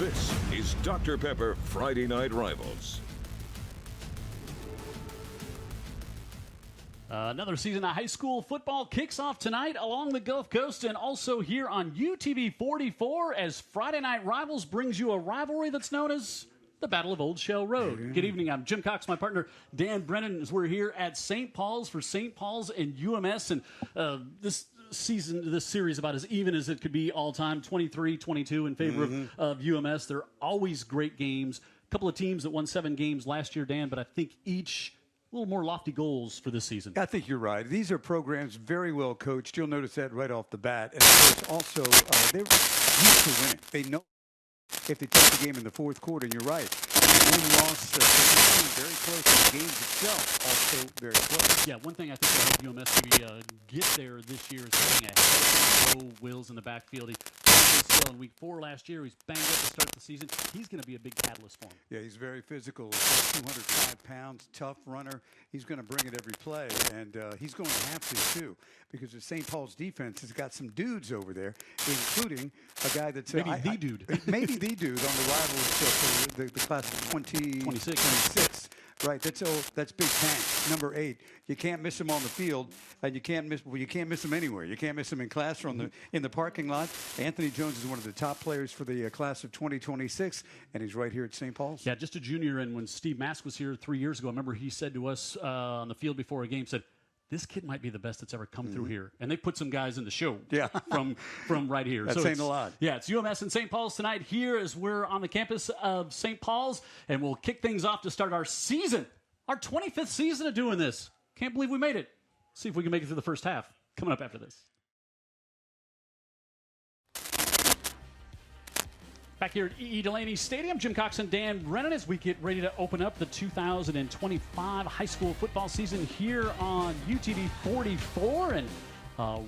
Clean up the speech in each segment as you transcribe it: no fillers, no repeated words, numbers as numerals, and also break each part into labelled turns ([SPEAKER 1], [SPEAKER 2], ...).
[SPEAKER 1] This is Dr. Pepper Friday Night Rivals.
[SPEAKER 2] Another season of high school football kicks off tonight along the Gulf Coast and also here on UTV 44 as Friday Night Rivals brings you a rivalry that's known as the Battle of Old Shell Road. Good evening. I'm Jim Cox, my partner Dan Brennan, as we're here at St. Paul's for St. Paul's and UMS. And this series about as even as it could be all time, 23-22 in favor of UMS. They're always great games. A couple of teams that won 7 games last year, Dan, but I think each a little more lofty goals for this season.
[SPEAKER 3] I think you're right. These are programs very well coached. You'll notice that right off the bat. And of course, also, they're used to winning. They know if they take the game in the fourth quarter, and you're right. Win-loss, very close. The game itself also very close.
[SPEAKER 2] Yeah, one thing I think will help UMS maybe get there this year is having a head of Wills in the backfield. He played well in week 4 last year. He's banged up to start the season. He's going to be a big catalyst for him.
[SPEAKER 3] Yeah, he's very physical. 205 pounds, tough runner. He's going to bring it every play, and he's going to have to, too, because the St. Paul's defense has got some dudes over there, including a guy that's
[SPEAKER 2] maybe the dude
[SPEAKER 3] on the Rivals the class of 26. Right, that's Big Tank, number 8. You can't miss him on the field, and you can't miss him anywhere. You can't miss him in class or in the parking lot. Anthony Jones is one of the top players for the class of 2026, and he's right here at St. Paul's.
[SPEAKER 2] Yeah, just a junior, and when Steve Mask was here 3 years ago, I remember he said to us on the field before a game, said, this kid might be the best that's ever come through here. And they put some guys in the show from right here.
[SPEAKER 3] That's saying a lot.
[SPEAKER 2] Yeah, it's UMS and St. Paul's tonight here as we're on the campus of St. Paul's. And we'll kick things off to start our season, our 25th season of doing this. Can't believe we made it. See if we can make it through the first half. Coming up after this. Back here at Delaney Stadium, Jim Cox and Dan Brennan as we get ready to open up the 2025 high school football season here on UTV 44. And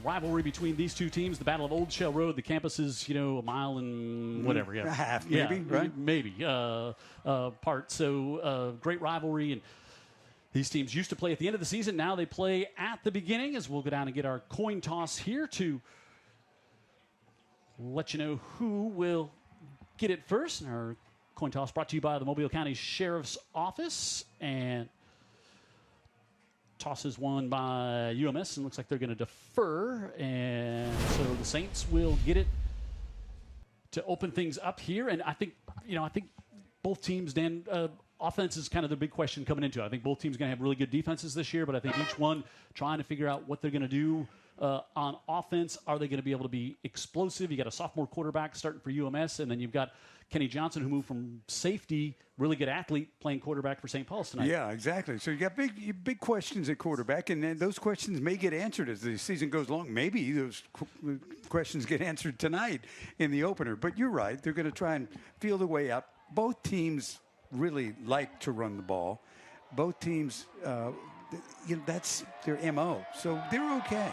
[SPEAKER 2] rivalry between these two teams, the Battle of Old Shell Road. The campus is, a mile and whatever.
[SPEAKER 3] A half, maybe, right?
[SPEAKER 2] Maybe part. So great rivalry. And these teams used to play at the end of the season. Now they play at the beginning, as we'll go down and get our coin toss here to let you know who will get it first. And our coin toss brought to you by the Mobile County Sheriff's Office. And toss is won by UMS, and looks like they're going to defer. And so the Saints will get it to open things up here. And I think both teams, Dan, offense is kind of the big question coming into it. I think both teams are going to have really good defenses this year, but I think each one trying to figure out what they're going to do on offense. Are they going to be able to be explosive? You got a sophomore quarterback starting for UMS, and then you've got Kenny Johnson, who moved from safety, really good athlete, playing quarterback for St. Paul's tonight.
[SPEAKER 3] Yeah, exactly. So you got big questions at quarterback, and then those questions may get answered as the season goes along. Maybe those questions get answered tonight in the opener. But you're right. They're going to try and feel their way out. Both teams really like to run the ball. Both teams, that's their MO. So they're okay.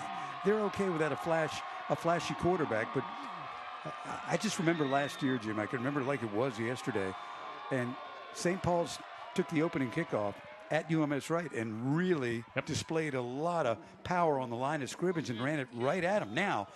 [SPEAKER 3] They're okay without a flashy quarterback. But I just remember last year, Jim. I can remember it like it was yesterday. And St. Paul's took the opening kickoff at UMS-Wright and really displayed a lot of power on the line of scrimmage and ran it right at them. Now,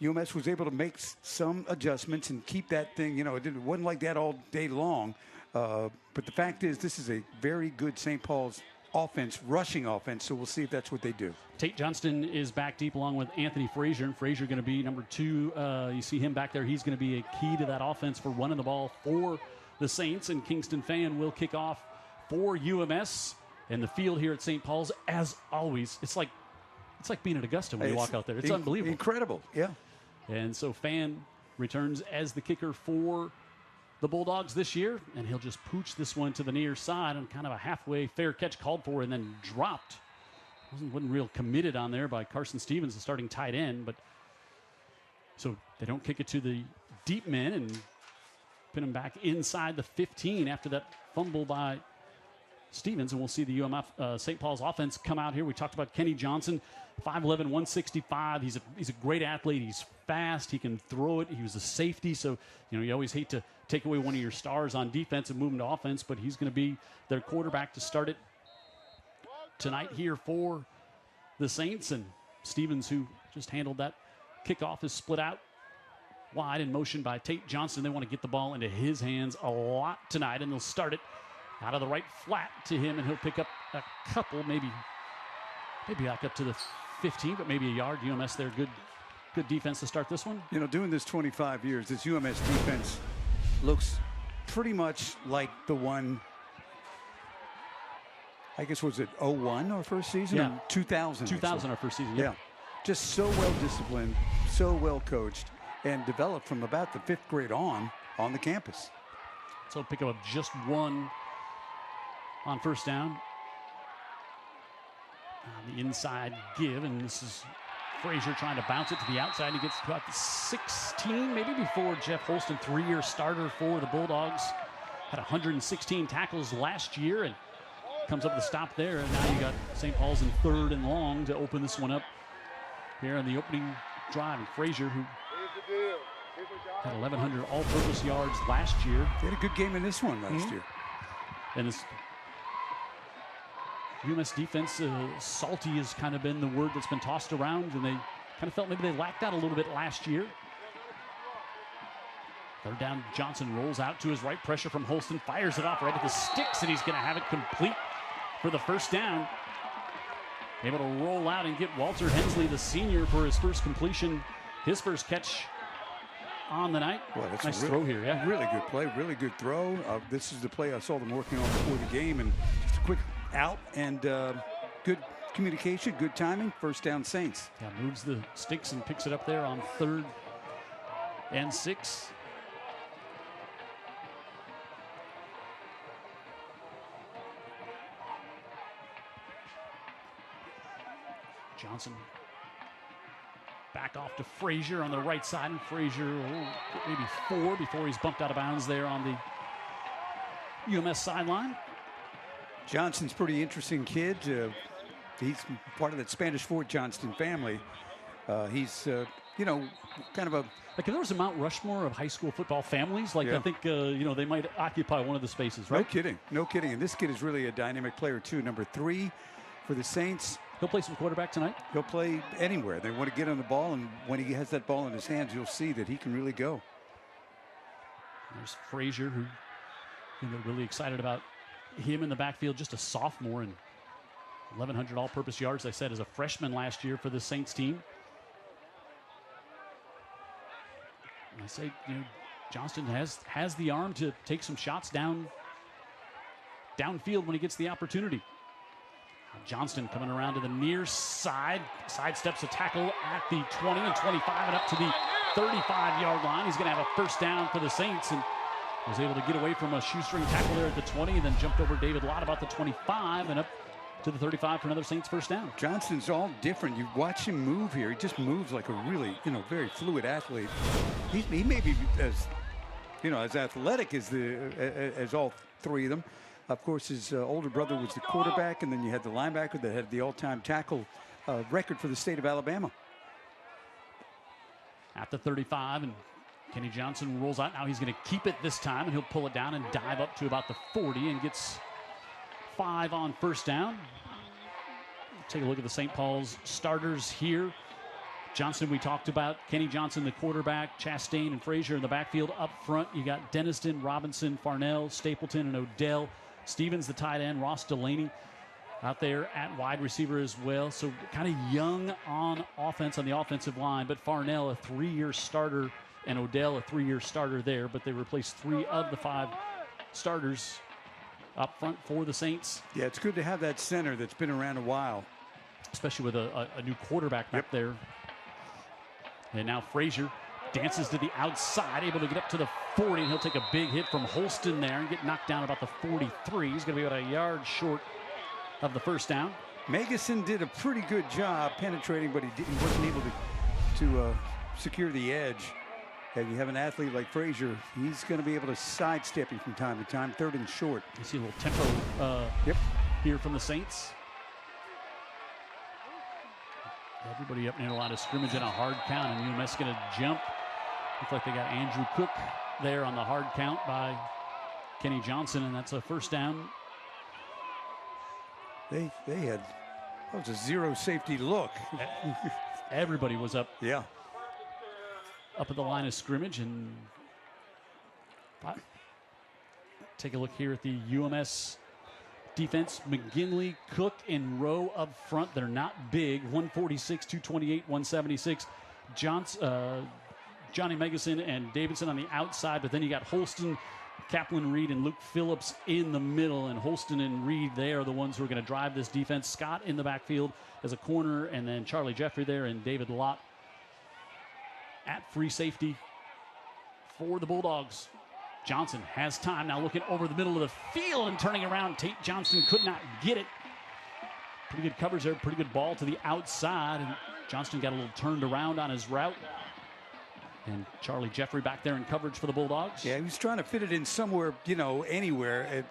[SPEAKER 3] UMS was able to make some adjustments and keep that thing, it wasn't like that all day long. But the fact is, this is a very good St. Paul's offense, rushing offense, so we'll see if that's what they do.
[SPEAKER 2] Tate Johnston is back deep along with Anthony Frazier, and Frazier going to be number 2. You see him back there. He's going to be a key to that offense for running the ball for the Saints, and Kingston Fan will kick off for UMS. And the field here at St. Paul's, as always, it's like being at Augusta when you walk out there. It's unbelievable.
[SPEAKER 3] Incredible, yeah.
[SPEAKER 2] And so Fan returns as the kicker for the Bulldogs this year, and he'll just pooch this one to the near side on kind of a halfway fair catch called for and then dropped. Wasn't real committed on there by Carson Stevens, the starting tight end, but so they don't kick it to the deep men and pin him back inside the 15 after that fumble by Stevens, and we'll see the St. Paul's offense come out here. We talked about Kenny Johnson, 5'11", 165. He's a great athlete. He's fast. He can throw it. He was a safety, so you always hate to take away one of your stars on defense and move him to offense, but he's going to be their quarterback to start it tonight here for the Saints. And Stevens, who just handled that kickoff, is split out wide in motion by Tate Johnson. They want to get the ball into his hands a lot tonight, and they'll start it out of the right flat to him, and he'll pick up a couple, maybe back up to the 15, but maybe a yard. UMS there, good defense to start this one.
[SPEAKER 3] You know, doing this 25 years, this UMS defense looks pretty much like the one, I guess, was it 01 our first season?
[SPEAKER 2] Yeah.
[SPEAKER 3] Or 2000.
[SPEAKER 2] 2000 our first season.
[SPEAKER 3] Yeah. Just so well disciplined, so well coached, and developed from about the 5th grade on the campus.
[SPEAKER 2] So pick up just one on first down. The inside give, and this is Frazier trying to bounce it to the outside. He gets to about the 16, maybe before Jeff Holston, 3-year starter for the Bulldogs. Had 116 tackles last year and comes up with a stop there. And now you got St. Paul's in 3rd and long to open this one up here on the opening drive. And Frazier, who had 1,100 all-purpose yards last year.
[SPEAKER 3] He had a good game in this one last year.
[SPEAKER 2] And this UMS defense, salty has kind of been the word that's been tossed around, and they kind of felt maybe they lacked that a little bit last year. 3rd down, Johnson rolls out to his right, pressure from Holston, fires it off right at the sticks, and he's going to have it complete for the first down. Able to roll out and get Walter Hensley, the senior, for his first completion, his first catch on the night.
[SPEAKER 3] Boy, that's
[SPEAKER 2] nice
[SPEAKER 3] a
[SPEAKER 2] throw here, yeah.
[SPEAKER 3] Really good play, really good throw. This is the play I saw them working on before the game, and just a quick out and good communication, good timing. First down, Saints.
[SPEAKER 2] Yeah, moves the sticks and picks it up there on 3rd and 6. Johnson back off to Frazier on the right side, and Frazier maybe 4 before he's bumped out of bounds there on the UMS sideline.
[SPEAKER 3] Johnson's pretty interesting kid. He's part of that Spanish Fort Johnston family. He's, you know, kind of a...
[SPEAKER 2] Like, if there was a Mount Rushmore of high school football families, like,
[SPEAKER 3] Yeah.
[SPEAKER 2] I think, you know, they might occupy one of the spaces, right?
[SPEAKER 3] No kidding. No kidding. And this kid is really a dynamic player, too. Number 3 for the Saints.
[SPEAKER 2] He'll play some quarterback tonight.
[SPEAKER 3] He'll play anywhere. They want to get on the ball, and when he has that ball in his hands, you'll see that he can really go.
[SPEAKER 2] There's Frazier, who they're really excited about him in the backfield, just a sophomore, and 1,100 all-purpose yards, I said, as a freshman last year for the Saints team. And I say, you know, Johnston has the arm to take some shots downfield when he gets the opportunity. Johnston coming around to the near side, sidesteps a tackle at the 20 and 25 and up to the 35-yard line. He's going to have a first down for the Saints, and was able to get away from a shoestring tackle there at the 20, and then jumped over David Lott about the 25 and up to the 35 for another Saints first down.
[SPEAKER 3] Johnston's all different. You watch him move here. He just moves like a really, you know, very fluid athlete. He may be as, you know, as athletic as all 3 of them. Of course, his older brother was the quarterback, and then you had the linebacker that had the all-time tackle record for the state of Alabama.
[SPEAKER 2] At the 35, and Kenny Johnson rolls out. Now he's going to keep it this time, and he'll pull it down and dive up to about the 40 and gets 5 on first down. Take a look at the St. Paul's starters here. Johnson, we talked about. Kenny Johnson, the quarterback. Chastain and Frazier in the backfield. Up front, you got Denniston, Robinson, Farnell, Stapleton, and Odell. Stevens, the tight end. Ross Delaney out there at wide receiver as well. So kind of young on offense on the offensive line, but Farnell, a 3-year starter, and Odell, a 3-year starter there, but they replaced 3 of the 5 starters up front for the Saints.
[SPEAKER 3] Yeah, it's good to have that center that's been around a while.
[SPEAKER 2] Especially with a new quarterback back there. And now Frazier dances to the outside, able to get up to the 40, and he'll take a big hit from Holston there and get knocked down about the 43. He's going to be about a yard short of the first down.
[SPEAKER 3] Magnuson did a pretty good job penetrating, but he wasn't able to secure the edge. And you have an athlete like Frazier, he's going to be able to sidestep you from time to time. 3rd and short.
[SPEAKER 2] You see a little tempo here from the Saints. Everybody up near the line of scrimmage in a hard count, and UMS going to jump. Looks like they got Andrew Cook there on the hard count by Kenny Johnson, and that's a first down.
[SPEAKER 3] They had, that was a 0 safety look.
[SPEAKER 2] Everybody was up.
[SPEAKER 3] Yeah.
[SPEAKER 2] up at the line of scrimmage. And take a look here at the UMS defense. McGinley, Cook, and Rowe up front. They're not big. 146, 228, 176. Johnny Megason and Davidson on the outside, but then you got Holston, Kaplan Reed, and Luke Phillips in the middle. And Holston and Reed, they are the ones who are going to drive this defense. Scott in the backfield as a corner, and then Charlie Jeffrey there, and David Lott at free safety for the Bulldogs. Johnson has time now, looking over the middle of the field and turning around. Tate Johnston could not get it. Pretty good coverage there, pretty good ball to the outside, and Johnston got a little turned around on his route. And Charlie Jeffrey back there in coverage for the Bulldogs.
[SPEAKER 3] Yeah, he was trying to fit it in somewhere, anywhere,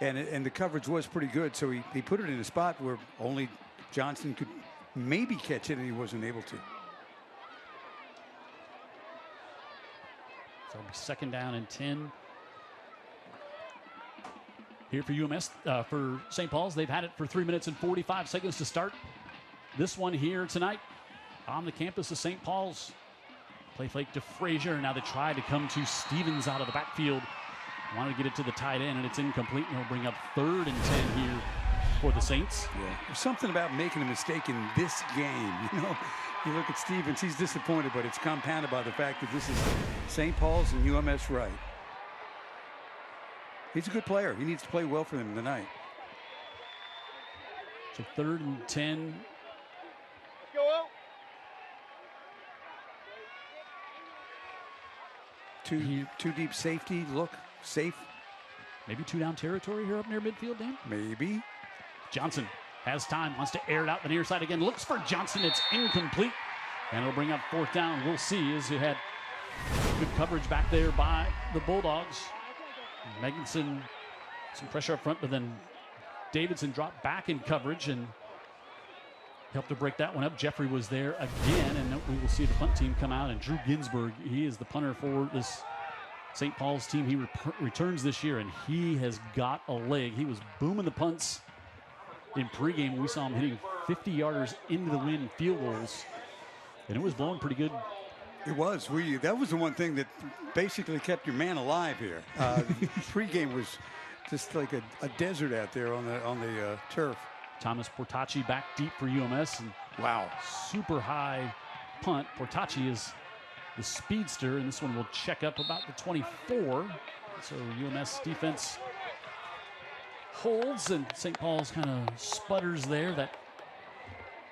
[SPEAKER 3] and the coverage was pretty good. So he put it in a spot where only Johnston could maybe catch it, and he wasn't able to.
[SPEAKER 2] So it'll be 2nd down and 10. Here for UMS, for St. Paul's. They've had it for 3 minutes and 45 seconds to start this one here tonight on the campus of St. Paul's. Play fake to Frazier. Now they try to come to Stevens out of the backfield. Wanted to get it to the tight end, and it's incomplete. And he'll bring up 3rd and 10 here for the Saints.
[SPEAKER 3] Yeah, there's something about making a mistake in this game. You look at Stevens, he's disappointed, but it's compounded by the fact that this is St. Paul's and UMS-Wright. He's a good player. He needs to play well for them tonight.
[SPEAKER 2] So 3rd and 10.
[SPEAKER 3] Two deep safety, look, safe.
[SPEAKER 2] Maybe 2-down territory here up near midfield, Dan?
[SPEAKER 3] Maybe.
[SPEAKER 2] Johnson has time, wants to air it out the near side again, looks for Johnson, it's incomplete. And it'll bring up 4th down. We'll see, as you had good coverage back there by the Bulldogs. Meganson, some pressure up front, but then Davidson dropped back in coverage and helped to break that one up. Jeffrey was there again, and we will see the punt team come out. And Drew Ginsburg, he is the punter for this St. Paul's team. He returns this year, and he has got a leg. He was booming the punts in pregame. We saw him hitting 50-yarders into the wind field goals, and it was blowing pretty good.
[SPEAKER 3] It was. That was the one thing that basically kept your man alive here. Pregame was just like a desert out there on the turf.
[SPEAKER 2] Thomas Portacci back deep for UMS, and
[SPEAKER 3] wow,
[SPEAKER 2] super high punt. Portacci is the speedster, and this one will check up about the 24. So UMS defense holds, and St. Paul's kind of sputters there. That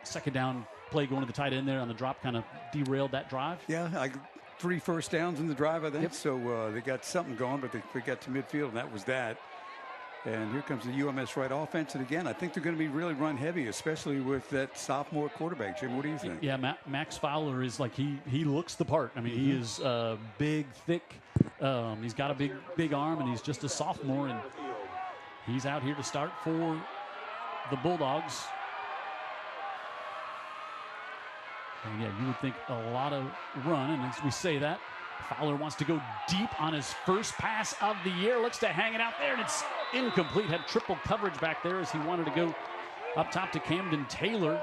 [SPEAKER 2] 2nd down play going to the tight end there on the drop kind of derailed that drive.
[SPEAKER 3] Yeah, 3 first downs in the drive, I think.
[SPEAKER 2] Yep.
[SPEAKER 3] So they got something going, but they got to midfield, and that was that. And here comes the UMS-Wright offense. And again, I think they're going to be really run heavy, especially with that sophomore quarterback. Jim, what do you think?
[SPEAKER 2] Yeah, Max Fowler is like, he looks the part. I mean, he is big, thick. He's got a big arm, and he's just a sophomore. And he's out here to start for the Bulldogs. And yeah, you would think a lot of run. And as we say that, Fowler wants to go deep on his first pass of the year. Looks to hang it out there, and it's incomplete. Had triple coverage back there as he wanted to go up top to Camden Taylor,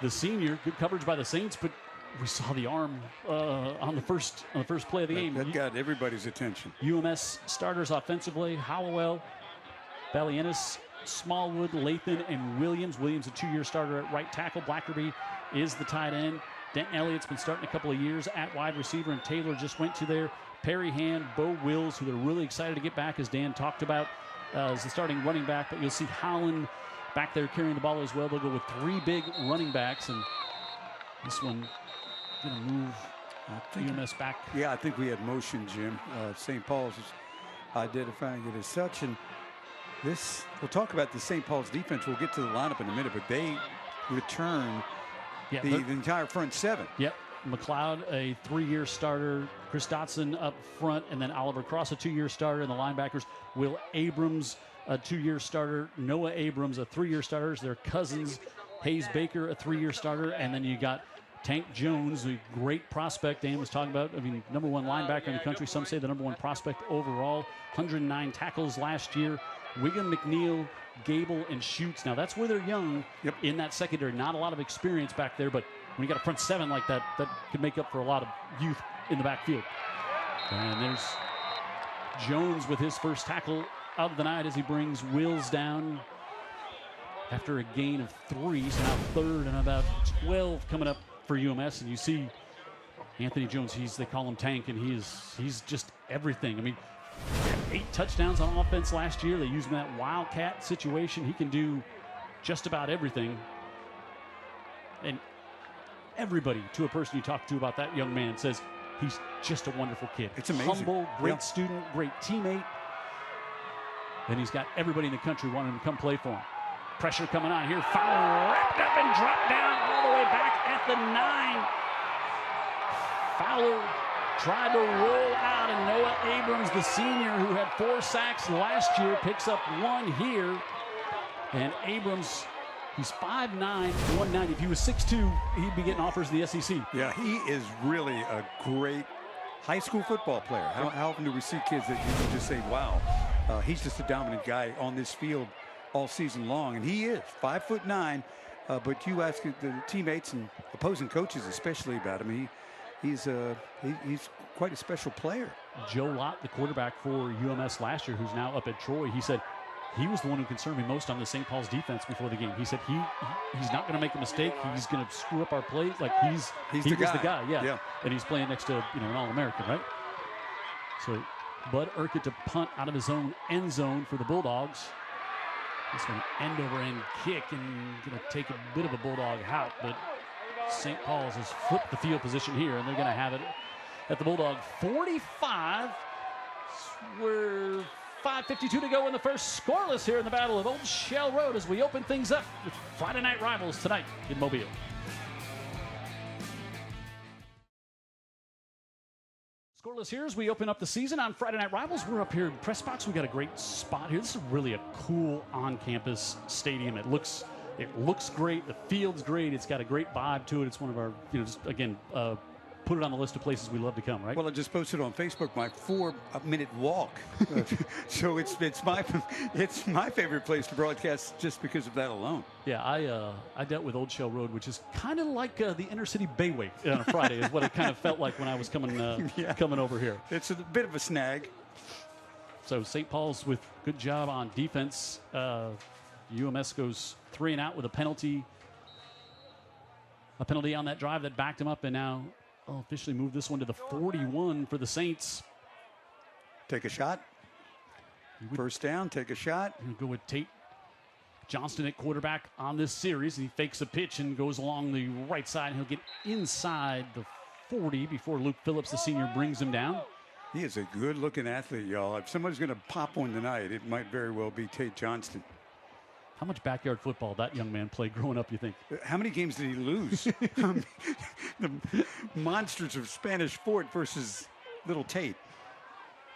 [SPEAKER 2] the senior. Good coverage by the Saints, but we saw the arm on the first play of the game.
[SPEAKER 3] That got everybody's attention.
[SPEAKER 2] UMS starters offensively: Hallowell, Ballienis, Smallwood, Lathan, and Williams. Williams, a 2-year starter at right tackle. Blackerby is the tight end. Denton Elliott's been starting a couple of years at wide receiver, and Taylor just went to there. Perry Hand, Bo Wills, who they're really excited to get back, as Dan talked about, as the starting running back. But you'll see Holland back there carrying the ball as well. They'll go with 3 big running backs, and this one going to move UMS back.
[SPEAKER 3] Yeah, I think we had motion, Jim. St. Paul's is identifying it as such. And this, we'll talk about the St. Paul's defense. We'll get to the lineup in a minute, but they return the entire front 7.
[SPEAKER 2] Yep. McLeod, a 3-year starter. Chris Dotson up front, and then Oliver Cross, a 2-year starter. And the linebackers, Will Abrams, a 2-year starter. Noah Abrams, a 3-year starter. Their cousins, Hayes Baker, a 3-year starter. And then you got Tank Jones, a great prospect Dan was talking about. I mean, #1 linebacker in the country. Some say the #1 prospect overall. 109 tackles last year. Wiggum, McNeil, Gable, and Schutz. Now, that's where they're young in that secondary. Not a lot of experience back there, but when you got a front seven like that, that could make up for a lot of youth in the backfield. And there's Jones with his first tackle of the night as he brings Wills down after a gain of 3. So now 3rd and about 12 coming up for UMS. And you see Anthony Jones, they call him Tank, and he's just everything. I mean, 8 touchdowns on offense last year. They used him in that wildcat situation. He can do just about everything. And everybody, to a person you talk to about that young man, says he's just a wonderful kid.
[SPEAKER 3] It's amazing.
[SPEAKER 2] Humble, great student, great teammate. And he's got everybody in the country wanting him to come play for him. Pressure coming on here. Foul wrapped up and dropped down all the way back at the 9. Fowler tried to roll out, and Noah Abrams, the senior who had 4 sacks last year, picks up 1 here. And Abrams, he's 5'9", 190. If he was 6'2", he'd be getting offers in the SEC.
[SPEAKER 3] Yeah, he is really a great high school football player. How often do we see kids that you can just say, wow, he's just a dominant guy on this field all season long? And he is 5'9". But you ask the teammates and opposing coaches especially about him. He's quite a special player.
[SPEAKER 2] Joe Lott, the quarterback for UMS last year, who's now up at Troy, he said he was the one who concerned me most on the St. Paul's defense before the game. He said he's not going to make a mistake. He's going to screw up our plays. Like he was the guy. Yeah. And he's playing next to an All-American, right? So Bud Urquhart to punt out of his own end zone for the Bulldogs. This one end-over-end kick, and going to take a bit of a Bulldog out, but St. Paul's has flipped the field position here, and they're going to have it at the Bulldog 45. We're 5:52 to go in the first. Scoreless here in the Battle of Old Shell Road as we open things up with Friday Night Rivals tonight in Mobile. Scoreless here as we open up the season on Friday Night Rivals. We're up here in press box. We got a great spot here. This is really a cool on-campus stadium. It looks great. The field's great. It's got a great vibe to it. It's one of our, just again, put it on the list of places we love to come, right?
[SPEAKER 3] Well, I just posted on Facebook my 4-minute walk. So it's my favorite place to broadcast just because of that alone.
[SPEAKER 2] Yeah, I dealt with Old Shell Road, which is kind of like the inner city Bayway on a Friday is what it kind of felt like when I was coming over here.
[SPEAKER 3] It's a bit of a snag.
[SPEAKER 2] So St. Paul's with good job on defense. UMS goes 3 and out with a penalty. A penalty on that drive that backed him up, and now officially moved this one to the 41 for the Saints.
[SPEAKER 3] Take a shot. First down, take a shot.
[SPEAKER 2] He'll go with Tate Johnston at quarterback on this series. He fakes a pitch and goes along the right side, and he'll get inside the 40 before Luke Phillips, the senior, brings him down.
[SPEAKER 3] He is a good-looking athlete, y'all. If somebody's going to pop one tonight, it might very well be Tate Johnston.
[SPEAKER 2] How much backyard football that young man played growing up, you think?
[SPEAKER 3] How many games did he lose? The monsters of Spanish Fort versus little Tate.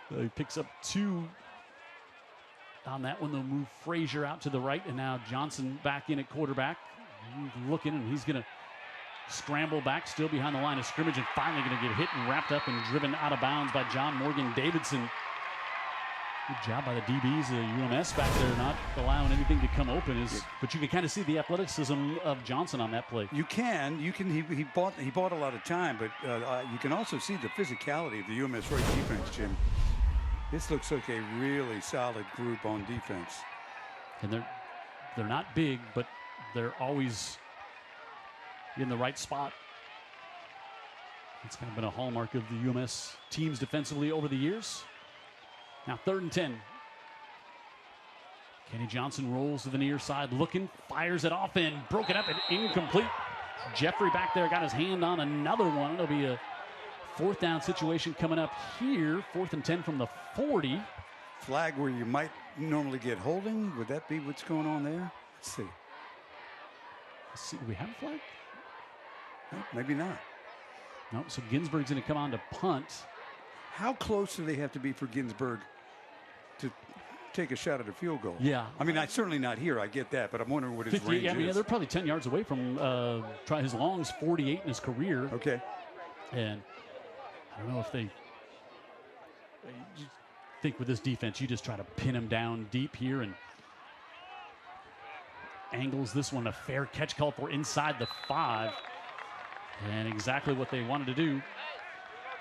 [SPEAKER 2] He picks up 2 on that one. They'll move Frazier out to the right, and now Johnson back in at quarterback. He's looking, and he's going to scramble back, still behind the line of scrimmage, and finally going to get hit and wrapped up and driven out of bounds by John Morgan Davidson. Good job by the DBs of UMS back there, not allowing anything to come open. But you can kind of see the athleticism of Johnson on that play.
[SPEAKER 3] You can. He bought a lot of time, but you can also see the physicality of the UMS-Wright defense, Jim. This looks like a really solid group on defense.
[SPEAKER 2] And they're not big, but they're always in the right spot. It's kind of been a hallmark of the UMS teams defensively over the years. Now 3rd and 10. Kenny Johnson rolls to the near side, looking, fires it off and broken up and incomplete. Jeffrey back there got his hand on another one. It'll be a 4th down situation coming up here. 4th and 10 from the 40.
[SPEAKER 3] Flag where you might normally get holding. Would that be what's going on there? Let's see.
[SPEAKER 2] Do we have a flag?
[SPEAKER 3] No, maybe not.
[SPEAKER 2] No, so Ginsburg's going to come on to punt.
[SPEAKER 3] How close do they have to be for Ginsburg to take a shot at a field goal?
[SPEAKER 2] Yeah.
[SPEAKER 3] I mean, certainly not here. I get that, but I'm wondering what his
[SPEAKER 2] 50,
[SPEAKER 3] range
[SPEAKER 2] yeah, I mean,
[SPEAKER 3] is.
[SPEAKER 2] they're probably 10 yards away from his long's 48 in his career.
[SPEAKER 3] Okay.
[SPEAKER 2] And I don't know if they think with this defense, you just try to pin him down deep here and angles this one. A fair catch called for inside the 5. And exactly what they wanted to do.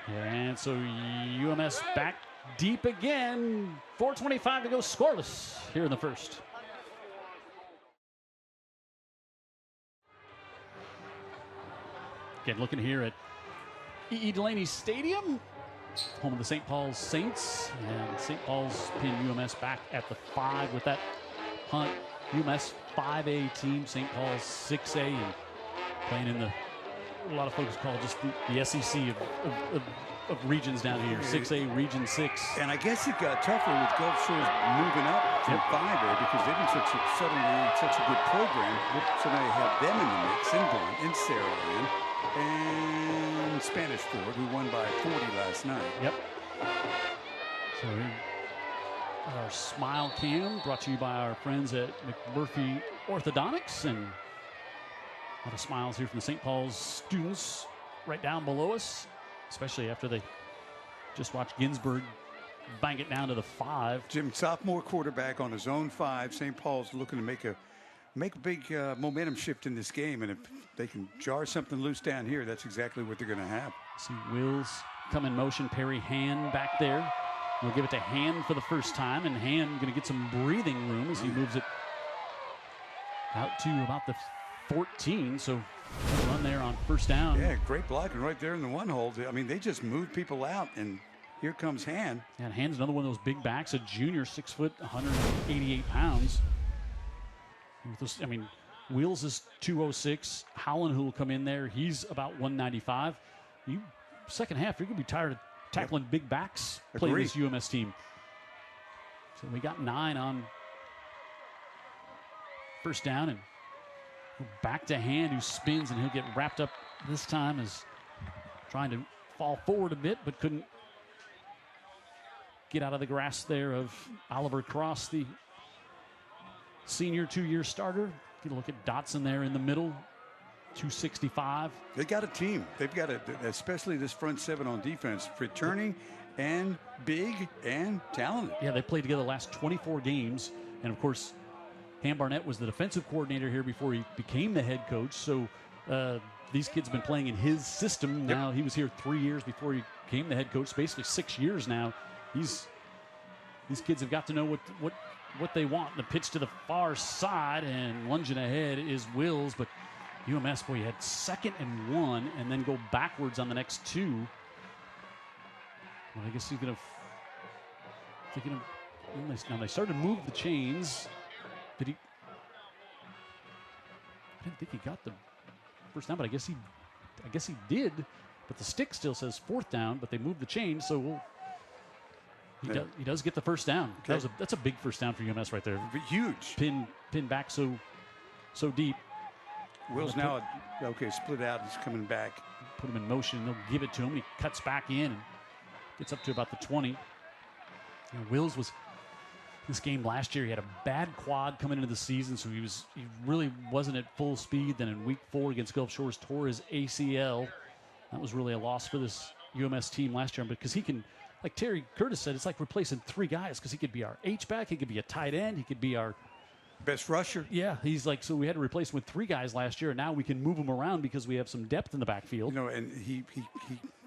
[SPEAKER 2] And so UMS back deep again. 4:25 to go, scoreless here in the first. Again, looking here at E.E. Delaney Stadium, home of the St. Paul's Saints. And St. Paul's pin UMS back at the 5 with that punt. UMS 5A team, St. Paul's 6A, and playing in a lot of folks call it just the SEC of regions down here, 6A, Region 6.
[SPEAKER 3] And I guess it got tougher with Gulf Shores moving up to 5A because they've been such a good program. So now you have them in the mix, in Blunt, in Saraland, and Spanish Fort, who won by 40 last night.
[SPEAKER 2] Yep. So our Smile Cam brought to you by our friends at McMurphy Orthodontics, and a lot of smiles here from the St. Paul's students right down below us, especially after they just watched Ginsburg bang it down to the 5.
[SPEAKER 3] Jim, sophomore quarterback on his own 5. St. Paul's looking to make a big momentum shift in this game, and if they can jar something loose down here, that's exactly what they're going to have.
[SPEAKER 2] See Wills come in motion. Perry Hand back there. We'll give it to Hand for the first time, and Hand going to get some breathing room as he moves it out to about the 14. So run there on first down.
[SPEAKER 3] Yeah, great blocking right there in the 1 hole. I mean, they just moved people out, and here comes Hand.
[SPEAKER 2] And Hand's another one of those big backs, a junior, 6 foot, 188 pounds. I mean, Wheels is 206. Howland, who will come in there, he's about 195. Second half, you're going to be tired of tackling big backs playing this UMS team. So we got 9 on first down, and back to Hand, who spins, and he'll get wrapped up this time as trying to fall forward a bit, but couldn't get out of the grasp there of Oliver Cross, the senior 2-year starter. Get a look at Dotson there in the middle, 265.
[SPEAKER 3] They got a team. They've got especially this front 7 on defense, returning and big and talented.
[SPEAKER 2] Yeah, they played together the last 24 games. And of course, Ham Barnett was the defensive coordinator here before he became the head coach. So these kids have been playing in his system. Now he was here 3 years before he became the head coach, basically 6 years now. These kids have got to know what they want. The pitch to the far side, and lunging ahead is Wills, but UMS, boy, had 2nd and 1 and then go backwards on the next 2. Well, I guess he's going to now they started to move the chains. I didn't think he got the first down, but I guess he did. But the stick still says 4th down, but they moved the chains, so he does get the first down. Okay. That's a big first down for UMS right there.
[SPEAKER 3] Huge.
[SPEAKER 2] Pin back so deep.
[SPEAKER 3] Will's now, split out. He's coming back.
[SPEAKER 2] Put him in motion. They'll give it to him. He cuts back in and gets up to about the 20. Wills was this game last year. He had a bad quad coming into the season, so he really wasn't at full speed. Then in week 4 against Gulf Shores, tore his ACL. That was really a loss for this UMS team last year, because he can, like Terry Curtis said, it's like replacing 3 guys, because he could be our H-back, he could be a tight end, he could be our
[SPEAKER 3] best rusher.
[SPEAKER 2] Yeah, he's like, so we had to replace him with 3 guys last year, and now we can move him around because we have some depth in the backfield.
[SPEAKER 3] And he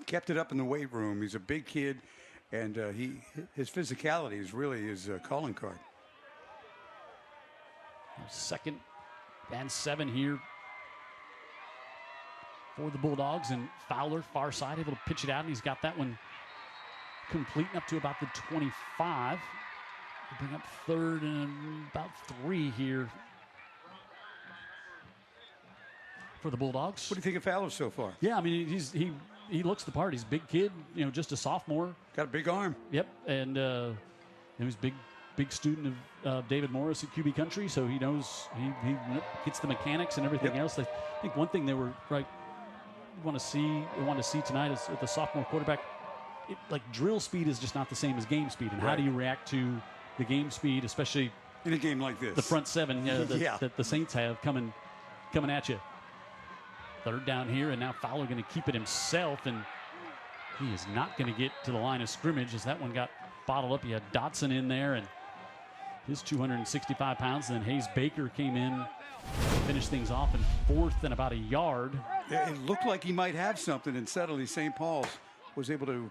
[SPEAKER 3] kept it up in the weight room. He's a big kid, and his physicality is really his calling card.
[SPEAKER 2] 2nd and 7 here for the Bulldogs, and Fowler, far side, able to pitch it out, and he's got that one complete up to about the 25. We'll bring up 3rd and about 3 here for the Bulldogs.
[SPEAKER 3] What do you think of Fowler so far?
[SPEAKER 2] Yeah, I mean, he looks the part. He's a big kid, just a sophomore.
[SPEAKER 3] Got a big arm.
[SPEAKER 2] Yep, and he's a big student of David Morris at QB Country, so he knows he gets the mechanics and everything else. I think one thing they were want to see tonight is with the sophomore quarterback. Drill speed is just not the same as game speed, and how do you react to the game speed, especially
[SPEAKER 3] in a game like this?
[SPEAKER 2] The front 7 that the Saints have coming at you. 3rd down here, and now Fowler going to keep it himself, and he is not going to get to the line of scrimmage as that one got bottled up. You had Dotson in there, and his 265 pounds, and then Hayes Baker came in, finished things off in 4th and about a yard.
[SPEAKER 3] It looked like he might have something, and suddenly St. Paul's was able to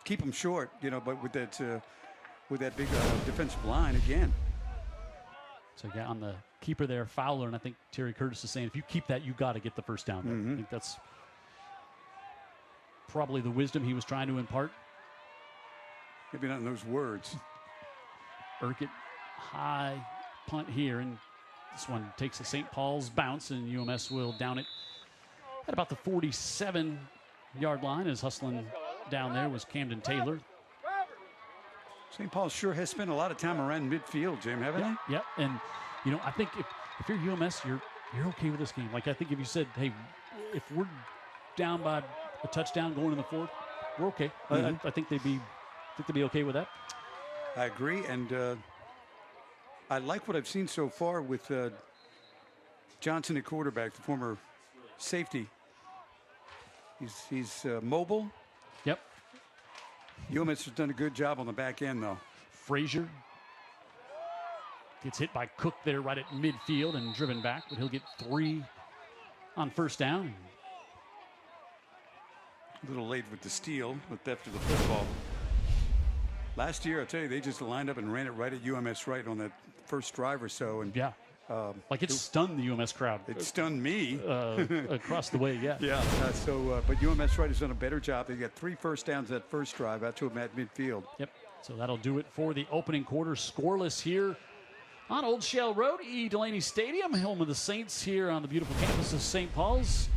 [SPEAKER 3] keep him short, but with that big defensive line again.
[SPEAKER 2] So yeah, on the keeper there, Fowler, and I think Terry Curtis is saying if you keep that, you got to get the first down. I think that's probably the wisdom he was trying to impart.
[SPEAKER 3] Maybe not in those words.
[SPEAKER 2] Urquhart high punt here, and this one takes a St. Paul's bounce, and UMS will down it at about the 47-yard line. As hustling down there was Camden Taylor.
[SPEAKER 3] St. Paul sure has spent a lot of time around midfield, Jim, haven't they?
[SPEAKER 2] Yep, and I think if you're UMS, you're okay with this game. Like, I think if you said, hey, if we're down by a touchdown going in the fourth, we're okay. I think they'd be okay with that.
[SPEAKER 3] I agree, and I like what I've seen so far with Johnson at quarterback, the former safety. He's mobile.
[SPEAKER 2] Yep.
[SPEAKER 3] UMS has done a good job on the back end, though.
[SPEAKER 2] Frazier gets hit by Cook there right at midfield and driven back, but he'll get 3 on first down.
[SPEAKER 3] A little late with the steal, but after the football. Last year, I'll tell you, they just lined up and ran it right at UMS-Wright on that first drive or so. And
[SPEAKER 2] yeah, like it stunned the UMS crowd.
[SPEAKER 3] It stunned me.
[SPEAKER 2] Across the way, yeah.
[SPEAKER 3] Yeah, but UMS-Wright has done a better job. They got 3 first downs that first drive out to him at midfield.
[SPEAKER 2] Yep, so that'll do it for the opening quarter. Scoreless here on Old Shell Road, Delaney Stadium, home of the Saints here on the beautiful campus of St. Paul's.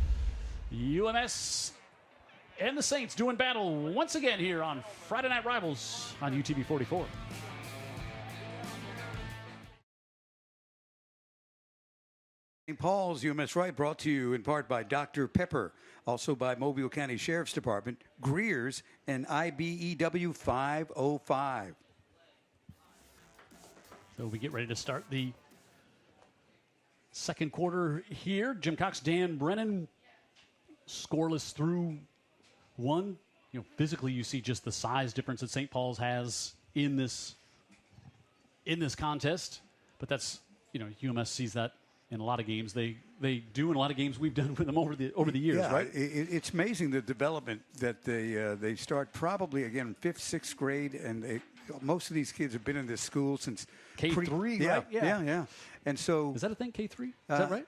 [SPEAKER 2] UMS and the Saints doing battle once again here on Friday Night Rivals on UTV 44.
[SPEAKER 3] St. Paul's UMS-Wright brought to you in part by Dr. Pepper, also by Mobile County Sheriff's Department, Greer's, and IBEW 505.
[SPEAKER 2] So we get ready to start the second quarter here. Jim Cox, Dan Brennan, scoreless through one. Physically you see just the size difference that St. Paul's has in this contest, but that's UMS sees that in a lot of games. They do in a lot of games we've done with them over the years,
[SPEAKER 3] yeah,
[SPEAKER 2] right?
[SPEAKER 3] It's amazing the development that they start probably again 5th, 6th grade, and most of these kids have been in this school since
[SPEAKER 2] K3,
[SPEAKER 3] yeah,
[SPEAKER 2] right?
[SPEAKER 3] Yeah. And so
[SPEAKER 2] is that a thing? K3? Is that right?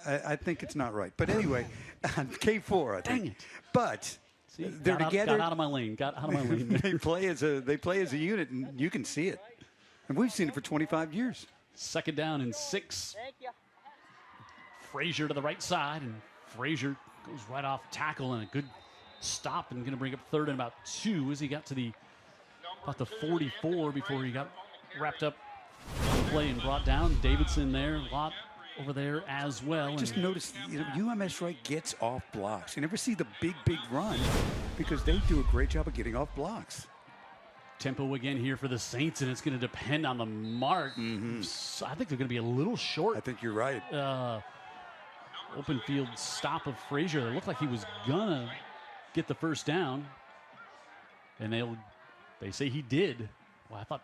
[SPEAKER 3] I think it's not right, but anyway, K4, I think.
[SPEAKER 2] Dang it!
[SPEAKER 3] But
[SPEAKER 2] see,
[SPEAKER 3] they're together.
[SPEAKER 2] Got out of my lane.
[SPEAKER 3] They play as a unit, and you can see it. And we've seen it for 25 years.
[SPEAKER 2] Second down and 6. Thank you. Frazier to the right side, and Frazier goes right off tackle and a good stop, and going to bring up 3rd and about 2 as he got to about the 44 before he got wrapped up on the play and brought down. Davidson there, a lot over there as well.
[SPEAKER 3] Just notice, UMS-Wright gets off blocks. You never see the big run because they do a great job of getting off blocks.
[SPEAKER 2] Tempo again here for the Saints, and it's going to depend on the mark. So I think they're going to be a little short.
[SPEAKER 3] I think you're right.
[SPEAKER 2] Open field stop of Frazier. It looked like he was gonna get the first down, and they say he did. Well, I thought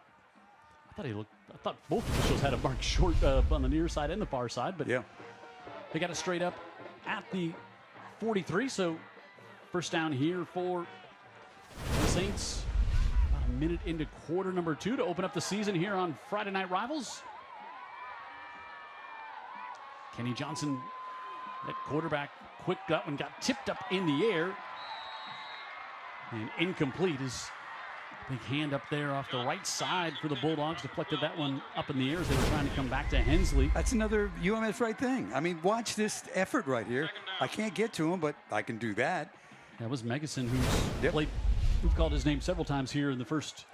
[SPEAKER 2] both officials had a mark short on the near side and the far side, but
[SPEAKER 3] yeah,
[SPEAKER 2] they got it straight up at the 43. So first down here for the Saints. About a minute into quarter number 2 to open up the season here on Friday Night Rivals. Kenny Johnson, that quarterback, quick gut one, got tipped up in the air. And incomplete. His big hand up there off the right side for the Bulldogs. Deflected that one up in the air as they were trying to come back to Hensley.
[SPEAKER 3] That's another UMS-Wright thing. I mean, watch this effort right here. I can't get to him, but I can do that.
[SPEAKER 2] That was Megason, who's played. We've called his name several times here in the first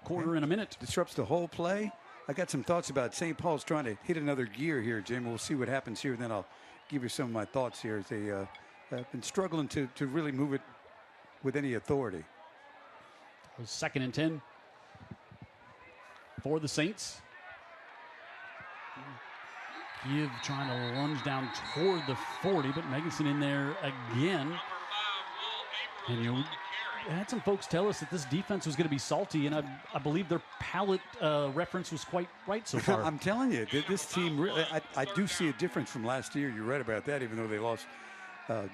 [SPEAKER 2] quarter in a minute.
[SPEAKER 3] Disrupts the whole play. I got some thoughts about St. Paul's trying to hit another gear here, Jim. We'll see what happens here, and then I'll give you some of my thoughts here as they have been struggling to really move it with any authority.
[SPEAKER 2] 2nd and 10 for the Saints. Give trying to lunge down toward the 40, but Megason in there again. And I had some folks tell us that this defense was going to be salty, and I believe their palate reference was quite right so far.
[SPEAKER 3] I'm telling you, this team really, I do see a difference from last year. You're right about that, even though they lost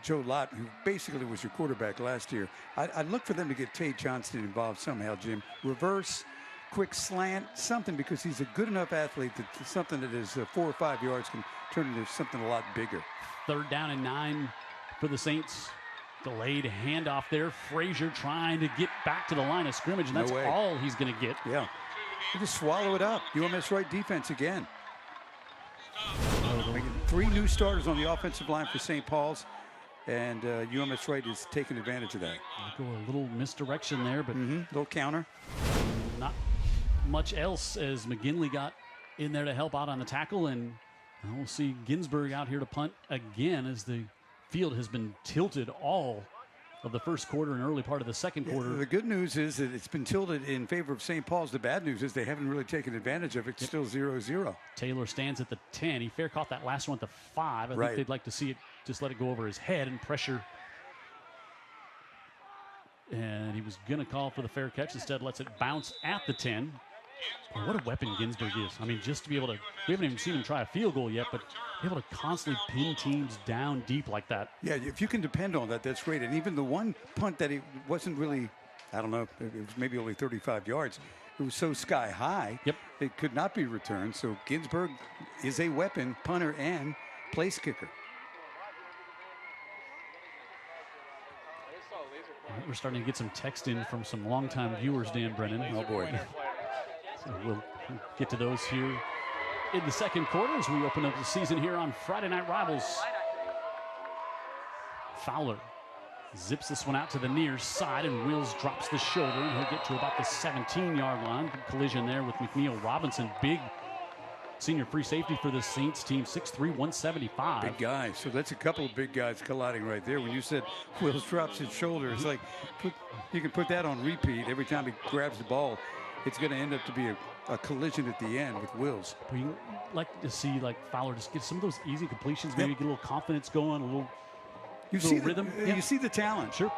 [SPEAKER 3] Joe Lott, who basically was your quarterback last year. I'd look for them to get Tate Johnston involved somehow, Jim. Reverse, quick slant, something, because he's a good enough athlete that something that is 4 or 5 yards can turn into something a lot bigger.
[SPEAKER 2] 3rd down and 9 for the Saints. Delayed handoff there. Frazier trying to get back to the line of scrimmage, and that's all he's going to get.
[SPEAKER 3] Yeah. You just swallow it up. UMS-Wright defense again. 3 new starters on the offensive line for St. Paul's, and UMS-Wright is taking advantage of that.
[SPEAKER 2] Go a little misdirection there, but
[SPEAKER 3] little counter.
[SPEAKER 2] Not much else as McGinley got in there to help out on the tackle, and we'll see Ginsburg out here to punt again as the field has been tilted all of the first quarter and early part of the second quarter.
[SPEAKER 3] The good news is that it's been tilted in favor of St. Paul's. The bad news is they haven't really taken advantage of it. It's still 0-0.
[SPEAKER 2] Taylor stands at the 10. He fair caught that last one at the 5. I think they'd like to see it, just let it go over his head and pressure. And he was going to call for the fair catch. Instead, lets it bounce at the 10. Boy, what a weapon Ginsburg is. I mean, just to be able to, we haven't even seen him try a field goal yet, but be able to constantly pin teams down deep like that.
[SPEAKER 3] Yeah, if you can depend on that, that's great. And even the one punt that it wasn't really, I don't know, it was maybe only 35 yards. It was so sky high, it could not be returned. So Ginsburg is a weapon, punter and place kicker.
[SPEAKER 2] We're starting to get some text in from some longtime viewers, Dan Brennan.
[SPEAKER 3] Oh, boy.
[SPEAKER 2] So we'll get to those here in the second quarter as we open up the season here on Friday Night Rivals. Fowler zips this one out to the near side, and Wills drops the shoulder, and he'll get to about the 17-yard line. Good collision there with McNeil Robinson. Big senior free safety for the Saints team, 6'3", 175.
[SPEAKER 3] Big guy. So that's a couple of big guys colliding right there. When you said Wills drops his shoulder, it's like you can put that on repeat every time he grabs the ball. It's going to end up to be a collision at the end with Wills.
[SPEAKER 2] We like to see Fowler just get some of those easy completions, maybe get a little confidence going, a little rhythm.
[SPEAKER 3] You see the talent.
[SPEAKER 2] Sure.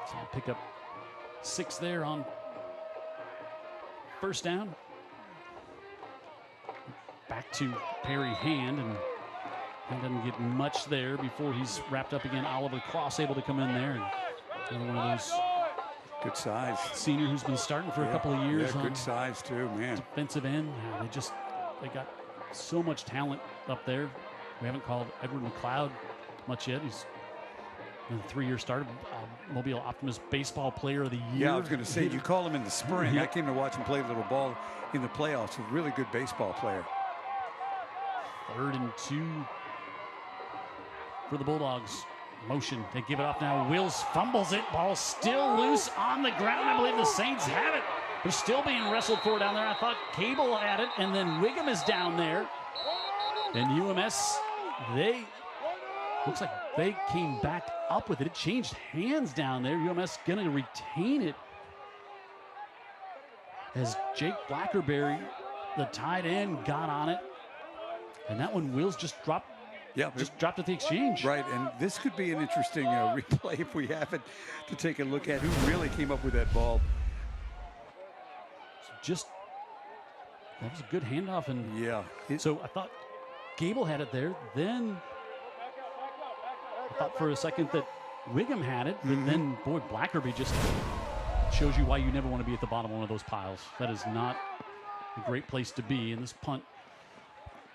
[SPEAKER 2] So I'll pick up 6 there on first down. Back to Perry Hand, and he doesn't get much there before he's wrapped up again. Oliver Cross able to come in there, and another one of those.
[SPEAKER 3] Good size.
[SPEAKER 2] Senior who's been starting for a couple of years.
[SPEAKER 3] Yeah, good size too, man.
[SPEAKER 2] Defensive end. They got so much talent up there. We haven't called Edward McLeod much yet. He's a 3-year starter, Mobile Optimist Baseball Player of the Year.
[SPEAKER 3] Yeah, I was going to say, you call him in the spring. I came to watch him play a little ball in the playoffs. A really good baseball player.
[SPEAKER 2] 3rd and 2 for the Bulldogs. Motion, they give it off now. Wills fumbles it. Ball still loose on the ground. I believe the Saints have it. They're still being wrestled for down there. I thought Cable had it, and then Wiggum is down there. And UMS, looks like they came back up with it. It changed hands down there. UMS going to retain it as Jake Blackerberry, the tight end, got on it. And that one, Wills just dropped. Yeah, just dropped at the exchange.
[SPEAKER 3] Right, and this could be an interesting replay if we have it to take a look at who really came up with that ball.
[SPEAKER 2] That was a good handoff, and
[SPEAKER 3] yeah.
[SPEAKER 2] So I thought Gable had it there. Then I thought for a second that Wiggum had it, but then boy, Blackerby just shows you why you never want to be at the bottom of one of those piles. That is not a great place to be. And this punt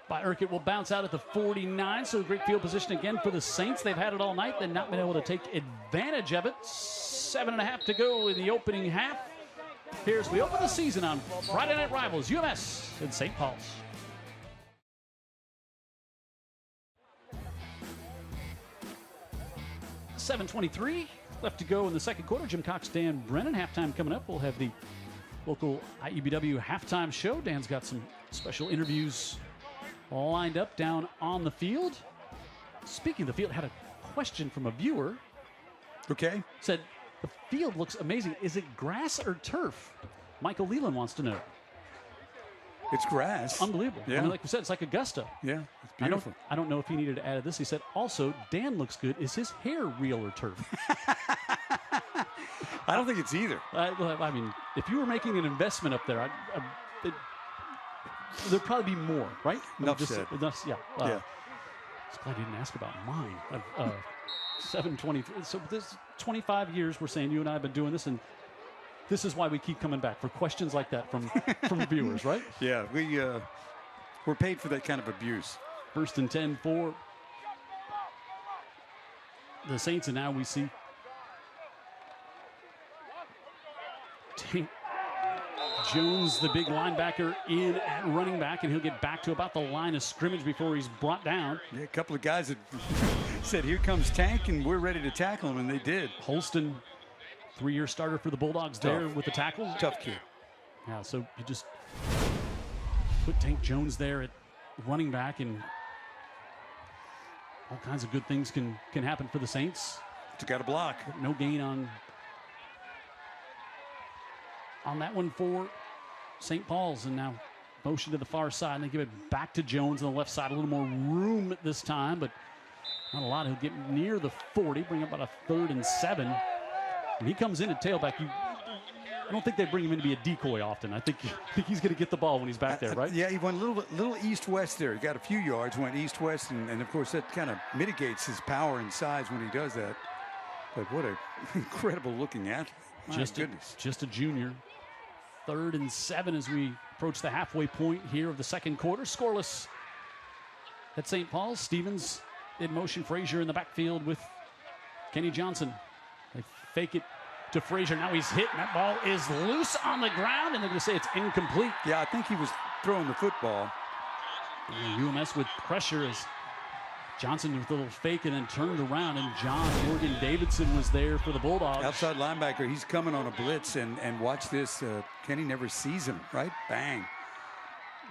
[SPEAKER 2] by Urquhart will bounce out at the 49. So great field position again for the Saints. They've had it all night. They've not been able to take advantage of it. 7.5 to go in the opening half. Here's we open the season on Friday Night Rivals, UMS and St. Paul's. $7:23 left to go in the second quarter. Jim Cox, Dan Brennan. Halftime coming up. We'll have the local IEBW halftime show. Dan's got some special interviews lined up down on the field. Speaking of the field, had a question from a viewer.
[SPEAKER 3] Okay.
[SPEAKER 2] Said, the field looks amazing. Is it grass or turf? Michael Leland wants to know.
[SPEAKER 3] It's grass.
[SPEAKER 2] Unbelievable.
[SPEAKER 3] Yeah.
[SPEAKER 2] I mean, like we said, it's like Augusta.
[SPEAKER 3] Yeah, it's beautiful.
[SPEAKER 2] I don't know if he needed to add this. He said, also, Dan looks good. Is his hair real or turf?
[SPEAKER 3] I don't think it's either.
[SPEAKER 2] I mean, if you were making an investment up there, there'd probably be more, right?
[SPEAKER 3] Enough said.
[SPEAKER 2] Yeah. Just glad you didn't ask about mine. 7:23. So this 25 years we're saying you and I have been doing this, and this is why we keep coming back for questions like that from viewers, right?
[SPEAKER 3] Yeah, we're paid for that kind of abuse.
[SPEAKER 2] 1st and 10 for the Saints, and now we see Tank Jones, the big linebacker, in at running back, and he'll get back to about the line of scrimmage before he's brought down.
[SPEAKER 3] Yeah, a couple of guys that said, "Here comes Tank," and we're ready to tackle him, and they did.
[SPEAKER 2] Holston, 3-year starter for the Bulldogs there with the tackle.
[SPEAKER 3] Tough kid.
[SPEAKER 2] Yeah, so you just put Tank Jones there at running back, and all kinds of good things can happen for the Saints.
[SPEAKER 3] It's got a block.
[SPEAKER 2] No gain on that one for St. Paul's, and now motion to the far side, and they give it back to Jones on the left side. A little more room at this time, but not a lot. He'll get near the 40, bring up about a 3rd and 7. And he comes in at tailback. I don't think they bring him in to be a decoy often. I think he's going to get the ball when he's back there, right?
[SPEAKER 3] Yeah, he went a little east-west there. He got a few yards, went east-west, and of course that kind of mitigates his power and size when he does that. But what an incredible-looking athlete. My goodness.
[SPEAKER 2] Just a junior. 3rd and 7 as we approach the halfway point here of the second quarter. Scoreless at St. Paul's. Stevens in motion. Frazier in the backfield with Kenny Johnson. They fake it to Frazier. Now he's hit, and that ball is loose on the ground, and they're going to say it's incomplete.
[SPEAKER 3] Yeah, I think he was throwing the football.
[SPEAKER 2] And UMS with pressure as Johnson with a little fake and then turned around, and John Morgan Davidson was there for the Bulldogs.
[SPEAKER 3] Outside linebacker, he's coming on a blitz, and watch this. Kenny never sees him, right? Bang.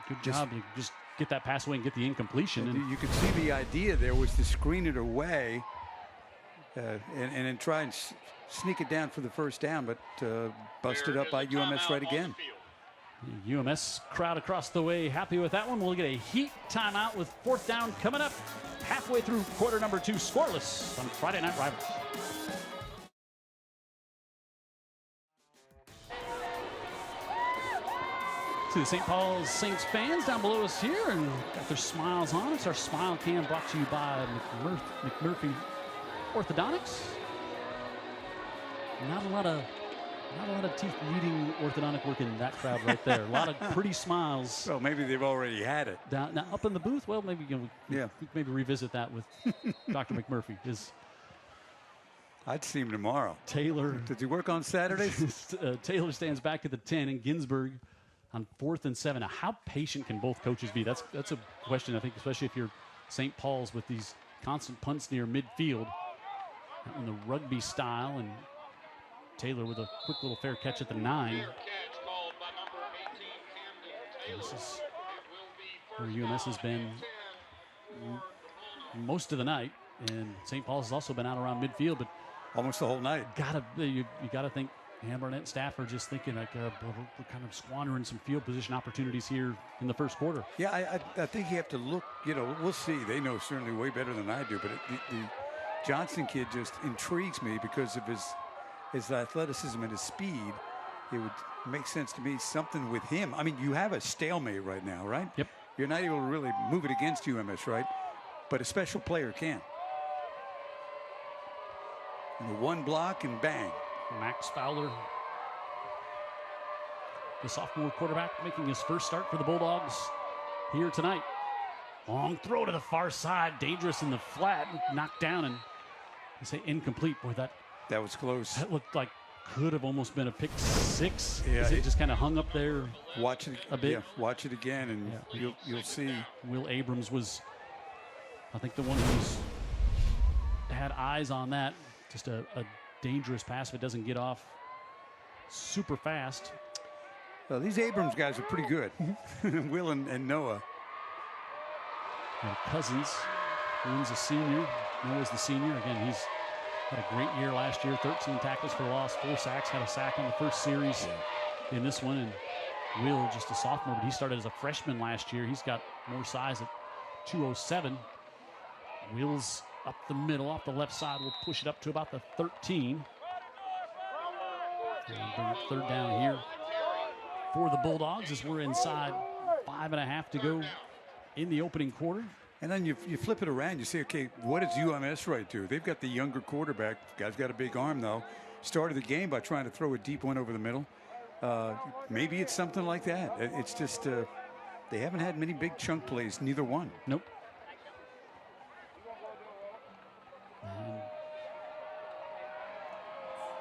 [SPEAKER 2] Good job to just get that pass away and get the incompletion. And
[SPEAKER 3] you could see the idea there was to screen it away and then try and sneak it down for the first down, but busted up by UMS-Wright again.
[SPEAKER 2] The UMS crowd across the way happy with that one. We'll get a heat timeout with 4th down coming up halfway through quarter number 2, scoreless on Friday Night Rivals. See the St. Paul's Saints fans down below us here and got their smiles on. It's our smile cam brought to you by McMurphy Orthodontics. Not a lot of teeth needing orthodontic work in that crowd right there. A lot of pretty smiles.
[SPEAKER 3] Well, maybe they've already had it.
[SPEAKER 2] Now up in the booth, well, maybe we maybe revisit that with Dr. McMurphy.
[SPEAKER 3] I'd see him tomorrow.
[SPEAKER 2] Taylor.
[SPEAKER 3] Does he work on Saturdays?
[SPEAKER 2] Taylor stands back at the 10, and Ginsburg on 4th and 7. Now, how patient can both coaches be? That's a question, I think, especially if you're St. Paul's with these constant punts near midfield. In the rugby style, and Taylor with a quick little fair catch at the 9. This is where UMS has been most of the night, and St. Paul's has also been out around midfield, but
[SPEAKER 3] almost the whole night.
[SPEAKER 2] You gotta think Ham Barnett and staff are just thinking like we're kind of squandering some field position opportunities here in the first quarter.
[SPEAKER 3] Yeah, I think you have to look. We'll see. They know certainly way better than I do, but the Johnson kid just intrigues me because of his athleticism and his speed. It would make sense to me, something with him. I mean, you have a stalemate right now, right?
[SPEAKER 2] Yep.
[SPEAKER 3] You're not able to really move it against UMS, right? But a special player can. And the one block and bang.
[SPEAKER 2] Max Fowler, the sophomore quarterback, making his first start for the Bulldogs here tonight. Long throw to the far side, dangerous in the flat, knocked down, and they say incomplete. Boy,
[SPEAKER 3] that was close.
[SPEAKER 2] That looked like could have almost been a pick 6.
[SPEAKER 3] Yeah,
[SPEAKER 2] it just kind of hung up there.
[SPEAKER 3] Watch it
[SPEAKER 2] a bit.
[SPEAKER 3] Yeah, watch it again, and you'll see.
[SPEAKER 2] Will Abrams was, I think, the one who's had eyes on that. Just a dangerous pass if it doesn't get off super fast.
[SPEAKER 3] Well, these Abrams guys are pretty good. Will and Noah.
[SPEAKER 2] And Cousins, who's a senior. Noah's the senior. Again, he's had a great year last year. 13 tackles for loss, 4 sacks. Had a sack on the first series in this one. And Will, just a sophomore, but he started as a freshman last year. He's got more size at 207. Will's up the middle, off the left side. We'll push it up to about the 13. And bring it 3rd down here for the Bulldogs as we're inside 5.5 to go in the opening quarter.
[SPEAKER 3] And then you flip it around. You say, okay, what does UMS-Wright do? They've got the younger quarterback. Guy's got a big arm, though. Started the game by trying to throw a deep one over the middle. Maybe it's something like that. It's just they haven't had many big chunk plays, neither one.
[SPEAKER 2] Nope. And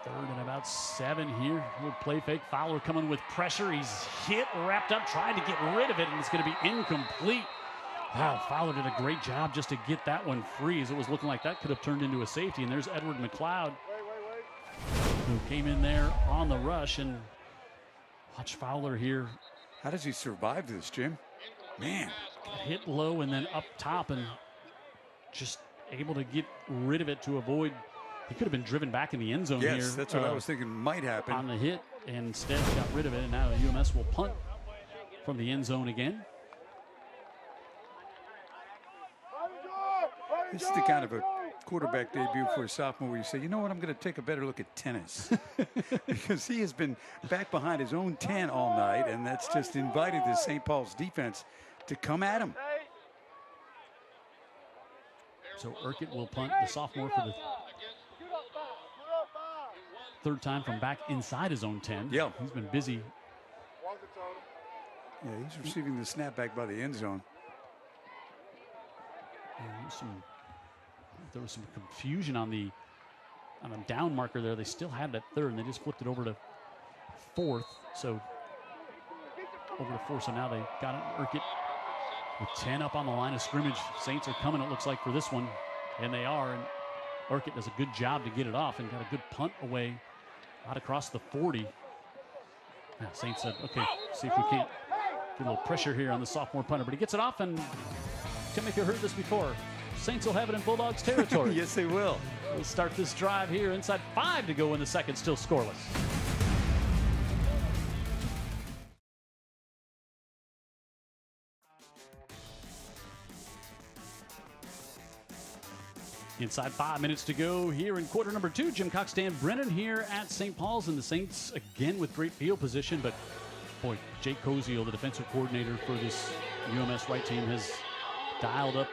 [SPEAKER 2] third and about 7 here. Little play fake. Fowler coming with pressure. He's hit, wrapped up, trying to get rid of it, and it's going to be incomplete. Wow, Fowler did a great job just to get that one free, as it was looking like that could have turned into a safety. And there's Edward McLeod, who came in there on the rush. And watch Fowler here.
[SPEAKER 3] How does he survive this, Jim? Man.
[SPEAKER 2] Hit low and then up top, and just able to get rid of it to avoid. He could have been driven back in the end zone here.
[SPEAKER 3] Yes, that's what I was thinking might happen.
[SPEAKER 2] On the hit, and instead got rid of it. And now UMS will punt from the end zone again.
[SPEAKER 3] This is the kind of a quarterback debut for a sophomore where you say, you know what, I'm going to take a better look at tennis. Because he has been back behind his own 10 all night, and that's just invited the St. Paul's defense to come at him.
[SPEAKER 2] So Urquhart will punt, the sophomore, for the third time from back inside his own 10.
[SPEAKER 3] Yeah.
[SPEAKER 2] He's been busy.
[SPEAKER 3] Yeah, he's receiving the snap back by the end zone.
[SPEAKER 2] There was some confusion on the down marker there. They still had that third, and they just flipped it over to fourth. So over to fourth. So now they got it. Urquhart with 10 up on the line of scrimmage. Saints are coming, it looks like, for this one, and they are. And Urquhart does a good job to get it off and got a good punt away out across the 40. Now Saints said, okay, see if we can't get a little pressure here on the sophomore punter, but he gets it off. And Timothy heard this before. Saints will have it in Bulldogs territory.
[SPEAKER 3] Yes, they will.
[SPEAKER 2] We'll start this drive here inside 5 to go in the second, still scoreless. Inside 5 minutes to go here in quarter number 2. Jim Cox, Dan Brennan here at St. Paul's, and the Saints again with great field position. But boy, Jake Koziel, the defensive coordinator for this UMS-Wright team, has dialed up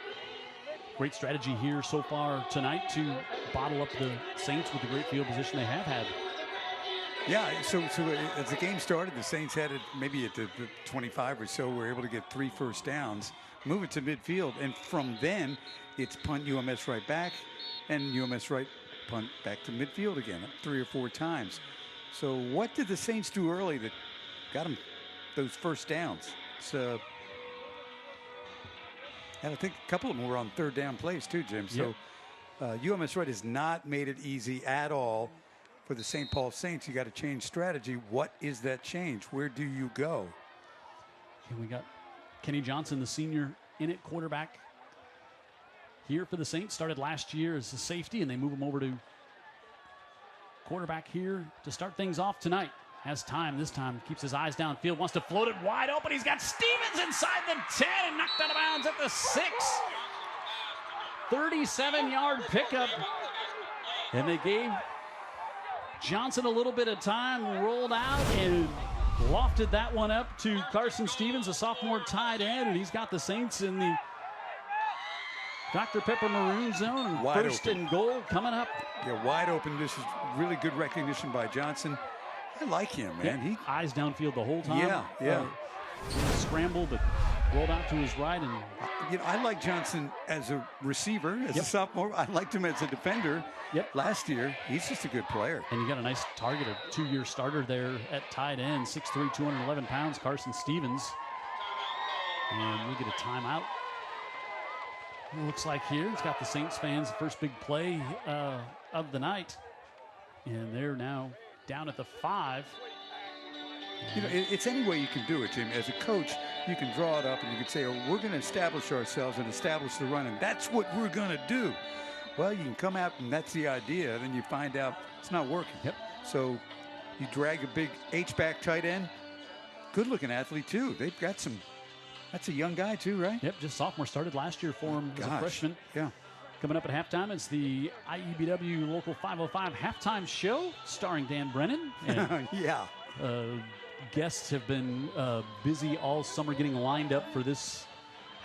[SPEAKER 2] great strategy here so far tonight to bottle up the Saints with the great field position they have had.
[SPEAKER 3] Yeah, so as the game started, the Saints had it maybe at the 25 or so. Were able to get 3 first downs, move it to midfield, and from then it's punt UMS-Wright back, and UMS-Wright punt back to midfield again 3 or 4 times. So what did the Saints do early that got them those first downs? So and I think a couple of them were on third down plays too, Jim. So UMS-Wright has not made it easy at all for the St. Paul Saints. You got to change strategy. What is that change? Where do you go?
[SPEAKER 2] And we got Kenny Johnson, the senior, in at quarterback here for the Saints. Started last year as a safety, and they move him over to quarterback here to start things off tonight. Has time this time, keeps his eyes downfield, wants to float it wide open. He's got Stevens inside the 10 and knocked out of bounds at the 6. 37-yard pickup. And they gave Johnson a little bit of time, rolled out and lofted that one up to Carson Stevens, a sophomore tight end, and he's got the Saints in the Dr. Pepper Maroon zone. And
[SPEAKER 3] wide
[SPEAKER 2] first
[SPEAKER 3] open.
[SPEAKER 2] and goal coming up.
[SPEAKER 3] Yeah, wide open. This is really good recognition by Johnson. I like him, man.
[SPEAKER 2] Yeah, eyes downfield the whole time.
[SPEAKER 3] Yeah.
[SPEAKER 2] Scrambled, but rolled out to his right. And
[SPEAKER 3] I like Johnson as a receiver, as a sophomore. I liked him as a defender last year. He's just a good player.
[SPEAKER 2] And you got a nice target, a 2-year starter there at tight end, 6'3", 211 pounds, Carson Stevens. And we get a timeout. It looks like here it's got the Saints fans' first big play of the night. And they're now down at the 5.
[SPEAKER 3] You know, it's any way you can do it, Jim. As a coach, you can draw it up and you can say, oh, we're going to establish ourselves and establish the run, and that's what we're going to do. Well, you can come out and that's the idea. Then you find out it's not working. So you drag a big H-back tight end. Good-looking athlete, too. They've got some. That's a young guy, too, right?
[SPEAKER 2] Just sophomore. Started last year for him as a freshman.
[SPEAKER 3] Yeah.
[SPEAKER 2] Coming up at halftime, it's the IEBW Local 505 halftime show starring Dan Brennan. And, guests have been busy all summer getting lined up for this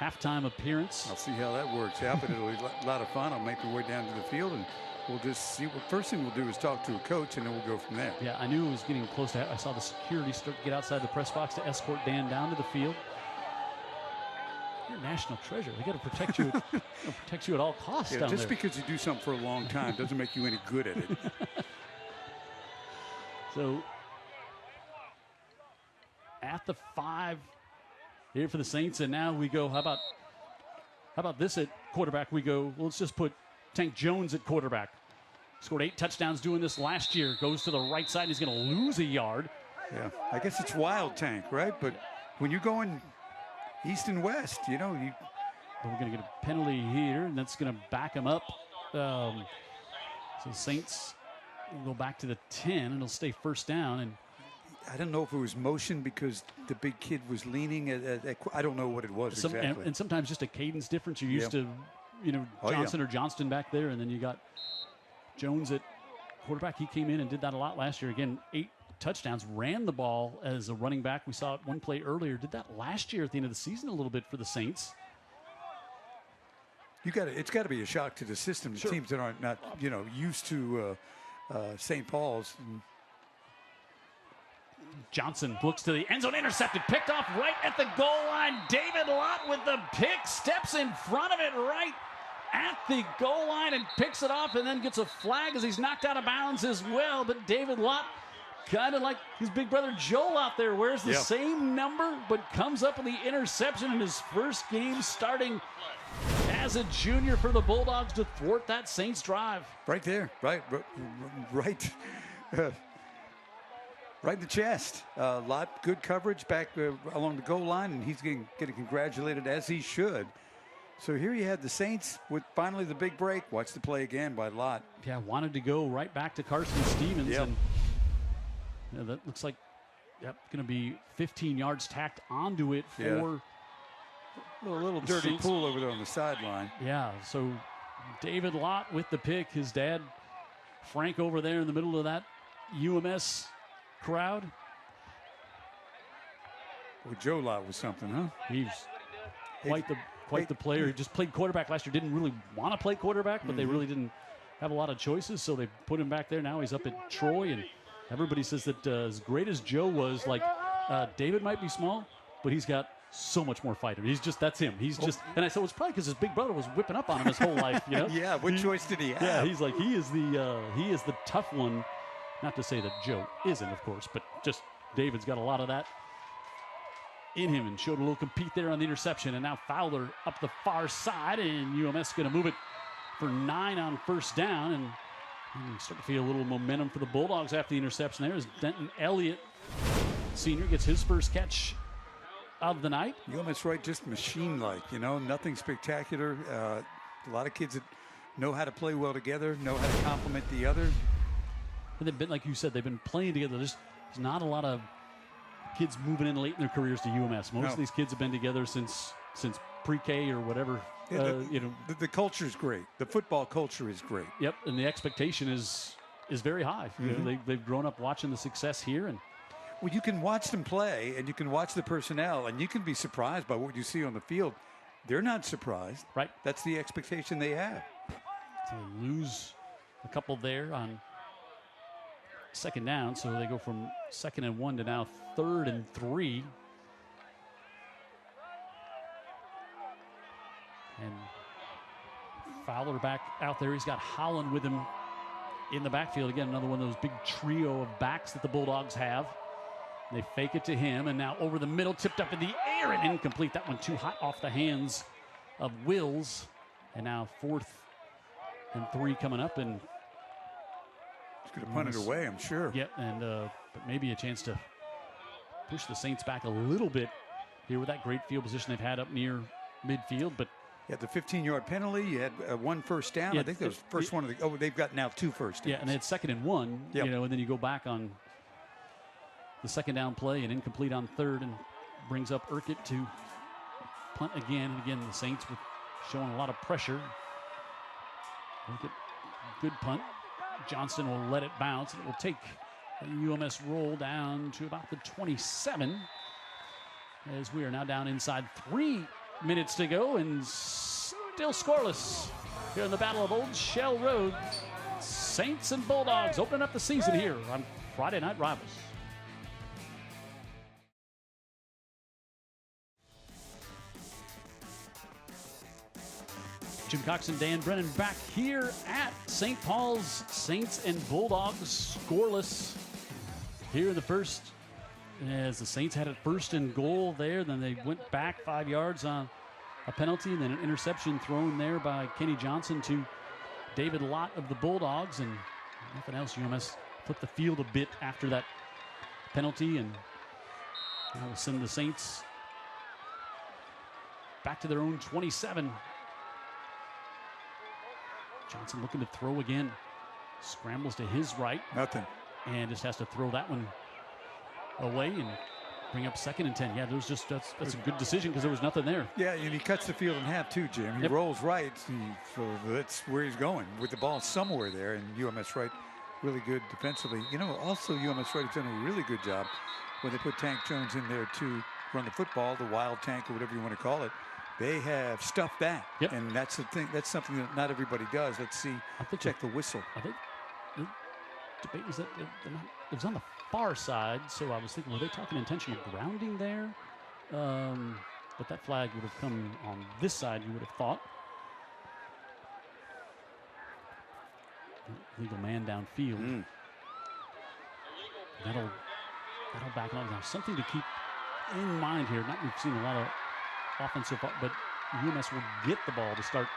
[SPEAKER 2] halftime appearance.
[SPEAKER 3] I'll see how that works out, but it'll be a lot of fun. I'll make my way down to the field, and we'll just see. What first thing we'll do is talk to a coach, and then we'll go from there.
[SPEAKER 2] Yeah, I knew it was getting close to. I saw the security start to get outside the press box to escort Dan down to the field. You're a national treasure. They got to protect you. Protect you at all costs down
[SPEAKER 3] just
[SPEAKER 2] there.
[SPEAKER 3] because you do something for a long time doesn't make you any good at it.
[SPEAKER 2] So at the 5 here for the Saints, and now we go. How about this at quarterback? We go. Well, let's just put Tank Jones at quarterback. Scored 8 touchdowns doing this last year. Goes to the right side. And he's going to lose a yard.
[SPEAKER 3] Yeah, I guess it's wild Tank, right? But when you're going east and west, you know,
[SPEAKER 2] We're going to get a penalty here, and that's going to back him up. So Saints will go back to the 10, and it'll stay first down. And
[SPEAKER 3] I don't know if it was motion because the big kid was leaning. I don't know what it was exactly.
[SPEAKER 2] And sometimes just a cadence difference. You're used to, Johnson or Johnston back there, and then you got Jones at quarterback. He came in and did that a lot last year. Again, 8 touchdowns, ran the ball as a running back. We saw it one play earlier. Did that last year at the end of the season a little bit for the Saints.
[SPEAKER 3] It's got to be a shock to the system.
[SPEAKER 2] Sure.
[SPEAKER 3] Teams that aren't used to St. Paul's.
[SPEAKER 2] Johnson looks to the end zone, intercepted, picked off right at the goal line. David Lott with the pick, steps in front of it right at the goal line and picks it off, and then gets a flag as he's knocked out of bounds as well. But David Lott, kind of like his big brother Joel out there, wears the same number, but comes up with the interception in his first game starting as a junior for the Bulldogs to thwart that Saints drive.
[SPEAKER 3] Right there, right in the chest. Lott, good coverage back along the goal line, and he's getting congratulated as he should. So here you had the Saints with finally the big break. Watch the play again by Lott.
[SPEAKER 2] Yeah, wanted to go right back to Carson Stevens.
[SPEAKER 3] Yep.
[SPEAKER 2] And that looks like going to be 15 yards tacked onto it for
[SPEAKER 3] a little dirty
[SPEAKER 2] Saints.
[SPEAKER 3] pool over there on the sideline.
[SPEAKER 2] Yeah, so David Lott with the pick. His dad, Frank, over there in the middle of that UMS crowd.
[SPEAKER 3] Well, Joe Lott was something, huh?
[SPEAKER 2] He's quite the player. He just played quarterback last year. Didn't really want to play quarterback, but they really didn't have a lot of choices, so they put him back there. Now he's up at Troy, and everybody says that as great as Joe was, David might be small, but he's got so much more fighter. That's him. He's just, and I said, well, it's probably because his big brother was whipping up on him his whole life,
[SPEAKER 3] Yeah, what choice did he have?
[SPEAKER 2] Yeah, he's like, he is the tough one. Not to say that Joe isn't, of course, but just David's got a lot of that in him and showed a little compete there on the interception. And now Fowler up the far side, and UMS going to move it for 9 on first down. And you start to feel a little momentum for the Bulldogs after the interception there as Denton Elliott, senior, gets his first catch of the night.
[SPEAKER 3] UMS-Wright just machine-like, nothing spectacular. A lot of kids that know how to play well together, know how to complement the other.
[SPEAKER 2] And they've been, like you said, they've been playing together. There's not a lot of kids moving in late in their careers to UMS. Most of these kids have been together since pre-K or whatever.
[SPEAKER 3] The culture is great. The football culture is great.
[SPEAKER 2] Yep, and the expectation is very high. They've grown up watching the success here, and
[SPEAKER 3] well, you can watch them play, and you can watch the personnel, and you can be surprised by what you see on the field. They're not surprised.
[SPEAKER 2] Right.
[SPEAKER 3] That's the expectation they have.
[SPEAKER 2] So they lose a couple there on second down, so they go from 2nd and 1 to now 3rd and 3. And Fowler back out there. He's got Holland with him in the backfield. Again, another one of those big trio of backs that the Bulldogs have. They fake it to him, and now over the middle, tipped up in the air and incomplete. That one too hot off the hands of Wills. And now 4th and 3 coming up, and
[SPEAKER 3] he's going to punt it away, I'm sure.
[SPEAKER 2] Yep, and but maybe a chance to push the Saints back a little bit here with that great field position they've had up near midfield. But
[SPEAKER 3] you had the 15-yard penalty. You had 1 first down. I think that was the first one of the. Oh, they've got now 2 first downs.
[SPEAKER 2] Yeah, and they had 2nd and 1.
[SPEAKER 3] Yep.
[SPEAKER 2] And then you go back on the 2nd down play and incomplete on 3rd, and brings up Urquhart to punt again. And again, the Saints with showing a lot of pressure. Urquhart, good punt. Johnston will let it bounce, and it will take a UMS roll down to about the 27, as we are now down inside 3 minutes to go and still scoreless here in the Battle of Old Shell Road. Saints and Bulldogs opening up the season here on Friday Night Rivals. Jim Cox and Dan Brennan back here at St. Paul's. Saints and Bulldogs scoreless here in the first, as the Saints had it first and goal there. Then they went back 5 yards on a penalty, and then an interception thrown there by Kenny Johnson to David Lott of the Bulldogs. And nothing else. UMS flipped the field a bit after that penalty, and that will send the Saints back to their own 27. Johnson looking to throw again. Scrambles to his right.
[SPEAKER 3] Nothing.
[SPEAKER 2] And just has to throw that one away and bring up 2nd and 10. Yeah, there was just that's a good decision because there was nothing there.
[SPEAKER 3] Yeah, and he cuts the field in half too, Jim. He rolls right, so that's where he's going with the ball somewhere there. And UMS-Wright really good defensively. You know, also UMS-Wright has done a really good job when they put Tank Jones in there to run the football, the wild tank or whatever you want to call it. They have stuffed that, and that's the thing. That's something that not everybody does. Let's see. Check the whistle.
[SPEAKER 2] I think the debate was that it was on the far side, so I was thinking, were they talking intentional grounding there? But that flag would have come on this side, you would have thought. Legal man downfield. That'll back on. Now, something to keep in mind here. Not we've seen a lot of offensive, but UMS will get the ball to start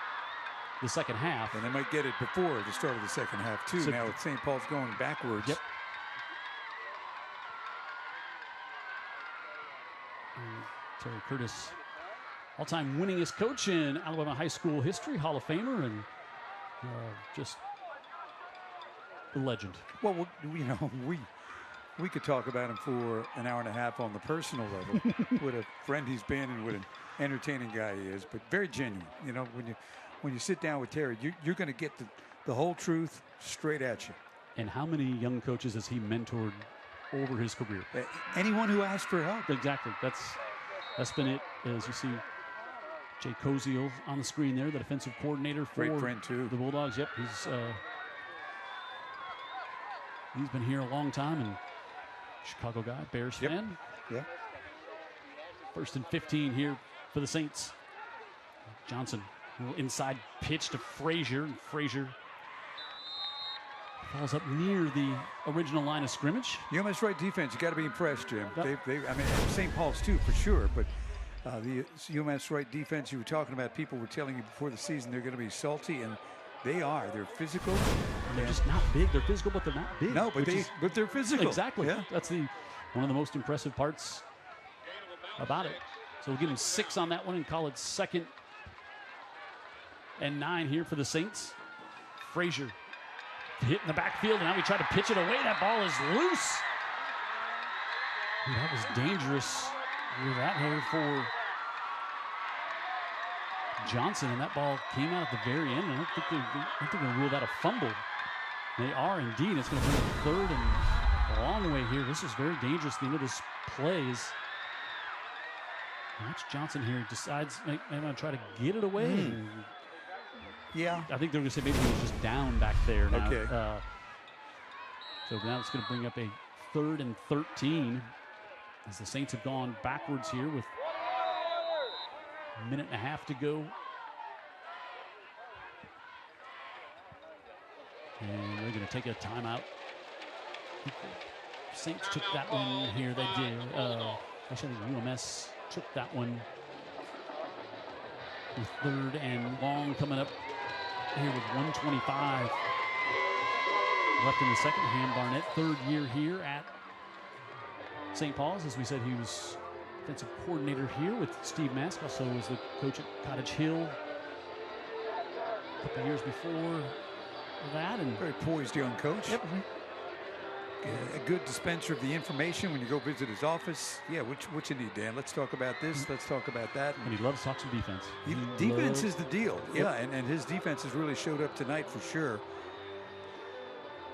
[SPEAKER 2] the second half.
[SPEAKER 3] And they might get it before the start of the second half, too. So now with St. Paul's going backwards.
[SPEAKER 2] Yep. Terry Curtis, all-time winningest coach in Alabama high school history, Hall of Famer, and just a legend.
[SPEAKER 3] Well, you know, we could talk about him for an hour and a half on the personal level. What a friend he's been and what an entertaining guy he is, but very genuine. You know, when you sit down with Terry, you're going to get the whole truth straight at you.
[SPEAKER 2] And how many young coaches has he mentored over his career?
[SPEAKER 3] Anyone who asked for help.
[SPEAKER 2] Exactly. That's been it. As you see, Jay Koziel on the screen there, the defensive coordinator for
[SPEAKER 3] great friend too.
[SPEAKER 2] The Bulldogs. Yep, he's been here a long time and Chicago guy, Bears fan.
[SPEAKER 3] Yeah.
[SPEAKER 2] 1st and 15 here for the Saints. Johnson, a little inside pitch to Frazier, and Frazier falls up near the original line of scrimmage.
[SPEAKER 3] UMS-Wright defense, you got to be impressed, Jim.
[SPEAKER 2] Yep.
[SPEAKER 3] I mean, St. Paul's too, for sure, but the UMS-Wright defense, you were talking about, people were telling you before the season they're going to be salty, and they are. They're physical.
[SPEAKER 2] And they're just not big. They're physical, but they're not big.
[SPEAKER 3] No, but they're physical.
[SPEAKER 2] Exactly.
[SPEAKER 3] Yeah.
[SPEAKER 2] That's one of the most impressive parts about it. So we'll give him 6 on that one and call it 2nd and 9 here for the Saints. Frazier hit in the backfield, and now we try to pitch it away. That ball is loose. Ooh, that was dangerous with that here for Johnson, and that ball came out at the very end. I don't think they're going to rule that a fumble. They are indeed. It's going to be a 3rd and a long way here. This is very dangerous. The end of this play is. Watch Johnson here decides I'm going to try to get it away.
[SPEAKER 3] Yeah.
[SPEAKER 2] I think they're going to say maybe he was just down back there now.
[SPEAKER 3] Okay.
[SPEAKER 2] So now it's going to bring up a 3rd and 13 as the Saints have gone backwards here with a minute and a half to go. And they're going to take a timeout. Saints took that one here. They did. Actually, I think UMS took that one. With 3rd and long coming up here with 1:25 left in the second. Ham Barnett, 3rd year here at St. Paul's. As we said, he was defensive coordinator here with Steve Mask. Also was the coach at Cottage Hill a couple years before that. And
[SPEAKER 3] very poised young coach.
[SPEAKER 2] Yep.
[SPEAKER 3] A good dispenser of the information when you go visit his office. Yeah, what you need, Dan? Let's talk about this. Let's talk about that.
[SPEAKER 2] And he loves talking defense.
[SPEAKER 3] Defense is the deal. Yeah, and his defense has really showed up tonight for sure.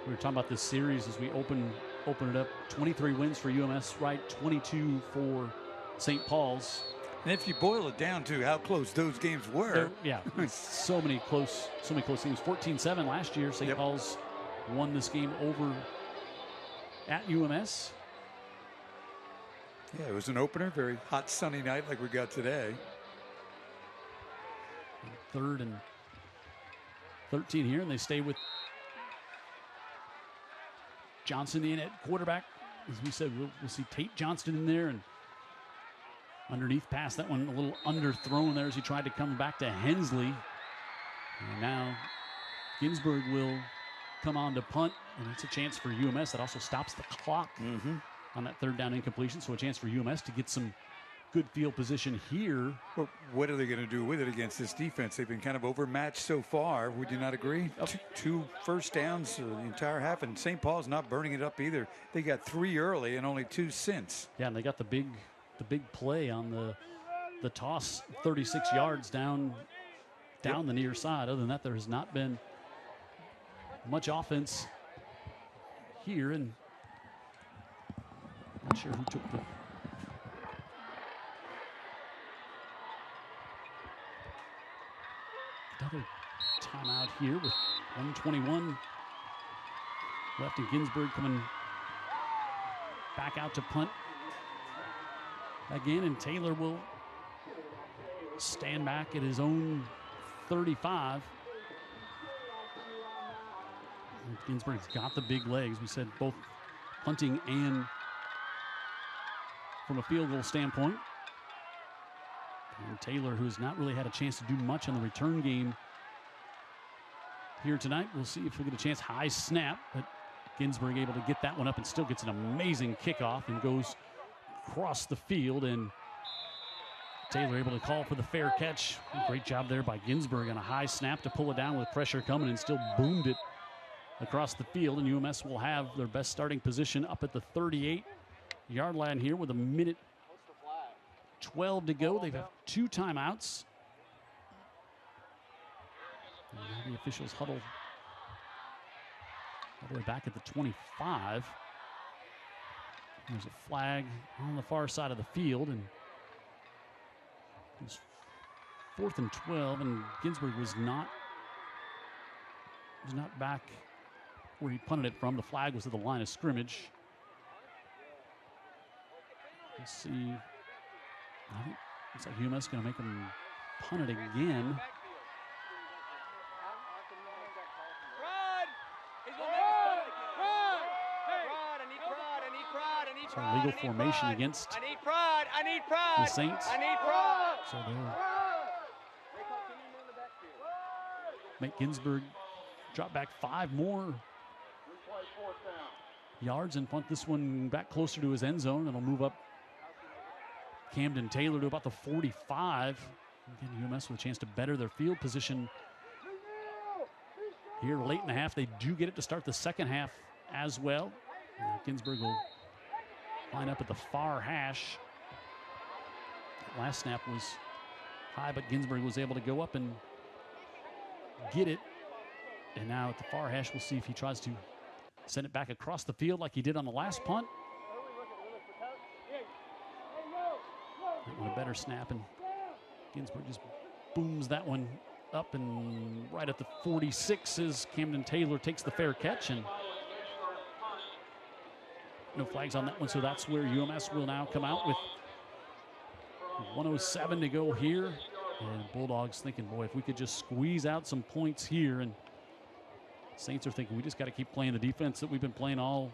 [SPEAKER 2] We were talking about this series as we open it up. 23 wins for UMS-Wright, 22 for St. Paul's.
[SPEAKER 3] And if you boil it down to how close those games were,
[SPEAKER 2] yeah, so many close games. 14-7 last year. St. Paul's won this game over at UMS.
[SPEAKER 3] Yeah, it was an opener, very hot sunny night like we got today.
[SPEAKER 2] 3rd and 13 here, and they stay with Johnson in at quarterback. As we said, we'll see Tate Johnston in there, and underneath pass, that one a little underthrown there as he tried to come back to Hensley. And now Ginsburg will come on to punt, and it's a chance for UMS. That also stops the clock on that 3rd down incompletion, so a chance for UMS to get some good field position here.
[SPEAKER 3] Well, what are they going to do with it against this defense? They've been kind of overmatched so far. Would you not agree? Two first downs the entire half, and St. Paul's not burning it up either. They got 3 early and only 2 since.
[SPEAKER 2] Yeah, and they got the big play on the toss, 36 yards down the near side. Other than that, there has not been much offense here, and not sure who took the another timeout here with 1:21 left, and Ginsburg coming back out to punt again, and Taylor will stand back at his own 35. And Ginsburg's got the big legs. We said both punting and from a field goal standpoint. And Taylor, who's not really had a chance to do much in the return game here tonight. We'll see if we get a chance. High snap, but Ginsburg able to get that one up and still gets an amazing kickoff and goes across the field, and Taylor able to call for the fair catch. Great job there by Ginsburg on a high snap to pull it down with pressure coming, and still boomed it across the field. And UMS will have their best starting position up at the 38-yard line here with 1:12 to go. They've 2 timeouts. And now the officials huddle all the way back at the 25. There's a flag on the far side of the field, and it's 4th and 12, and Ginsburg was not back where he punted it from. The flag was at the line of scrimmage. Let's see. I think it's like UMS going to make him punt it again. So legal formation against the Saints. So they'll make Ginsburg drop back 5 more yards and punt this one back closer to his end zone. It'll move up Camden Taylor to about the 45. Again, UMS with a chance to better their field position here late in the half. They do get it to start the second half as well. Ginsburg will line up at the far hash. Last snap was high, but Ginsburg was able to go up and get it. And now at the far hash, we'll see if he tries to send it back across the field like he did on the last punt. That one a better snap, and Ginsburg just booms that one up, and right at the 46 as Camden Taylor takes the fair catch, and no flags on that one, so that's where UMS will now come out with 1:07 to go here. And Bulldogs thinking, boy, if we could just squeeze out some points here. And Saints are thinking, we just got to keep playing the defense that we've been playing all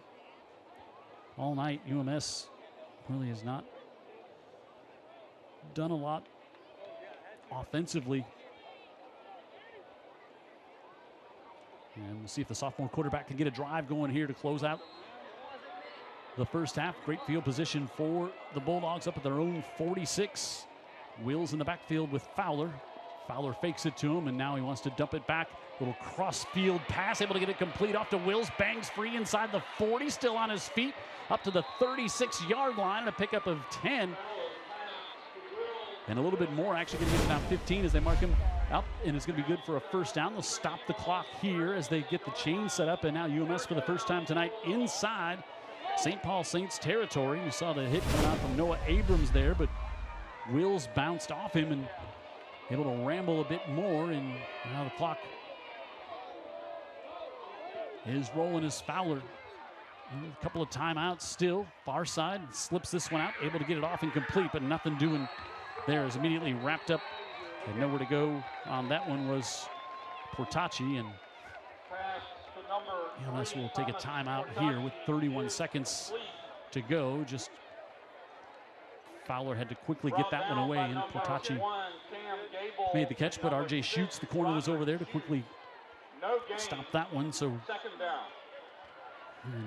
[SPEAKER 2] night. UMS really has not done a lot offensively. And we'll see if the sophomore quarterback can get a drive going here to close out the first half. Great field position for the Bulldogs up at their own 46. Wills in the backfield with Fowler. Fowler fakes it to him, and now he wants to dump it back. Little cross-field pass, able to get it complete off to Wills. Bangs free inside the 40, still on his feet, up to the 36-yard line, and a pickup of 10. And a little bit more, actually going to get it down 15 as they mark him up, and it's going to be good for a first down. They'll stop the clock here as they get the chain set up, and now UMS for the first time tonight inside St. Paul Saints territory. You saw the hit coming out from Noah Abrams there, but Wills bounced off him and able to ramble a bit more, and now the clock is rolling as Fowler. A couple of timeouts still. Far side slips this one out, able to get it off and complete, but nothing doing there. Is immediately wrapped up and nowhere to go on that one was Portacci, and UMS will take a timeout here with 31 seconds to go. Just Fowler had to quickly get that one away, and Portacci made the catch, but RJ shoots. The corner was over there to quickly stop that one, so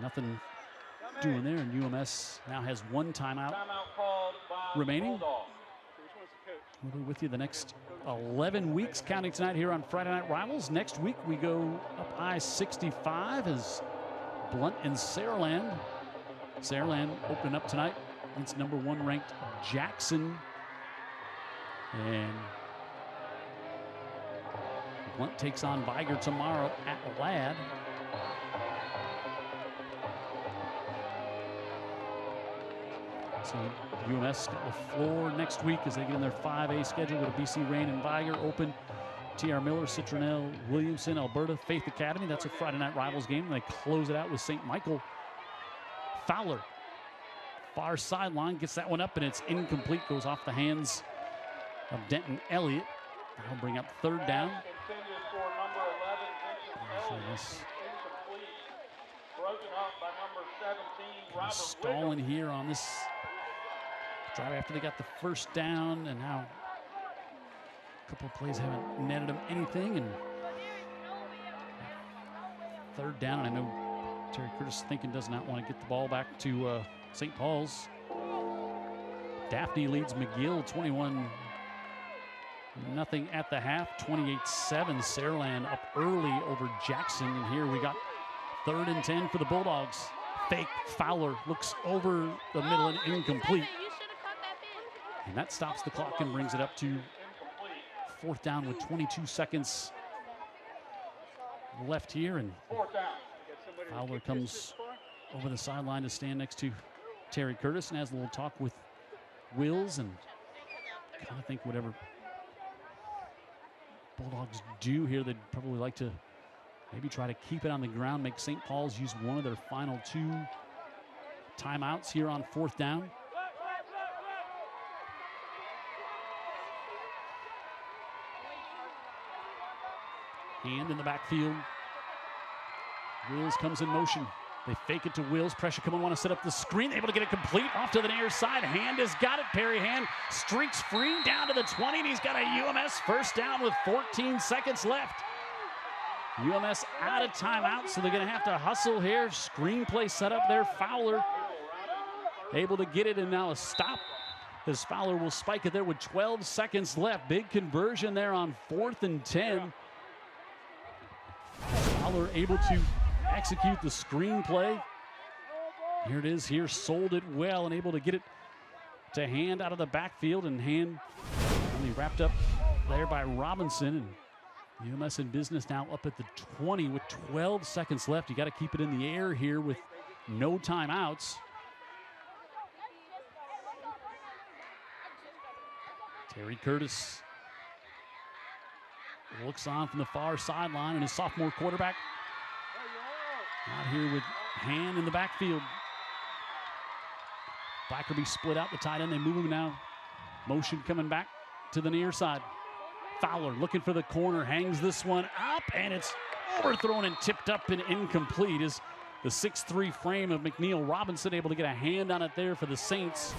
[SPEAKER 2] nothing doing there, and UMS now has one timeout remaining. We'll be with you the next 11 weeks, counting tonight here on Friday Night Rivals. Next week we go up I-65 as Blunt and Saraland. Saraland opening up tonight against number 1 ranked Jackson. And Blunt takes on Viger tomorrow at Ladd. So UMS got the floor next week as they get in their 5A schedule with a BC Rain and Viger open. TR Miller, Citronelle, Williamson, Alberta, Faith Academy. That's a Friday Night Rivals game. And they close it out with St. Michael. Fowler, far sideline, gets that one up, and it's incomplete. Goes off the hands of Denton Elliott. That'll bring up third down. Stalling here on this drive after they got the first down, and now a couple of plays haven't netted them anything, and third down. I know Terry Curtis thinking does not want to get the ball back to St. Paul's. Daphne leads McGill 21-0 at the half. 28-7. Saraland up early over Jackson, and here we got 3rd and 10 for the Bulldogs. Fake Fowler looks over the middle and incomplete. And that stops the clock and brings it up to 4th down with 22 seconds left here. And Fowler comes over the sideline to stand next to Terry Curtis and has a little talk with Wills, and kind of think whatever Bulldogs do here, they'd probably like to maybe try to keep it on the ground, make St. Paul's use one of their final 2 timeouts here on 4th down. Hand in the backfield. Wills comes in motion. They fake it to Wills. Pressure coming, want to set up the screen. Able to get it complete off to the near side. Hand has got it. Perry Hand streaks free down to the 20, and he's got a UMS first down with 14 seconds left. UMS out of timeout, so they're going to have to hustle here. Screenplay set up there. Fowler able to get it, and now a stop as Fowler will spike it there with 12 seconds left. Big conversion there on 4th and 10. Fowler able to execute the screenplay. Here it is here, sold it well and able to get it to Hand out of the backfield, and Hand only wrapped up there by Robinson. And UMS in business now up at the 20 with 12 seconds left. You got to keep it in the air here with no timeouts. Terry Curtis looks on from the far sideline, and his sophomore quarterback out here with Hand in the backfield. Blackerby split out the tight end. They move him now. Motion coming back to the near side. Fowler looking for the corner, hangs this one up, and it's overthrown and tipped up and incomplete. Is the 6'3" frame of McNeil Robinson able to get a hand on it there for the Saints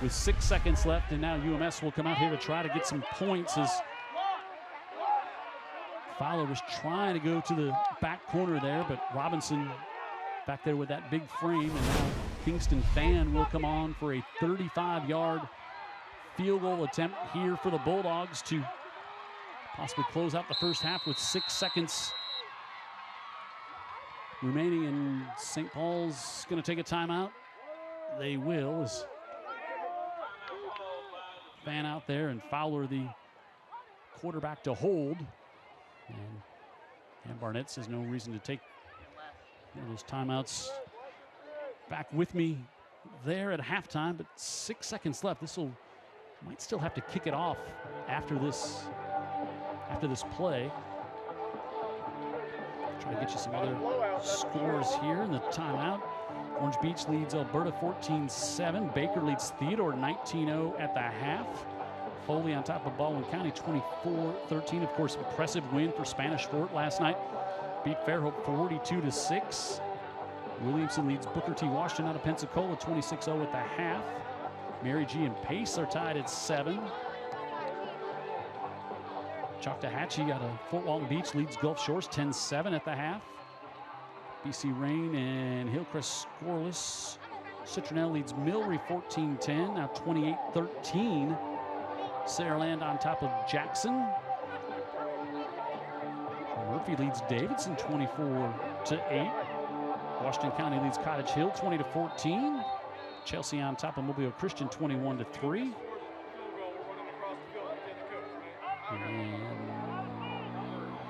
[SPEAKER 2] with 6 seconds left, and now UMS will come out here to try to get some points as Fowler was trying to go to the back corner there, but Robinson back there with that big frame, and now Kingston Fan will come on for a 35-yard field goal attempt here for the Bulldogs to possibly close out the first half with 6 seconds remaining, and St. Paul's going to take a timeout. They will, as Fan out there and Fowler the quarterback to hold. And Barnett says no reason to take those timeouts back with me there at halftime, but 6 seconds left. This will Might still have to kick it off after this play. Try to get you some other scores here in the timeout. Orange Beach leads Alberta 14-7. Baker leads Theodore 19-0 at the half. Foley on top of Baldwin County 24-13. Of course, impressive win for Spanish Fort last night. Beat Fairhope 42-6. Williamson leads Booker T. Washington out of Pensacola 26-0 at the half. Mary G and Pace are tied at 7. Choctawhatchee out of Fort Walton Beach leads Gulf Shores 10-7 at the half. BC Rain and Hillcrest scoreless. Citronelle leads Millry 14-10, now 28-13. Saraland on top of Jackson. Murphy leads Davidson 24-8. Washington County leads Cottage Hill 20-14. Chelsea on top of Mobile Christian 21-3. And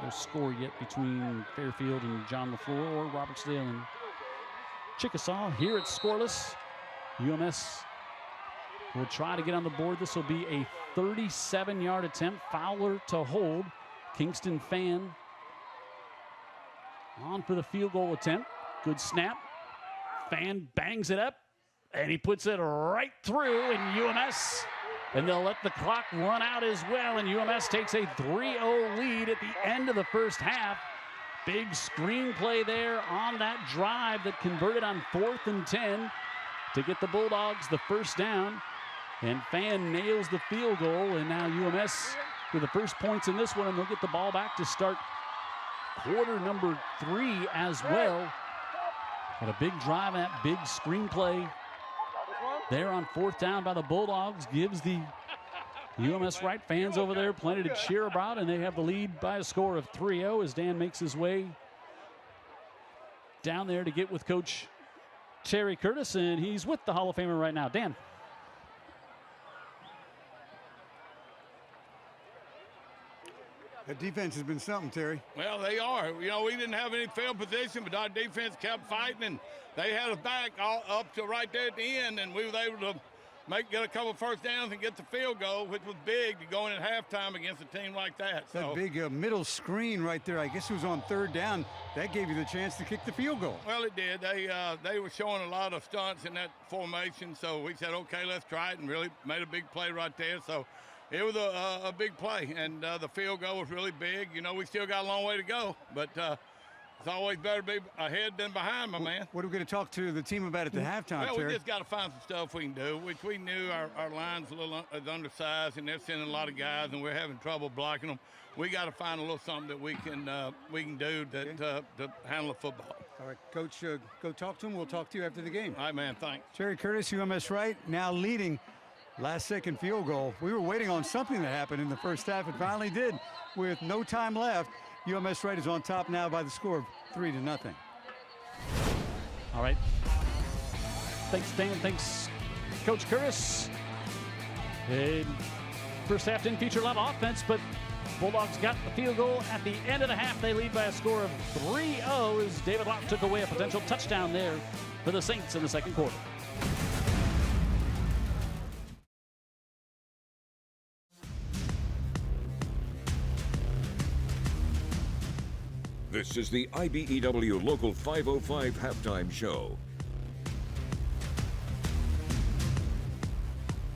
[SPEAKER 2] no score yet between Fairfield and John LaFleur or Robertsdale and Chickasaw. Here it's scoreless. UMS will try to get on the board. This will be a 37-yard attempt. Fowler to hold. Kingston Fan on for the field goal attempt. Good snap. Fan bangs it up, and he puts it right through, and UMS, and they'll let the clock run out as well, and UMS takes a 3-0 lead at the end of the first half. Big screenplay there on that drive that converted on 4th and 10 to get the Bulldogs the first down. And Fan nails the field goal, and now UMS with the first points in this one, and they'll get the ball back to start quarter number 3 as well. But a big drive, and that big screenplay there on 4th down by the Bulldogs gives the UMS-Wright fans over there plenty to cheer about, and they have the lead by a score of 3-0 as Dan makes his way down there to get with Coach Terry Curtis, and he's with the Hall of Famer right now. Dan.
[SPEAKER 3] That defense has been something, Terry.
[SPEAKER 4] Well, they are. You know, we didn't have any field position, but our defense kept fighting, and they had us back all up to right there at the end, and we were able to get a couple first downs and get the field goal, which was big to go in at halftime against a team like that.
[SPEAKER 3] That big middle screen right there, I guess it was on 3rd down. That gave you the chance to kick the field goal.
[SPEAKER 4] Well, it did. They were showing a lot of stunts in that formation, so we said, okay, let's try it, and really made a big play right there. So it was a big play, and the field goal was really big. You know, we still got a long way to go, but it's always better to be ahead than behind, my man.
[SPEAKER 3] What are we going to talk to the team about at the halftime,
[SPEAKER 4] Well,
[SPEAKER 3] Terry?
[SPEAKER 4] we just got to find some stuff we can do, which we knew our line's a little undersized, and they're sending a lot of guys, and we're having trouble blocking them. We got to find a little something that we can do to handle the football.
[SPEAKER 3] All right, Coach, go talk to him. We'll talk to you after the game.
[SPEAKER 4] All right, man, thanks.
[SPEAKER 3] Terry Curtis, UMS-Wright, now leading. Last-second field goal. We were waiting on something to happen in the first half. It finally did with no time left. UMS-Wright is on top now by the score of 3-0.
[SPEAKER 2] All right. Thanks, Dan. Thanks, Coach Curtis. First half didn't feature a lot of offense, but Bulldogs got the field goal at the end of the half. They lead by a score of 3-0 as David Locke took away a potential touchdown there for the Saints in the second quarter.
[SPEAKER 1] This is the IBEW Local 505 halftime show.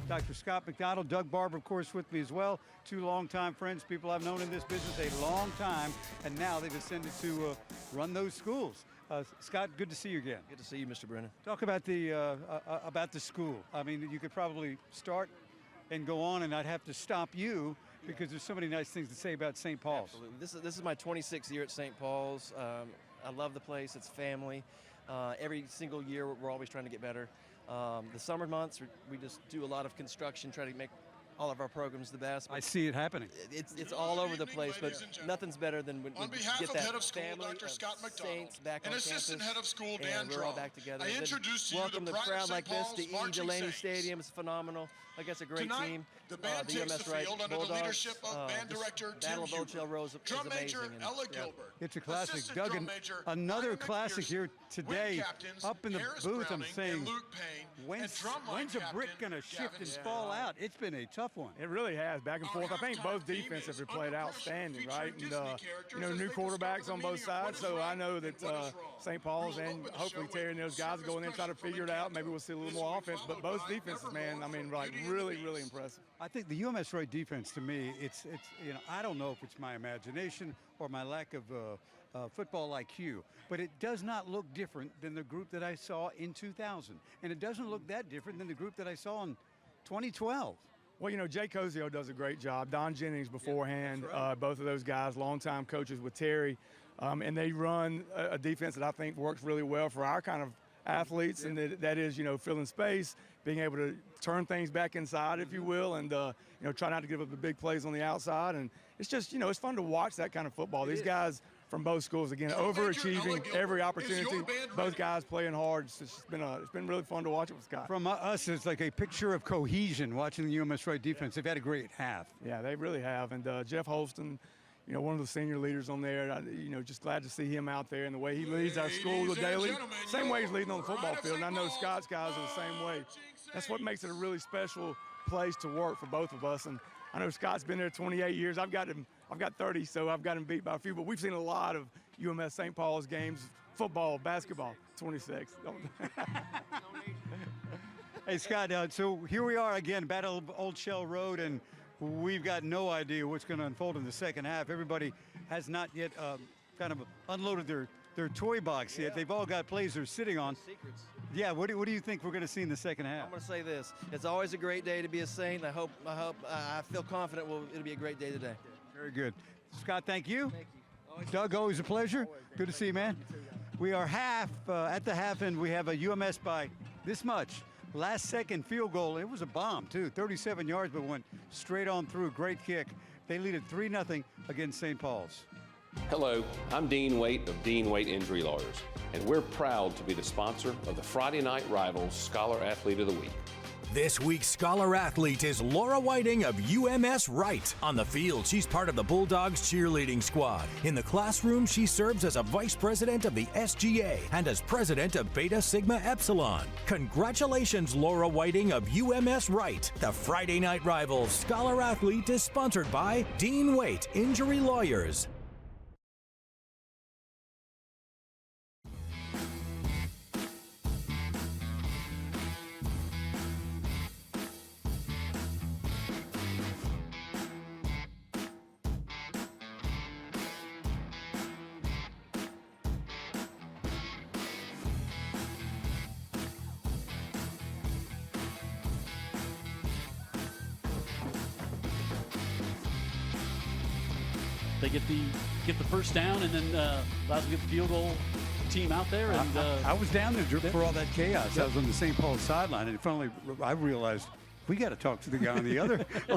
[SPEAKER 3] Dr. Scott McDonald, Doug Barber, of course, with me as well. 2 longtime friends, people I've known in this business a long time, and now they've ascended to run those schools. Scott, good to see you again.
[SPEAKER 5] Good to see you, Mr. Brennan.
[SPEAKER 3] Talk about the school. I mean, you could probably start and go on, and I'd have to stop you because there's so many nice things to say about St. Paul's.
[SPEAKER 5] Absolutely. This is my 26th year at St. Paul's. I love the place. It's family. Every single year, we're always trying to get better. The summer months, we just do a lot of construction, try to make all of our programs the best.
[SPEAKER 3] I see it happening.
[SPEAKER 5] It's all over the place, but nothing's better than when you get that
[SPEAKER 6] Head of School,
[SPEAKER 5] family
[SPEAKER 6] Dr.
[SPEAKER 5] of
[SPEAKER 6] Scott McDonald,
[SPEAKER 5] Saints back
[SPEAKER 6] and
[SPEAKER 5] on
[SPEAKER 6] Assistant
[SPEAKER 5] campus,
[SPEAKER 6] Head of School, Dan
[SPEAKER 5] and we're all
[SPEAKER 6] Drum.
[SPEAKER 5] back together.
[SPEAKER 6] I
[SPEAKER 5] Then
[SPEAKER 6] introduce to you
[SPEAKER 5] welcome
[SPEAKER 6] the
[SPEAKER 5] the
[SPEAKER 6] Pride
[SPEAKER 5] crowd
[SPEAKER 6] of
[SPEAKER 5] like
[SPEAKER 6] St.
[SPEAKER 5] this
[SPEAKER 6] Paul's
[SPEAKER 5] to E.
[SPEAKER 6] Marching
[SPEAKER 5] Delaney
[SPEAKER 6] Saints.
[SPEAKER 5] Stadium. It's phenomenal. I guess a great
[SPEAKER 6] Tonight,
[SPEAKER 5] team.
[SPEAKER 6] the band takes the
[SPEAKER 5] UMS-Wright
[SPEAKER 6] field under the
[SPEAKER 5] Bulldogs,
[SPEAKER 6] leadership of band
[SPEAKER 5] this
[SPEAKER 6] director Tim
[SPEAKER 5] Battle of Old
[SPEAKER 6] Huber.
[SPEAKER 5] Shell Rose
[SPEAKER 6] Drum
[SPEAKER 5] is
[SPEAKER 6] major
[SPEAKER 5] amazing.
[SPEAKER 6] Ella
[SPEAKER 5] Yeah.
[SPEAKER 6] Gilbert.
[SPEAKER 3] It's a classic.
[SPEAKER 6] Assistant
[SPEAKER 3] Doug,
[SPEAKER 6] drum major
[SPEAKER 3] another
[SPEAKER 6] Ivan
[SPEAKER 3] classic
[SPEAKER 6] McPherson.
[SPEAKER 3] here
[SPEAKER 6] Wind
[SPEAKER 3] today.
[SPEAKER 6] captains
[SPEAKER 3] Up in the
[SPEAKER 6] Harris
[SPEAKER 3] booth, I'm
[SPEAKER 6] Browning
[SPEAKER 3] saying,
[SPEAKER 6] and Luke Payne.
[SPEAKER 3] when's
[SPEAKER 6] and drum line
[SPEAKER 3] a brick
[SPEAKER 6] captain
[SPEAKER 3] going to shift
[SPEAKER 6] Gavin
[SPEAKER 3] and
[SPEAKER 6] Smith.
[SPEAKER 3] fall out? It's been a tough tough one.
[SPEAKER 6] It really has, back and forth. I think both defenses have played outstanding, right? And, new quarterbacks on both sides, so I know that St. Paul's and hopefully Terry and those guys go in there and try to figure it out. Maybe we'll see a little more offense, but both defenses, man, I mean, like really, really impressive.
[SPEAKER 3] I think the UMS-Wright defense, to me, it's I don't know if it's my imagination or my lack of football IQ, but it does not look different than the group that I saw in 2000, and it doesn't look that different than the group that I saw in 2012.
[SPEAKER 6] Well, Jay Cozio does a great job. Don Jennings beforehand, right. Both of those guys, longtime coaches with Terry, and they run a defense that I think works really well for our kind of athletes, and that is, filling space, being able to turn things back inside, if you will, and try not to give up the big plays on the outside. And it's just, it's fun to watch that kind of football. These guys from both schools, again, overachieving every opportunity. Both guys playing hard. It's been really fun to watch it with Scott.
[SPEAKER 3] From us, it's like a picture of cohesion watching the UMS-Wright defense. They've had a great half.
[SPEAKER 6] Yeah, they really have. And Jeff Holston, one of the senior leaders on there, just glad to see him out there and the way he leads our school daily. Same way he's leading on the football field. And I know Scott's guys are the same way. That's what makes it a really special place to work for both of us. And I know Scott's been there 28 years. I've got 30, so I've got him beat by a few. But we've seen a lot of UMS St. Paul's games, football, basketball, 26.
[SPEAKER 3] Hey, Scott, so here we are again, Battle of Old Shell Road, and we've got no idea what's going to unfold in the second half. Everybody has not yet kind of unloaded their toy box yet. They've all got plays they're sitting on.
[SPEAKER 5] Secrets.
[SPEAKER 3] Yeah, what do you think we're going to see in the second half?
[SPEAKER 5] I'm going to say this: it's always a great day to be a Saint. I feel confident it'll be a great day today.
[SPEAKER 3] Very good, Scott. Thank you.
[SPEAKER 5] Thank you.
[SPEAKER 3] Doug, always a pleasure. Good to see you, man. We are at the half end. We have a UMS by this much. Last second field goal. It was a bomb too. 37 yards, but went straight on through. Great kick. They lead it 3-0 against St. Paul's.
[SPEAKER 7] Hello, I'm Dean Waite of Dean Waite Injury Lawyers, and we're proud to be the sponsor of the Friday Night Rivals Scholar Athlete of the Week.
[SPEAKER 8] This week's Scholar Athlete is Laura Whiting of UMS-Wright. On the field, she's part of the Bulldogs cheerleading squad. In the classroom, she serves as a vice president of the SGA and as president of Beta Sigma Epsilon. Congratulations, Laura Whiting of UMS-Wright. The Friday Night Rivals Scholar Athlete is sponsored by Dean Waite Injury Lawyers.
[SPEAKER 2] They get the first down, and then allows them to get the field goal team out there. And
[SPEAKER 3] I was down there for all that chaos. I was on the St. Paul sideline, and finally I realized we got to talk to the guy on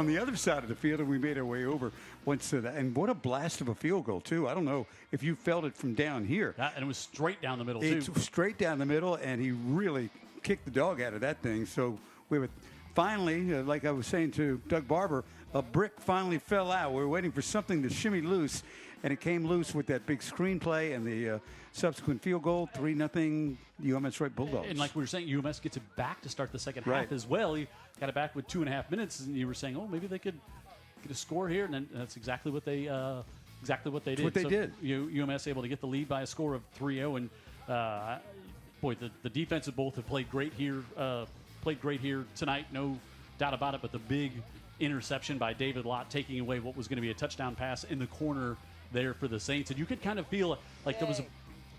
[SPEAKER 3] the other side of the field, and we made our way over once to that. And what a blast of a field goal too! I don't know if you felt it from down here.
[SPEAKER 2] And it was straight down the middle too.
[SPEAKER 3] It's straight down the middle, and he really kicked the dog out of that thing. So we would finally, like I was saying to Doug Barber, a brick finally fell out. We were waiting for something to shimmy loose, and it came loose with that big screenplay and the subsequent field goal, 3-0 UMS-Wright Bulldogs.
[SPEAKER 2] And like we were saying, UMS gets it back to start the second half as well. He got it back with 2.5 minutes, and you were saying, oh, maybe they could get a score here, and then that's exactly what they did.
[SPEAKER 3] What they did.
[SPEAKER 2] UMS able to get the lead by a score of 3-0, and boy, the defensive both have played great here. Tonight, no doubt about it. But the big interception by David Lott taking away what was going to be a touchdown pass in the corner there for the Saints, and you could kind of feel like there was a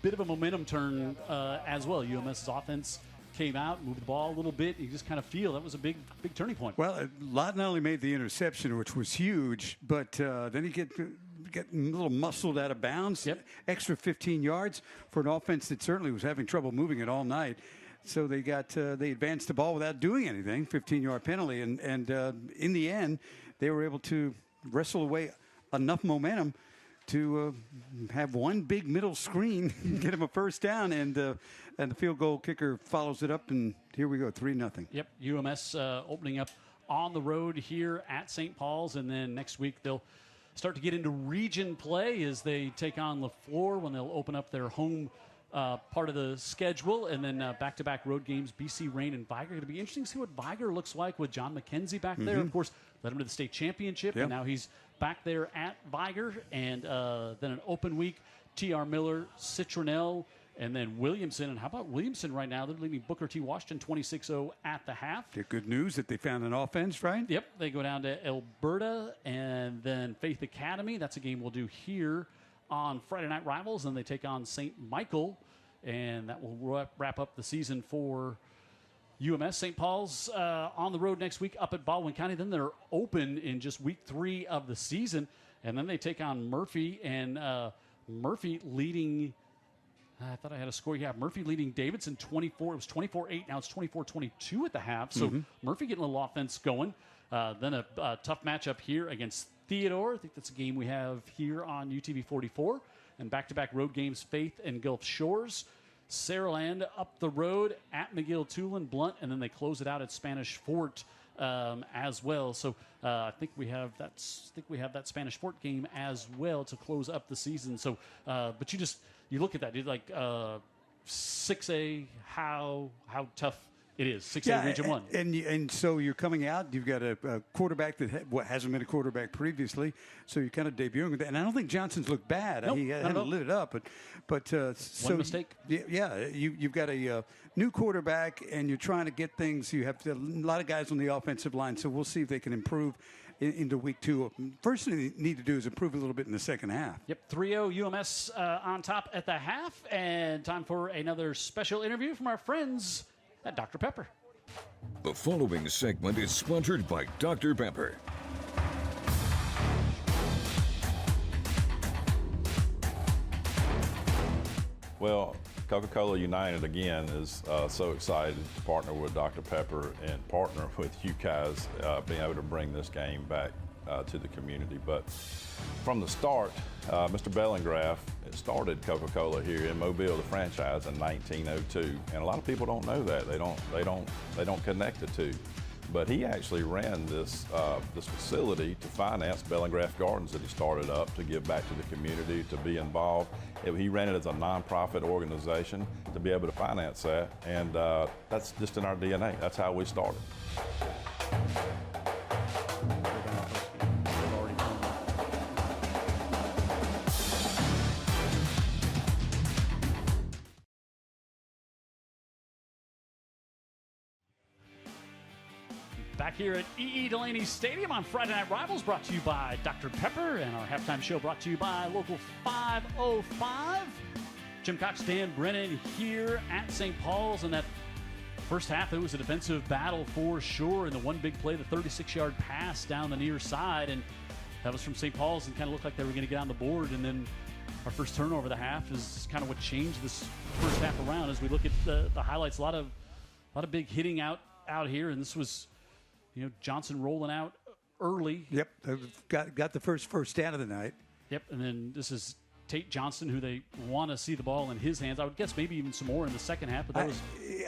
[SPEAKER 2] bit of a momentum turn as well. UMS's offense came out, moved the ball a little bit. You just kind of feel that was a big turning point.
[SPEAKER 3] Well, Lott not only made the interception, which was huge, but then he get a little muscled out of bounds.
[SPEAKER 2] Yep.
[SPEAKER 3] Extra 15 yards for an offense that certainly was having trouble moving it all night. So they advanced the ball without doing anything, 15-yard penalty, and in the end, they were able to wrestle away enough momentum to have one big middle screen, get him a first down, and the field goal kicker follows it up, and here we go, 3-0.
[SPEAKER 2] Yep, UMS opening up on the road here at St. Paul's, and then next week they'll start to get into region play as they take on LaFleur when they'll open up their home part of the schedule, and then back-to-back road games. BC Reign and Viger. Going to be interesting to see what Viger looks like with John McKenzie back there. Of course, led him to the state championship, and now he's back there at Viger. And then an open week, T.R. Miller, Citronelle, and then Williamson. And how about Williamson right now? They're leading Booker T. Washington 26-0 at the half.
[SPEAKER 3] The good news that they found an offense, right?
[SPEAKER 2] Yep, they go down to Alberta and then Faith Academy. That's a game we'll do here on Friday Night Rivals. And they take on St. Michael, and that will wrap up the season for UMS. St. Paul's on the road next week up at Baldwin County. Then they're open in just week 3 of the season, and then they take on Murphy, and Murphy leading – I thought I had a score. Yeah, Murphy leading Davidson 24. It was 24-8. Now it's 24-22 at the half. So Murphy getting a little offense going. Then a tough matchup here against Theodore. I think that's a game we have here on UTV 44. And back-to-back road games, Faith and Gulf Shores. Saraland up the road at McGill, Tulane, Blunt, and then they close it out at Spanish Fort as well. So I think we have that Spanish Fort game as well to close up the season. So, but you look at that, dude, like 6A, how tough it is. 6A Region 1.
[SPEAKER 3] And so you're coming out, you've got a quarterback that hasn't been a quarterback previously, so you're kind of debuting with that. And I don't think Johnson's looked bad.
[SPEAKER 2] Nope,
[SPEAKER 3] he hasn't lit it up. But so
[SPEAKER 2] one mistake.
[SPEAKER 3] You've got a new quarterback, and you're trying to get things. You have a lot of guys on the offensive line, so we'll see if they can improve into week 2. First thing they need to do is improve a little bit in the second half.
[SPEAKER 2] Yep, 3-0 UMS on top at the half, and time for another special interview from our friends at Dr. Pepper.
[SPEAKER 1] The following segment is sponsored by Dr. Pepper.
[SPEAKER 9] Well, Coca-Cola United again is so excited to partner with Dr. Pepper and partner with you guys being able to bring this game back to the community. But from the start, Mr. Bellingraf started Coca-Cola here in Mobile, the franchise, in 1902, and a lot of people don't know that. They don't connect the two. But he actually ran this facility to finance Bellingraf Gardens that he started up to give back to the community, to be involved. He ran it as a nonprofit organization to be able to finance that, and that's just in our DNA. That's how we started.
[SPEAKER 2] Back here at E.E. Delaney Stadium on Friday Night Rivals, brought to you by Dr. Pepper, and our halftime show brought to you by Local 505. Jim Cox, Dan Brennan here at St. Paul's. In that first half, it was a defensive battle for sure. And the one big play, the 36-yard pass down the near side, and that was from St. Paul's, and kind of looked like they were going to get on the board. And then our first turnover of the half is kind of what changed this first half around. As we look at the highlights, a lot of big hitting out here, and this was, Johnson rolling out early.
[SPEAKER 3] Yep, got the first down of the night.
[SPEAKER 2] Yep, and then this is Tate Johnson, who they want to see the ball in his hands. I would guess maybe even some more in the second half. But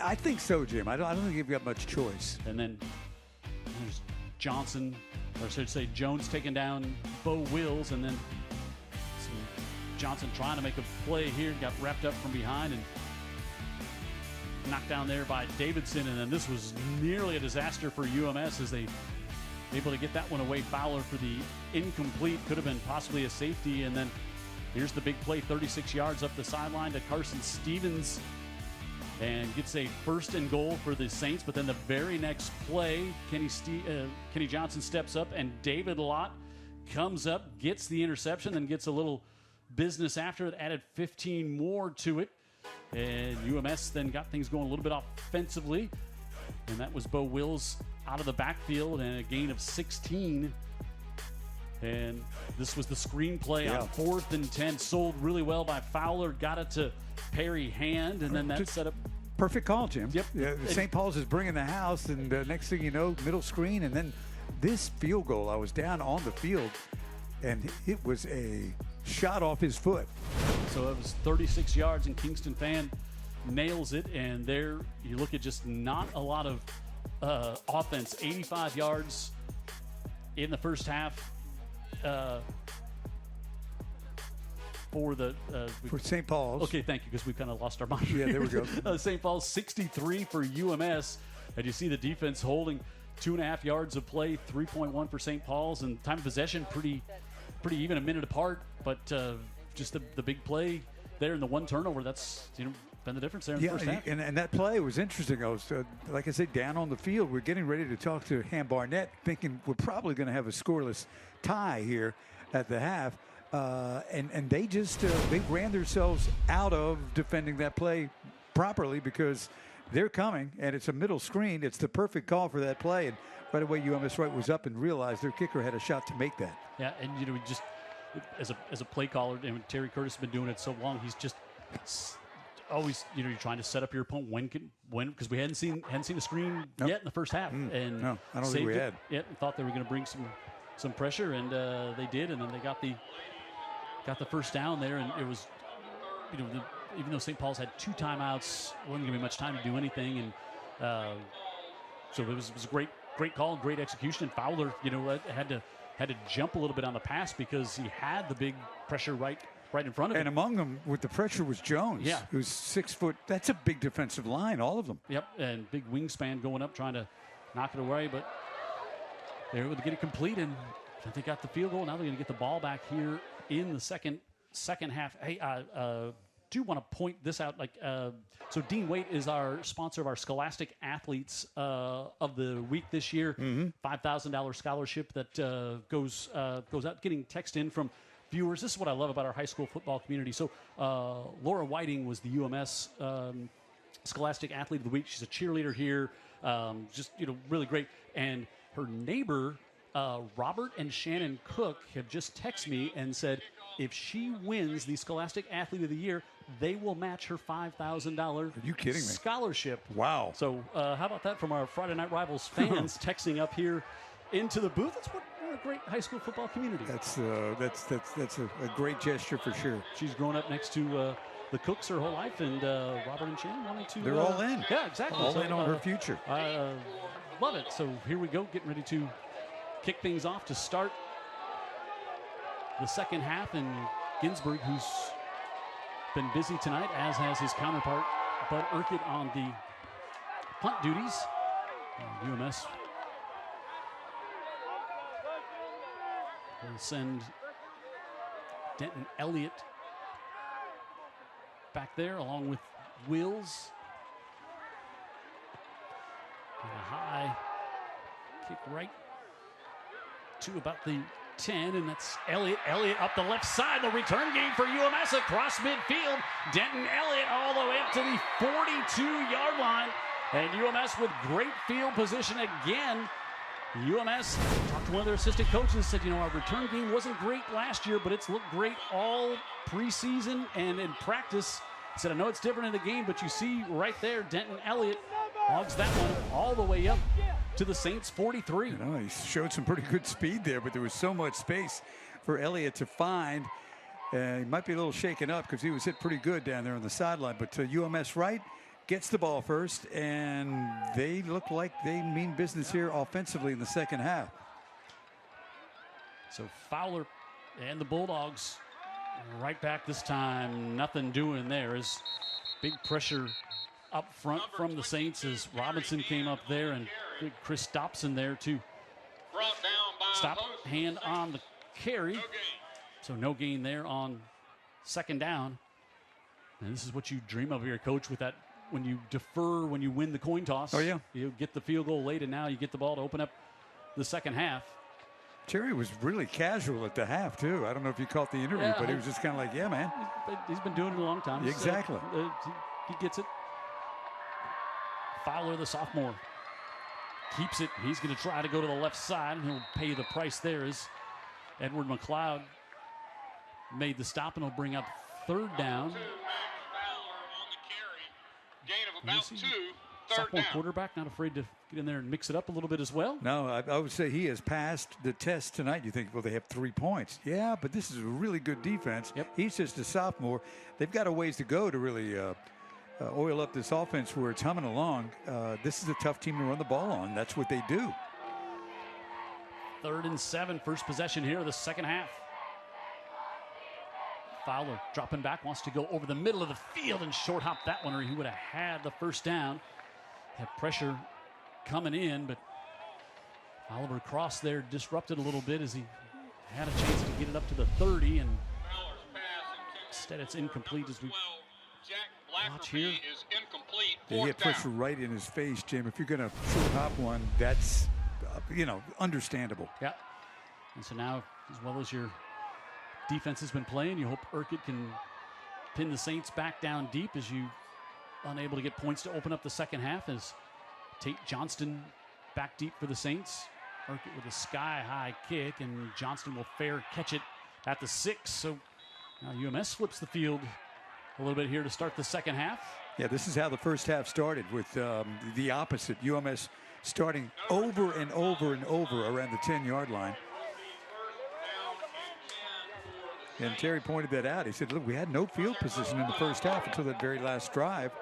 [SPEAKER 3] I think so, Jim. I don't think you've got much choice.
[SPEAKER 2] And then there's Johnson, or I should say Jones, taking down Bo Wills, and then Johnson trying to make a play here, got wrapped up from behind and knocked down there by Davidson. And then this was nearly a disaster for UMS as they able to get that one away. Fowler for the incomplete, could have been possibly a safety. And then here's the big play, 36 yards up the sideline to Carson Stevens, and gets a 1st and goal for the Saints. But then the very next play, Kenny Johnson steps up, and David Lott comes up, gets the interception, then gets a little business after it, added 15 more to it. And UMS then got things going a little bit offensively. And that was Bo Wills out of the backfield, and a gain of 16. And this was the screenplay on 4th and 10. Sold really well by Fowler. Got it to Perry Hand, and then that set up.
[SPEAKER 3] Perfect call, Jim.
[SPEAKER 2] Yep.
[SPEAKER 3] Yeah, St. Paul's is bringing the house, and next thing you know, middle screen, and then this field goal. I was down on the field, and it was a shot off his foot.
[SPEAKER 2] So it was 36 yards, and Kingston Fan nails it. And there you look at just not a lot of offense. 85 yards in the first half. for the
[SPEAKER 3] For St. Paul's.
[SPEAKER 2] Okay, thank you, because we kind of lost our mind.
[SPEAKER 3] Yeah, there we go.
[SPEAKER 2] St. Paul's 63 for UMS, and you see the defense holding 2.5 yards of play, 3.1 for St. Paul's, and time of possession pretty even, a minute apart. But just the big play there and the one turnover, that's been the difference there in the first half.
[SPEAKER 3] And that play was interesting. I was, like I said, down on the field. We're getting ready to talk to Ham Barnett, thinking we're probably going to have a scoreless tie here at the half. And they just they ran themselves out of defending that play properly, because they're coming, and it's a middle screen. It's the perfect call for that play. And right away, UMS-Wright was up and realized their kicker had a shot to make that.
[SPEAKER 2] Yeah, and just as a play caller, and Terry Curtis has been doing it so long, he's just always, you're trying to set up your opponent when because we hadn't seen a screen yet in the first half, and
[SPEAKER 3] no, I don't think we had.
[SPEAKER 2] Yeah, thought they were going to bring some pressure, and they did, and then they got the first down there, and it was, even though St. Paul's had 2 timeouts, wasn't going to be much time to do anything, and so it was a great call, great execution, and Fowler, had to jump a little bit on the pass because he had the big pressure right in front of him.
[SPEAKER 3] And among them, with the pressure, was Jones,
[SPEAKER 2] yeah,
[SPEAKER 3] who's 6 foot. That's a big defensive line, all of them.
[SPEAKER 2] Yep, and big wingspan going up, trying to knock it away, but they were able to get it complete, and they got the field goal. Now they're going to get the ball back here in the second half. Hey, do want to point this out. So Dean Waite is our sponsor of our Scholastic Athletes of the Week this year. $5,000 scholarship that goes out, getting text in from viewers. This is what I love about our high school football community. So Laura Whiting was the UMS Scholastic Athlete of the Week. She's a cheerleader here. Just really great. And her neighbor, Robert and Shannon Cook, have just texted me and said if she wins the Scholastic Athlete of the Year, they will match her $5,000
[SPEAKER 3] Are you kidding me?
[SPEAKER 2] scholarship.
[SPEAKER 3] Wow.
[SPEAKER 2] So how about that from our Friday Night Rivals fans texting up here into the booth? That's what a great high school football community.
[SPEAKER 3] That's a great gesture for sure.
[SPEAKER 2] She's grown up next to the Cooks her whole life, and Robert and Shannon wanted to.
[SPEAKER 3] They're all in.
[SPEAKER 2] Yeah, exactly.
[SPEAKER 3] All in on her future.
[SPEAKER 2] Love it. So here we go, getting ready to kick things off to start the second half, and Ginsburg, who's been busy tonight, as has his counterpart Bud Urquhart on the punt duties. UMS will send Denton Elliott back there along with Wills. And a high kick right to about the 10, and that's Elliott. Elliott up the left side. The return game for UMS across midfield. Denton Elliott all the way up to the 42-yard line. And UMS with great field position again. UMS talked to one of their assistant coaches and said, our return game wasn't great last year, but it's looked great all preseason and in practice. He said, I know it's different in the game, but you see right there, Denton Elliott hogs that one all the way up to the Saints 43.
[SPEAKER 3] He showed some pretty good speed there, but there was so much space for Elliott to find. He might be a little shaken up because he was hit pretty good down there on the sideline. But UMS-Wright gets the ball first, and they look like they mean business here offensively in the second half.
[SPEAKER 2] So Fowler and the Bulldogs right back this time. Nothing doing there. As big pressure up front from the Saints as Robinson came up there, and Chris Dobson there to stop hand on the carry. So no gain there on second down. And this is what you dream of here, Coach, with that when you defer, when you win the coin toss.
[SPEAKER 3] Oh, yeah.
[SPEAKER 2] You get the field goal late, and now you get the ball to open up the second half.
[SPEAKER 3] Terry was really casual at the half, too. I don't know if you caught the interview, but he was just kind of like, yeah, man.
[SPEAKER 2] He's been doing it a long time.
[SPEAKER 3] Exactly.
[SPEAKER 2] He gets it. Fowler, the sophomore, keeps it. He's going to try to go to the left side, and he'll pay the price there as Edward McLeod made the stop, and he'll bring up third down. Sophomore quarterback, not afraid to get in there and mix it up a little bit as well.
[SPEAKER 3] No, I would say he has passed the test tonight. You think, well, they have 3 points. Yeah, but this is a really good defense.
[SPEAKER 2] Yep.
[SPEAKER 3] He's just a sophomore. They've got a ways to go to really oil up this offense where it's humming along. This is a tough team to run the ball on. That's what they do.
[SPEAKER 2] 3rd and 7, first possession here of the second half. Fowler dropping back, wants to go over the middle of the field and short hop that one, or he would have had the first down. Had pressure coming in, but Oliver Cross there disrupted a little bit as he had a chance to get it up to the 30, and instead it's incomplete as we watch here.
[SPEAKER 3] He had pressure right in his face, Jim. If you're going to short hop one, that's, understandable.
[SPEAKER 2] Yeah. And so now, as well as your defense has been playing, you hope Urquhart can pin the Saints back down deep as you unable to get points to open up the second half, as Tate Johnston back deep for the Saints. Urquhart with a sky-high kick, and Johnston will fair catch it at the 6. So now UMS flips the field a little bit here to start the second half.
[SPEAKER 3] Yeah, this is how the first half started, with the opposite. UMS starting over and over and over around the 10-yard line. And Terry pointed that out. He said, look, we had no field position in the first half until that very last drive.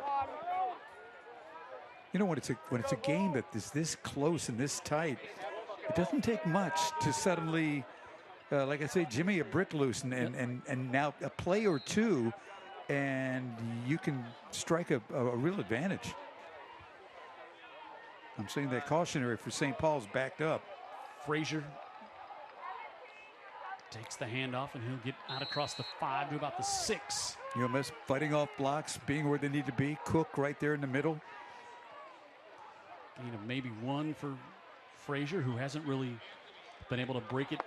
[SPEAKER 3] You know, when it's a game that is this close and this tight, it doesn't take much to suddenly, like I say, Jimmy a brick loose, and now a play or two, and you can strike a real advantage. I'm saying that cautionary for St. Paul's backed up.
[SPEAKER 2] Frazier takes the handoff, and he'll get out across the 5 to about the 6.
[SPEAKER 3] UMS fighting off blocks, being where they need to be. Cook right there in the middle.
[SPEAKER 2] Gain of maybe 1 for Frazier, who hasn't really been able to break it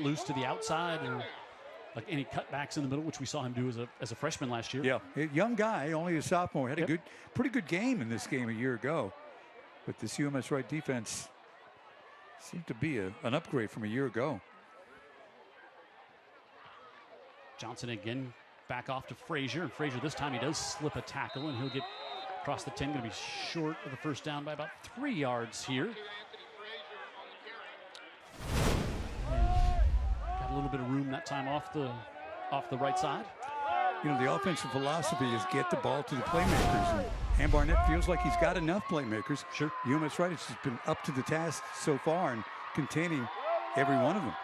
[SPEAKER 2] loose to the outside, or like any cutbacks in the middle, which we saw him do as a freshman last year.
[SPEAKER 3] Yeah, a young guy, only a sophomore, had a pretty good game in this game a year ago. But this UMS-Wright defense seemed to be an upgrade from a year ago.
[SPEAKER 2] Johnson again back off to Frazier, and Frazier this time he does slip a tackle, and he'll get across the 10, going to be short of the first down by about 3 yards here. And got a little bit of room that time off the right side.
[SPEAKER 3] You know, the offensive philosophy is get the ball to the playmakers, and Barnett feels like he's got enough playmakers.
[SPEAKER 2] Sure.
[SPEAKER 3] UMS-Wright has just been up to the task so far and containing every one of them.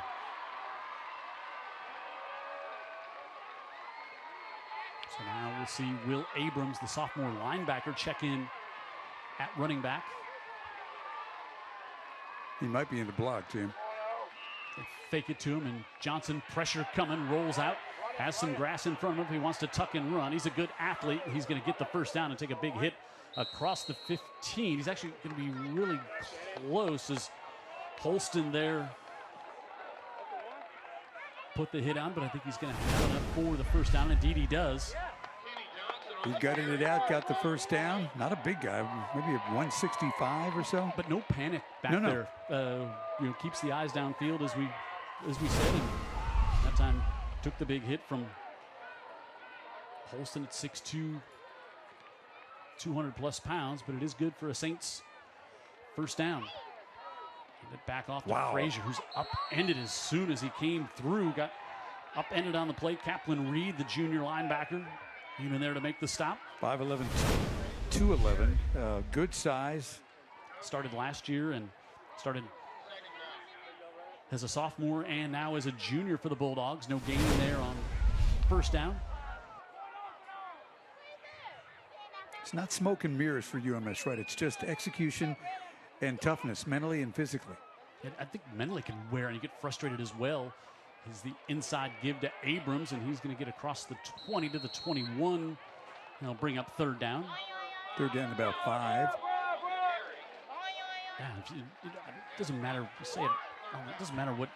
[SPEAKER 2] So now we'll see Will Abrams, the sophomore linebacker, check in at running back.
[SPEAKER 3] He might be in the block, Jim.
[SPEAKER 2] They fake it to him, and Johnson, pressure coming, rolls out, has some grass in front of him. He wants to tuck and run. He's a good athlete. He's going to get the first down and take a big hit across the 15. He's actually going to be really close as Holston there put the hit on, but I think he's going to have enough for the first down. Indeed, he does.
[SPEAKER 3] He gutted it out, got the first down. Not a big guy, maybe a 165 or so.
[SPEAKER 2] But no panic back there. Keeps the eyes downfield as we said, and that time took the big hit from Holston at 6'2", 200 plus pounds, but it is good for a Saints first down. Get it back off to Frazier, who's upended as soon as he came through. Got upended on the play. Kaplan Reed, the junior linebacker, even there to make the stop.
[SPEAKER 3] 5'11", 211, good size.
[SPEAKER 2] Started last year and started as a sophomore and now as a junior for the Bulldogs. No gain there on first down.
[SPEAKER 3] It's not smoke and mirrors for UMS, right? It's just execution and toughness, mentally and physically.
[SPEAKER 2] And I think mentally can wear, and you get frustrated as well. Is the inside give to Abrams, and he's going to get across the 20 to the 21. He'll bring up third down.
[SPEAKER 3] Third down about 5.
[SPEAKER 2] Yeah, it doesn't matter. It doesn't matter what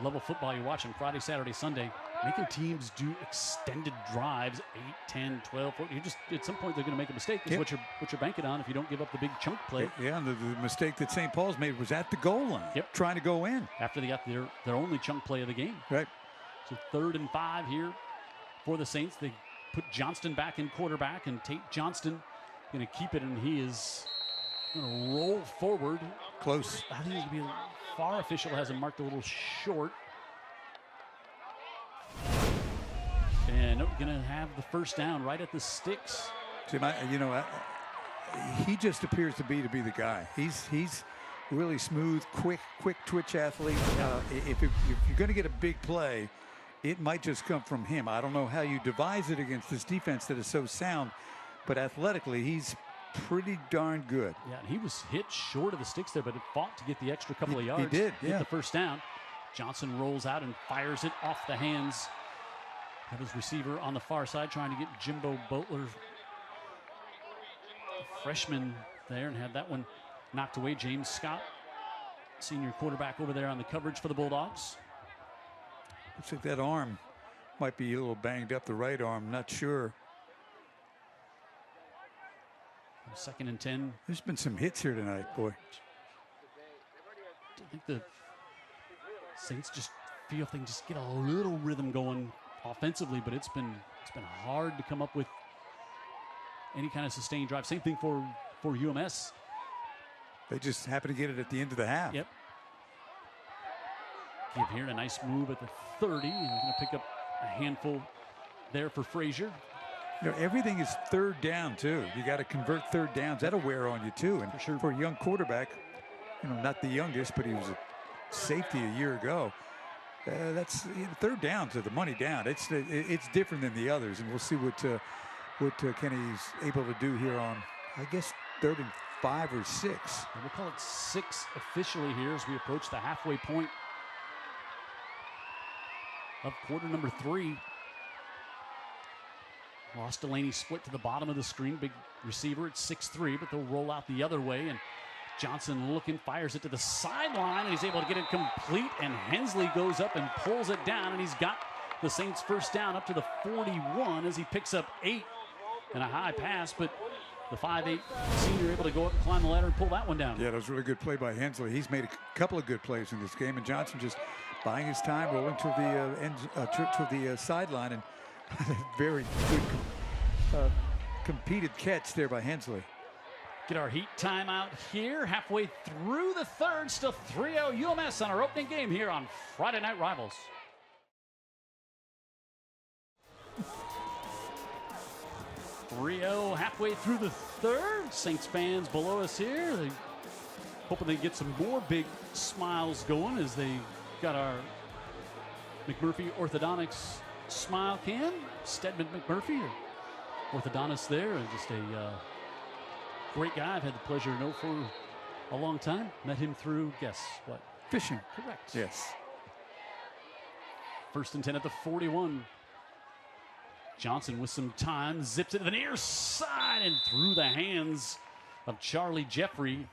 [SPEAKER 2] level football you're watching, Friday, Saturday, Sunday. Making teams do extended drives, 8, 10, 12, 14. You just, at some point, they're going to make a mistake. That's what you're banking on if you don't give up the big chunk play.
[SPEAKER 3] Yeah, and the mistake that St. Paul's made was at the goal line, trying to go in.
[SPEAKER 2] After they got their only chunk play of the game.
[SPEAKER 3] Right.
[SPEAKER 2] So 3rd and 5 here for the Saints. They put Johnston back in quarterback, and Tate Johnston going to keep it, and he is going to roll forward.
[SPEAKER 3] Close.
[SPEAKER 2] I think he's going to be far. Official has him marked a little short. And going to have the first down right at the sticks.
[SPEAKER 3] Jim, he just appears to be the guy. He's really smooth, quick twitch athlete. If you're going to get a big play, it might just come from him. I don't know how you devise it against this defense that is so sound, but athletically, he's pretty darn good.
[SPEAKER 2] Yeah, and he was hit short of the sticks there, but it fought to get the extra couple of yards.
[SPEAKER 3] He did,
[SPEAKER 2] Get the first down. Johnson rolls out and fires it off the hands of his receiver on the far side, trying to get Jimbo Butler, freshman, there, and had that one knocked away. James Scott, senior quarterback, over there on the coverage for the Bulldogs.
[SPEAKER 3] Looks like that arm might be a little banged up, the right arm, not sure.
[SPEAKER 2] 2nd and 10.
[SPEAKER 3] There's been some hits here tonight, boy.
[SPEAKER 2] I think the Saints just feel if they can just get a little rhythm going offensively, but it's been hard to come up with any kind of sustained drive. Same thing for UMS.
[SPEAKER 3] They just happen to get it at the end of the half.
[SPEAKER 2] Yep. Give here a nice move at the 30, and going to pick up a handful there for Frazier.
[SPEAKER 3] You know, everything is third down, too. You got to convert third downs. That'll wear on you, too. And
[SPEAKER 2] for sure,
[SPEAKER 3] for a young quarterback, you know, not the youngest, but he was a safety a year ago. That's third downs are the money down. It's different than the others, and we'll see what Kenny's able to do here on, I guess, 3rd and 5 or 6.
[SPEAKER 2] And we'll call it 6 officially here as we approach the halfway point of quarter number 3. Ross Delaney split to the bottom of the screen. Big receiver at 6'3", but they'll roll out the other way. And Johnson looking, fires it to the sideline, and he's able to get it complete. And Hensley goes up and pulls it down, and he's got the Saints first down up to the 41 as he picks up 8 and a high pass. But the 5'8" senior able to go up and climb the ladder and pull that one down.
[SPEAKER 3] Yeah, that was a really good play by Hensley. He's made a couple of good plays in this game, and Johnson just buying his time, rolling to the sideline, and very good competed catch there by Hensley.
[SPEAKER 2] Get our heat timeout here. Halfway through the 3rd, still 3-0 UMS on our opening game here on Friday Night Rivals. Halfway through the 3rd. Saints fans below us here. They hoping they get some more big smiles going as they got our McMurphy Orthodontics smile can. Stedman McMurphy, orthodontist there, and just a great guy. I've had the pleasure to know for a long time. Met him through, guess what?
[SPEAKER 3] Fishing.
[SPEAKER 2] Correct.
[SPEAKER 3] Yes.
[SPEAKER 2] 1st and 10 at the 41. Johnson with some time, zips it to the near side and through the hands of Charlie Jeffrey.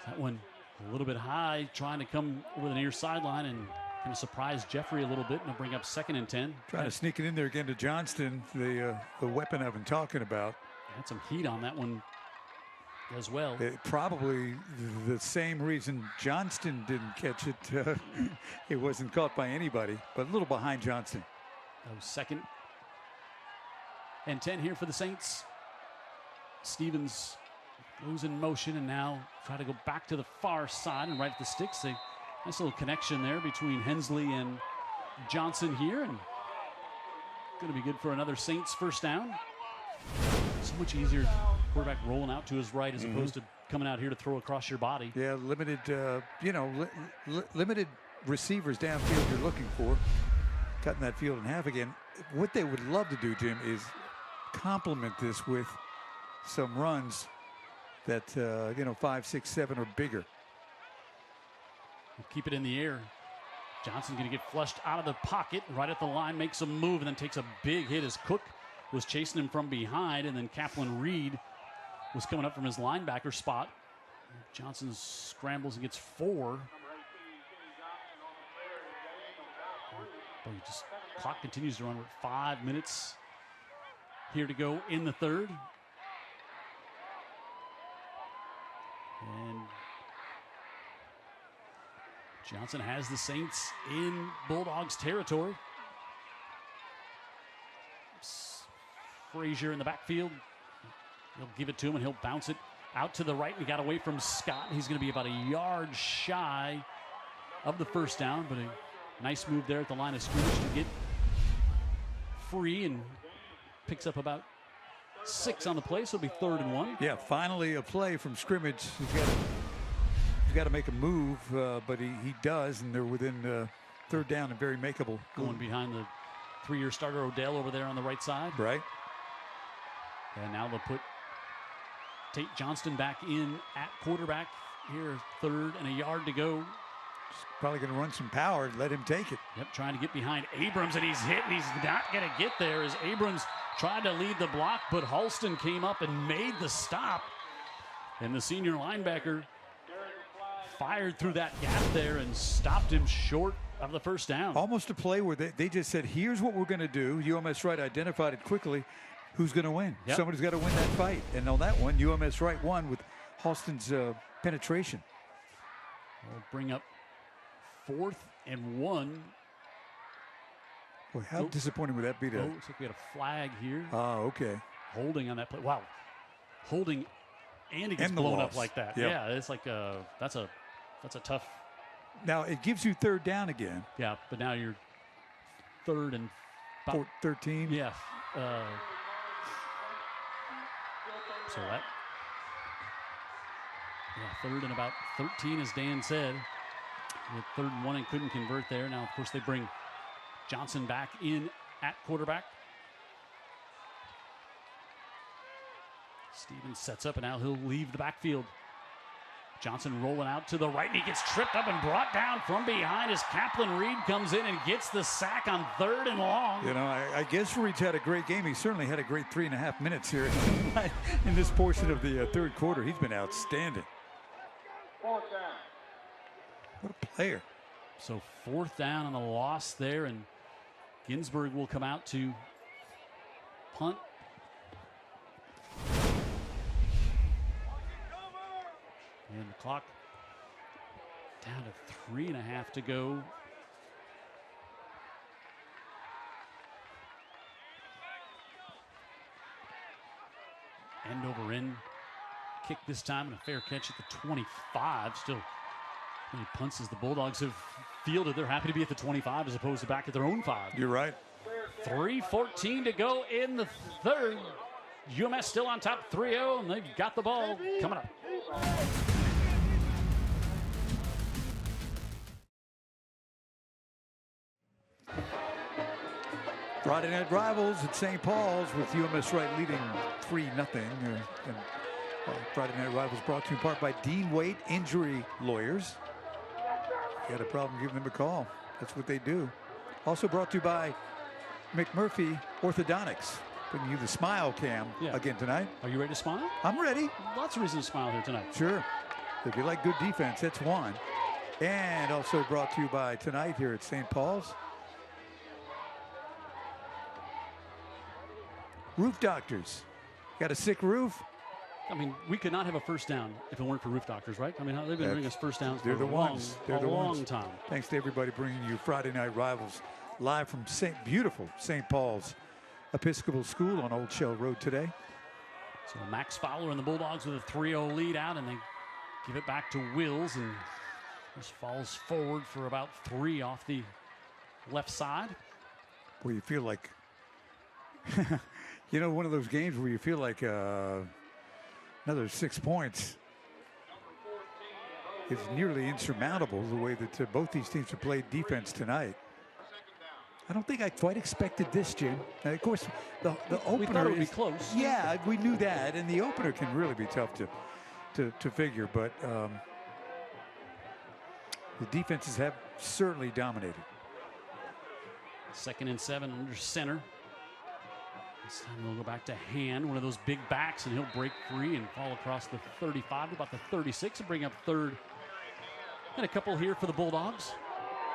[SPEAKER 2] That one a little bit high, trying to come over the near sideline and kind of surprise Jeffrey a little bit, and they'll bring up 2nd and 10.
[SPEAKER 3] Trying to sneak it in there again to Johnston, the weapon I've been talking about.
[SPEAKER 2] Had some heat on that one as well.
[SPEAKER 3] Probably the same reason Johnston didn't catch it. It wasn't caught by anybody, but a little behind Johnston.
[SPEAKER 2] 2nd and 10 here for the Saints. Stevens goes in motion and now try to go back to the far side and right at the sticks. A nice little connection there between Hensley and Johnson here, and going to be good for another Saints first down. So much easier quarterback rolling out to his right as opposed to coming out here to throw across your body.
[SPEAKER 3] Yeah, limited, limited receivers downfield you're looking for. Cutting that field in half again. What they would love to do, Jim, is complement this with some runs that 5, 6, 7 or bigger.
[SPEAKER 2] Keep it in the air. Johnson going to get flushed out of the pocket right at the line, makes a move, and then takes a big hit as Cook was chasing him from behind, and then Kaplan Reed was coming up from his linebacker spot. Johnson scrambles and gets 4. Clock continues to run with 5 minutes here to go in the 3rd. And Johnson has the Saints in Bulldogs territory. Frazier in the backfield. He'll give it to him and he'll bounce it out to the right. We got away from Scott. He's going to be about a yard shy of the first down, but a nice move there at the line of scrimmage to get free, and picks up about 6 on the play, so it'll be 3rd and 1.
[SPEAKER 3] Yeah, finally a play from scrimmage. He's got to make a move, but he does, and they're within third down and very makeable.
[SPEAKER 2] Going behind the 3-year starter Odell over there on the right side.
[SPEAKER 3] Right.
[SPEAKER 2] And now they'll put Tate Johnston back in at quarterback here, 3rd and a yard to go.
[SPEAKER 3] Probably going to run some power. Let him take it.
[SPEAKER 2] Yep, trying to get behind Abrams, and he's hit, and he's not going to get there as Abrams tried to lead the block, but Halston came up and made the stop. And the senior linebacker fired through that gap there and stopped him short of the first down.
[SPEAKER 3] Almost a play where they just said, here's what we're going to do. UMS-Wright identified it quickly. Who's going to win?
[SPEAKER 2] Yep.
[SPEAKER 3] Somebody's got to win that fight. And on that one, UMS-Wright won with Halston's penetration.
[SPEAKER 2] We'll bring up 4th and 1.
[SPEAKER 3] Boy, how disappointing would that be?
[SPEAKER 2] Looks like we had a flag here.
[SPEAKER 3] Oh, okay.
[SPEAKER 2] Holding on that play. Wow. Holding, and it gets
[SPEAKER 3] And the
[SPEAKER 2] blown
[SPEAKER 3] loss.
[SPEAKER 2] up like that.
[SPEAKER 3] Yep.
[SPEAKER 2] Yeah, it's like that's a tough.
[SPEAKER 3] Now, it gives you third down again.
[SPEAKER 2] Yeah, but now you're 3rd and
[SPEAKER 3] 13.
[SPEAKER 2] Yeah. So that. Yeah, 3rd and about 13, as Dan said. With 3rd and 1 and couldn't convert there. Now, of course, they bring Johnson back in at quarterback. Stevens sets up, and now he'll leave the backfield. Johnson rolling out to the right, and he gets tripped up and brought down from behind as Kaplan Reed comes in and gets the sack on 3rd and long.
[SPEAKER 3] You know, I guess Reed's had a great game. He certainly had a great 3.5 minutes here in this portion of the third quarter. He's been outstanding. What a player.
[SPEAKER 2] So 4th down on the loss there, and Ginsburg will come out to punt. And the clock down to 3.5 to go. End over end kick this time, and a fair catch at the 25. Still many punts as the Bulldogs have fielded. They're happy to be at the 25 as opposed to back at their own 5.
[SPEAKER 3] You're right.
[SPEAKER 2] 3:14 to go in the 3rd. UMS still on top 3-0, and they've got the ball coming up.
[SPEAKER 3] Friday night rivals at St. Paul's with UMS-Wright leading 3-0. Friday night rivals brought to you in part by Dean Waite Injury Lawyers. If you had a problem, give them a call. That's what they do. Also brought to you by McMurphy Orthodontics. Bringing you the smile cam again tonight.
[SPEAKER 2] Are you ready to smile?
[SPEAKER 3] I'm ready.
[SPEAKER 2] Lots of reasons to smile here tonight.
[SPEAKER 3] Sure. If you like good defense, that's one. And also brought to you by tonight here at St. Paul's. Roof Doctors. Got a sick roof?
[SPEAKER 2] I mean, we could not have a first down if it weren't for Roof Doctors, right? I mean, they've been bringing us first downs for a long time.
[SPEAKER 3] Thanks to everybody bringing you Friday Night Rivals live from beautiful St. Paul's Episcopal School on Old Shell Road today.
[SPEAKER 2] So Max Fowler and the Bulldogs with a 3-0 lead out, and they give it back to Wills, and this falls forward for about 3 off the left side.
[SPEAKER 3] Boy, you feel like, you know, one of those games where you feel like another 6 points is nearly insurmountable the way that both these teams have played defense tonight. I don't think I quite expected this, Jim. Now, of course, the opener
[SPEAKER 2] we thought it would be close.
[SPEAKER 3] Yeah, we knew that, and the opener can really be tough to figure, but the defenses have certainly dominated.
[SPEAKER 2] 2nd and 7 under center. This time we'll go back to Hand, one of those big backs, and he'll break free and fall across the 35 to about the 36 and bring up 3rd and a couple here for the Bulldogs.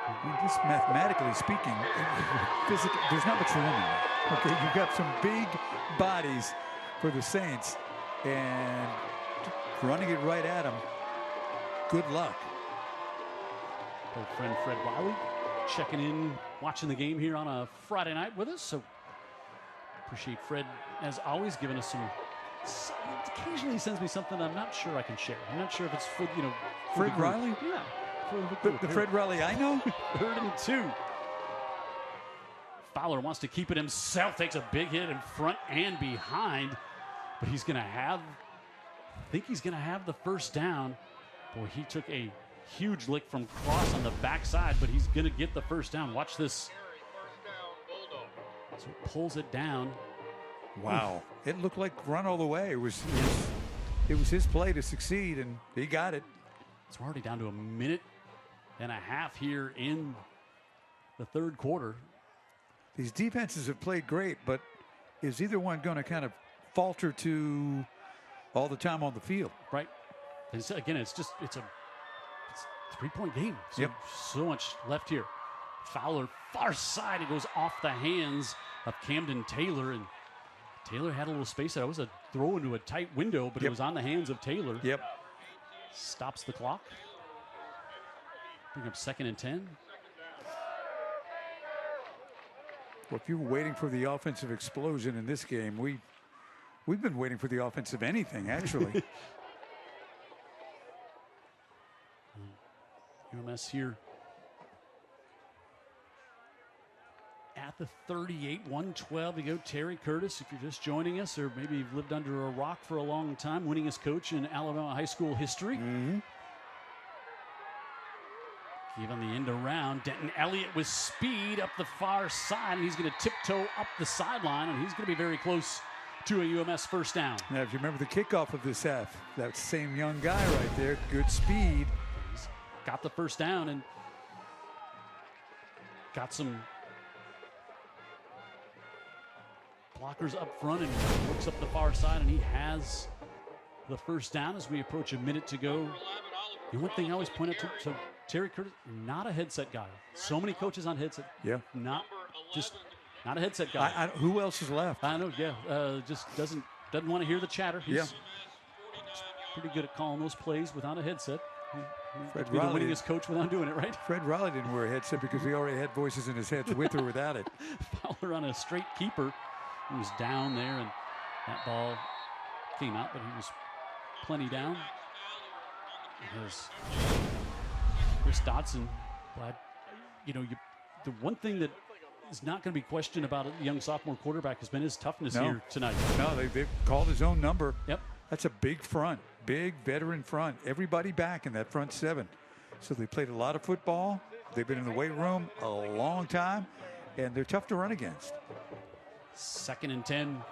[SPEAKER 3] I mean, just mathematically speaking, there's not much room in there. Okay, you've got some big bodies for the Saints, and running it right at them. Good luck.
[SPEAKER 2] Old friend Fred Wiley checking in, watching the game here on a Friday night with us. So appreciate Fred, as always, giving us some. Occasionally he sends me something I'm not sure I can share. I'm not sure if it's for,
[SPEAKER 3] Fred Riley?
[SPEAKER 2] Yeah.
[SPEAKER 3] The Fred Riley I know?
[SPEAKER 2] 3rd and 2. Fowler wants to keep it himself, takes a big hit in front and behind, but I think he's going to have the first down. Boy, he took a huge lick from Cross on the backside, but he's going to get the first down. Watch this. So pulls it down.
[SPEAKER 3] Wow. It looked like run all the way. It was his play to succeed, and he got it.
[SPEAKER 2] So we're already down to a minute and a half here in the third quarter.
[SPEAKER 3] These defenses have played great, but is either one going to kind of falter to all the time on the field?
[SPEAKER 2] Right. And so again, it's a 3-point game. So, so much left here. Fowler, far side. It goes off the hands of Camden Taylor. And Taylor had a little space there. It was a throw into a tight window, but it was on the hands of Taylor.
[SPEAKER 3] Yep.
[SPEAKER 2] Stops the clock. Bring up 2nd and 10.
[SPEAKER 3] Well, if you were waiting for the offensive explosion in this game, we've been waiting for the offensive anything, actually.
[SPEAKER 2] UMS here at the 38, 112 to go. Terry Curtis, if you're just joining us, or maybe you've lived under a rock for a long time, winningest coach in Alabama high school history. Give on the end around. Denton Elliott with speed up the far side, and he's going to tiptoe up the sideline, and he's going to be very close to a UMS first down.
[SPEAKER 3] Now, if you remember the kickoff of this half, that same young guy right there, good speed.
[SPEAKER 2] He's got the first down and got some blockers up front and works up the far side, and he has the first down as we approach a minute to go. The one thing I always point out to Terry Curtis, not a headset guy. So many coaches on headset.
[SPEAKER 3] Yeah.
[SPEAKER 2] Not a headset guy.
[SPEAKER 3] Who else is left?
[SPEAKER 2] I know, yeah. Just doesn't want to hear the chatter. He's pretty good at calling those plays without a headset.
[SPEAKER 3] Fred
[SPEAKER 2] Be the
[SPEAKER 3] Riley,
[SPEAKER 2] winningest coach without doing it, right?
[SPEAKER 3] Fred Riley didn't wear a headset because he already had voices in his head with or without it.
[SPEAKER 2] Fowler on a straight keeper. He was down there, and that ball came out, but he was plenty down. There's Chris Dotson. But, the one thing that is not going to be questioned about a young sophomore quarterback has been his toughness here tonight.
[SPEAKER 3] No, they've called his own number.
[SPEAKER 2] Yep.
[SPEAKER 3] That's a big front, big veteran front. Everybody back in that front seven. So they played a lot of football. They've been in the weight room a long time, and they're tough to run against.
[SPEAKER 2] 2nd and 10.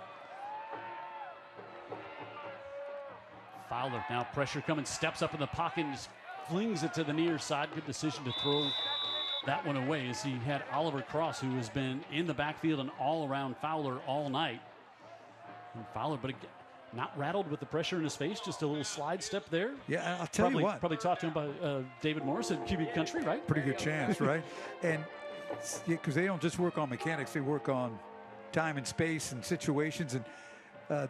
[SPEAKER 2] Fowler now pressure coming, steps up in the pocket and just flings it to the near side. Good decision to throw that one away as he had Oliver Cross, who has been in the backfield and all around Fowler all night. And Fowler, but again, not rattled with the pressure in his face, just a little slide step there.
[SPEAKER 3] Yeah, I'll tell you what.
[SPEAKER 2] Probably taught to him by David Morris at QB Country, right?
[SPEAKER 3] Pretty good chance, right? And because they don't just work on mechanics, they work on time and space and situations. And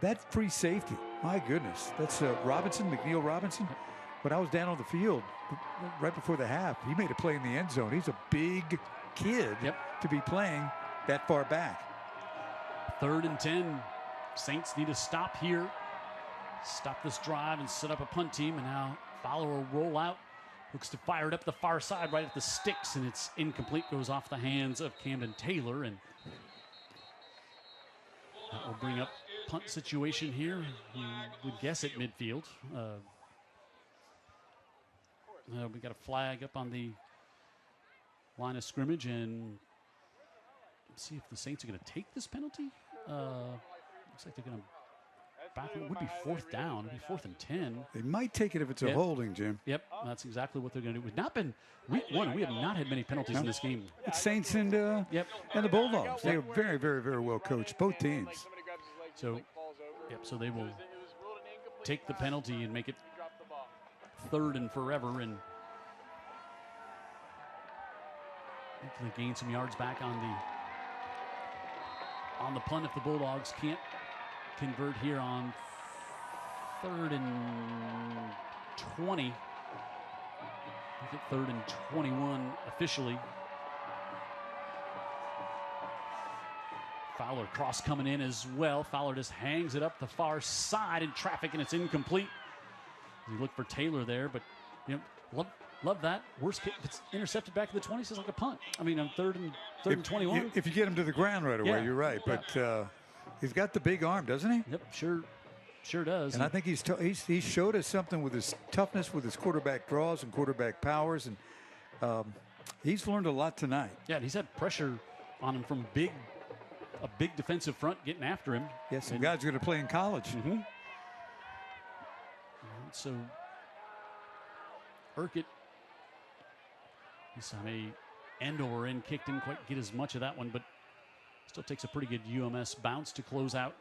[SPEAKER 3] that free safety, my goodness, that's McNeil Robinson. When I was down on the field right before the half, he made a play in the end zone. He's a big kid to be playing that far back.
[SPEAKER 2] 3rd and 10. Saints need to stop here. Stop this drive and set up a punt team. And now Fowler will roll out. Looks to fire it up the far side right at the sticks, and it's incomplete. Goes off the hands of Camden Taylor, and that will bring up punt situation here. You would guess at midfield. We got a flag up on the line of scrimmage, and let's see if the Saints are going to take this penalty. Looks like they're going to back it. It would be 4th down. It would be 4th and 10.
[SPEAKER 3] They might take it if it's a holding, Jim.
[SPEAKER 2] Yep, that's exactly what they're going to do. We've not been week 1. We have not had many penalties in this game.
[SPEAKER 3] It's Saints and the Bulldogs. They are very, very, very well coached, both teams.
[SPEAKER 2] So they will take the penalty and make it 3rd and forever, and hopefully gain some yards back on the punt if the Bulldogs can't convert here on 3rd and 20. Make it 3rd and 21 officially. Fowler cross coming in as well. Fowler just hangs it up the far side in traffic, and it's incomplete. You look for Taylor there, but love that. Worst case, if it's intercepted back to the 20, it's like a punt. I mean, on 3rd and 21.
[SPEAKER 3] If you get him to the ground right away, you're right. But he's got the big arm, doesn't he?
[SPEAKER 2] Yep, sure Sure does.
[SPEAKER 3] And I think he showed us something with his toughness, with his quarterback draws and quarterback powers, and he's learned a lot tonight.
[SPEAKER 2] Yeah, and he's had pressure on him from a big defensive front getting after him.
[SPEAKER 3] Yeah, some guys are going to play in college.
[SPEAKER 2] Mm-hmm. So Urquhart, he's on a end over end kick, didn't quite get as much of that one, but still takes a pretty good UMS bounce to close out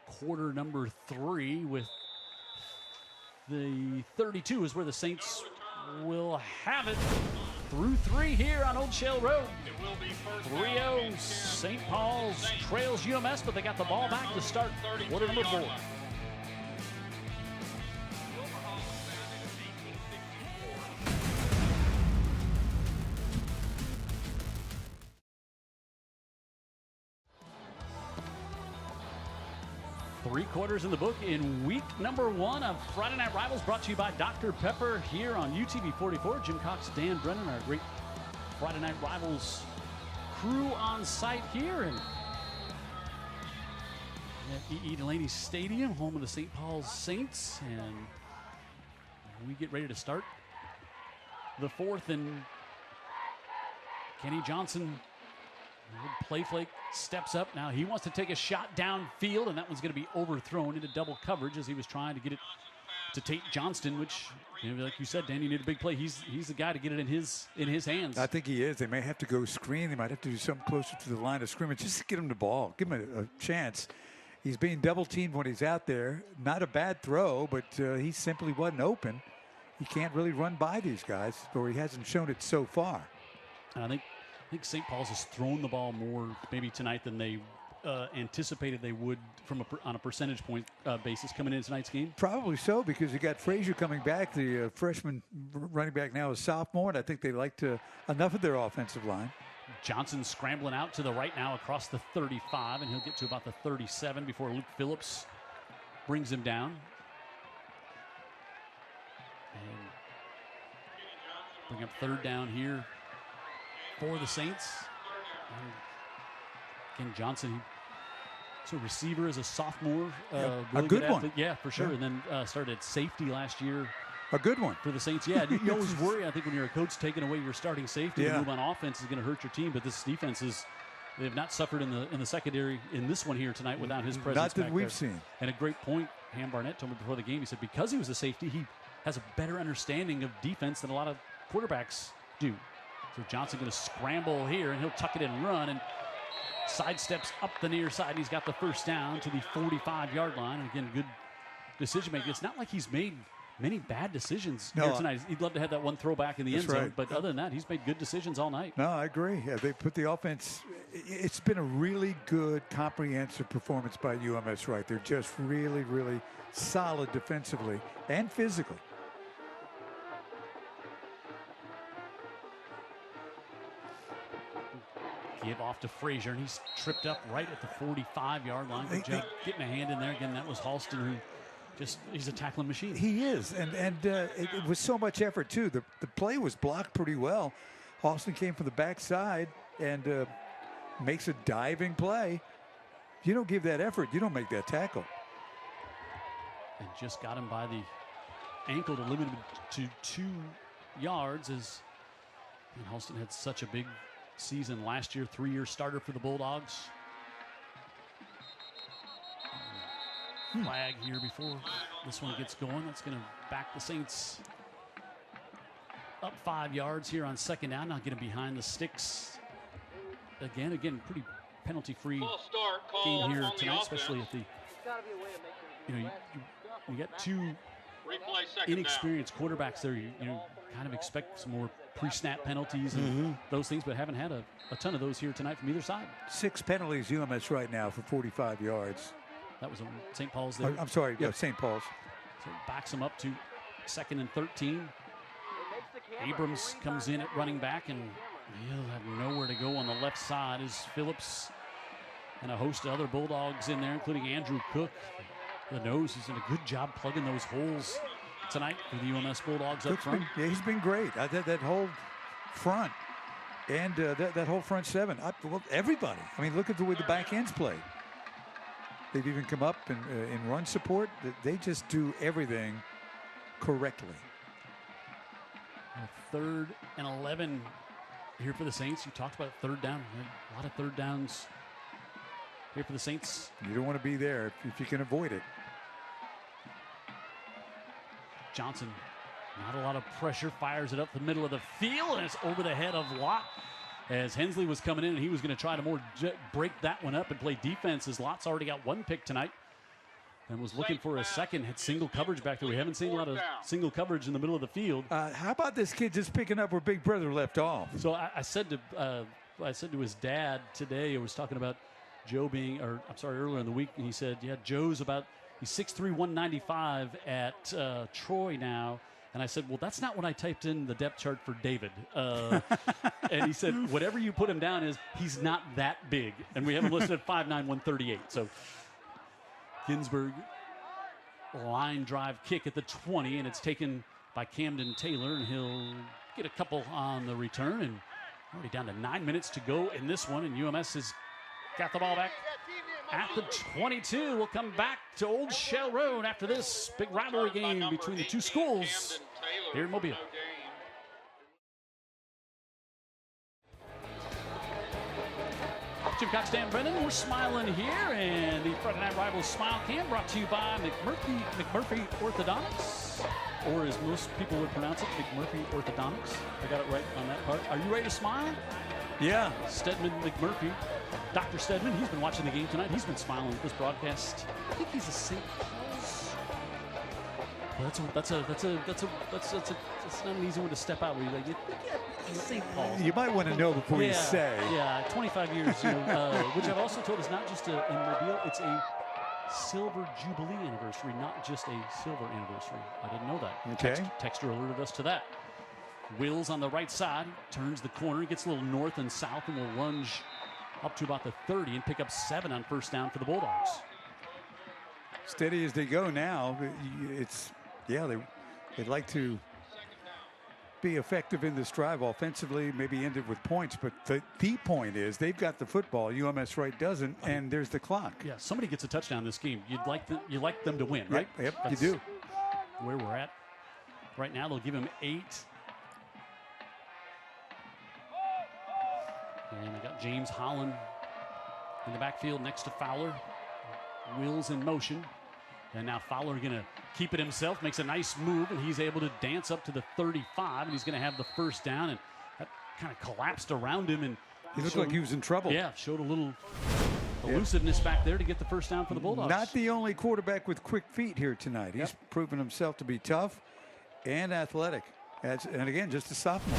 [SPEAKER 2] quarter number 3 with the 32 is where the Saints will have it through 3 here on Old Shell Road. 3-0 St. Paul's trails UMS, but they got the ball back to start quarter number 4. Three quarters in the book in week number 1 of Friday Night Rivals, brought to you by Dr. Pepper here on UTV 44. Jim Cox, Dan Brennan, our great Friday Night Rivals crew on site here and at E.E. Delaney Stadium, home of the St. Paul's Saints. And we get ready to start the 4th, and Kenny Johnson, play flake, steps up. Now he wants to take a shot downfield, and that one's going to be overthrown into double coverage as he was trying to get it to Tate Johnston, which, like you said, Dan, you need a big play. He's the guy to get it in his hands.
[SPEAKER 3] I think he is. They may have to go screen. They might have to do something closer to the line of scrimmage just to get him the ball. Give him a chance. He's being double teamed when he's out there. Not a bad throw, but he simply wasn't open. He can't really run by these guys, or he hasn't shown it so far.
[SPEAKER 2] And I think St. Paul's has thrown the ball more maybe tonight than they anticipated they would on a percentage point basis coming into tonight's game.
[SPEAKER 3] Probably so, because you got Frazier coming back, the freshman running back now is sophomore, and I think they liked enough of their offensive line.
[SPEAKER 2] Johnson scrambling out to the right now across the 35, and he'll get to about the 37 before Luke Phillips brings him down. And bring up 3rd down here for the Saints. And Ken Johnson, he's a receiver as a sophomore.
[SPEAKER 3] A
[SPEAKER 2] really
[SPEAKER 3] good one.
[SPEAKER 2] athlete. Yeah, for sure.
[SPEAKER 3] Yeah.
[SPEAKER 2] And then started at safety last year.
[SPEAKER 3] A good one.
[SPEAKER 2] For the Saints, yeah. You always worry, I think, when you're a coach taking away your starting safety, the move on offense is going to hurt your team. But this defense they have not suffered in the secondary in this one here tonight without his presence.
[SPEAKER 3] Not that
[SPEAKER 2] back
[SPEAKER 3] we've
[SPEAKER 2] there.
[SPEAKER 3] seen.
[SPEAKER 2] And a great point, Ham Barnett told me before the game. He said because he was a safety, he has a better understanding of defense than a lot of quarterbacks do. So Johnson going to scramble here, and he'll tuck it in and run, and sidesteps up the near side. And he's got the 1st down to the 45-yard line. And again, good decision making. It's not like he's made many bad decisions here tonight. He'd love to have that one throwback in the end zone,
[SPEAKER 3] right.
[SPEAKER 2] but other than that, he's made good decisions all night.
[SPEAKER 3] No, I agree. Yeah, they put the offense. It's been a really good, comprehensive performance by UMS-Wright. They're just really, really solid defensively and physically.
[SPEAKER 2] Give off to Frazier, and he's tripped up right at the 45-yard line. Good job getting a hand in there. Again, that was Halston, who he's a tackling machine.
[SPEAKER 3] He is, and it was so much effort, too. The play was blocked pretty well. Halston came from the backside and makes a diving play. You don't give that effort, you don't make that tackle.
[SPEAKER 2] And just got him by the ankle to limit him to 2 yards, as Halston had such a big season last year, 3-year starter for the Bulldogs. Flag here before this one gets going. That's going to back the Saints up 5 yards here on 2nd down. Not getting behind the sticks again. Pretty penalty-free game here tonight, especially at the. You got 2 inexperienced quarterbacks there. You kind of expect some more pre-snap penalties and those things, but haven't had a ton of those here tonight from either side.
[SPEAKER 3] 6 penalties UMS right now for 45 yards.
[SPEAKER 2] That was on St. Paul's there.
[SPEAKER 3] I'm sorry, St. Paul's.
[SPEAKER 2] So it backs them up to 2nd and 13. Abrams comes in at running back, and he'll have nowhere to go on the left side as Phillips and a host of other Bulldogs in there, including Andrew Cook. The nose is doing a good job plugging those holes tonight for the UMS Bulldogs up front.
[SPEAKER 3] He's been great. That whole front and that whole front 7. Everybody. I mean, look at the way the back ends play. They've even come up in run support. They just do everything correctly.
[SPEAKER 2] 3rd and 11 here for the Saints. You talked about third down. A lot of third downs here for the Saints.
[SPEAKER 3] You don't want to be there if you can avoid it.
[SPEAKER 2] Johnson, not a lot of pressure, fires it up the middle of the field, and it's over the head of Lott. As Hensley was coming in, and he was going to try to break that one up and play defense, as Lott's already got 1 pick tonight and was looking for a second. Had single coverage back there. We haven't seen a lot of single coverage in the middle of the field.
[SPEAKER 3] How about this kid just picking up where Big Brother left off?
[SPEAKER 2] So I said to his dad today, I was talking about Joe being, or I'm sorry, earlier in the week, and he said, yeah, Joe's he's 6'3", 195 at Troy now. And I said, well, that's not what I typed in the depth chart for David. And he said, whatever you put him down is, he's not that big. And we have him listed at 5'9", 138. So Ginsburg, line drive kick at the 20, and it's taken by Camden Taylor, and he'll get a couple on the return. And already down to 9 minutes to go in this one, and UMS has got the ball back at the 22. We'll come back to Old Shell Road after this big rivalry game between the two schools here in Mobile. Jim Cox, Dan Brennan, we're smiling here, and the Friday Night Rivals Smile Cam brought to you by McMurphy Orthodontics, or as most people would pronounce it, McMurphy Orthodontics. I got it right on that part. Are you ready to smile?
[SPEAKER 3] Yeah.
[SPEAKER 2] Stedman McMurphy. Dr. Stedman, he's been watching the game tonight. He's been smiling at this broadcast. I think he's a St. Paul's. Well, that's not an easy one to step out where you're like, yeah, he's St. Paul's.
[SPEAKER 3] You might want to know before you say.
[SPEAKER 2] Yeah, 25 years, which I've also told is not just in Mobile, it's a silver jubilee anniversary, not just a silver anniversary. I didn't know that.
[SPEAKER 3] Okay.
[SPEAKER 2] Texter alerted us to that. Wills on the right side, turns the corner, gets a little north and south, and will lunge up to about the 30 and pick up 7 on first down for the Bulldogs.
[SPEAKER 3] Steady as they go now. They'd like to be effective in this drive offensively, maybe end it with points, but the point is they've got the football. UMS-Wright doesn't, and there's the clock.
[SPEAKER 2] Yeah, somebody gets a touchdown this game. You like them to win, right?
[SPEAKER 3] Yep, you do.
[SPEAKER 2] Where we're at right now, they'll give him 8. And they got James Holland in the backfield next to Fowler. Wills in motion. And now Fowler going to keep it himself, makes a nice move, and he's able to dance up to the 35, and he's going to have the first down. And that kind of collapsed around him. And
[SPEAKER 3] he looked like he was in trouble.
[SPEAKER 2] Yeah, showed a little elusiveness back there to get the first down for the Bulldogs.
[SPEAKER 3] Not the only quarterback with quick feet here tonight. He's proven himself to be tough and athletic. And again, just a sophomore.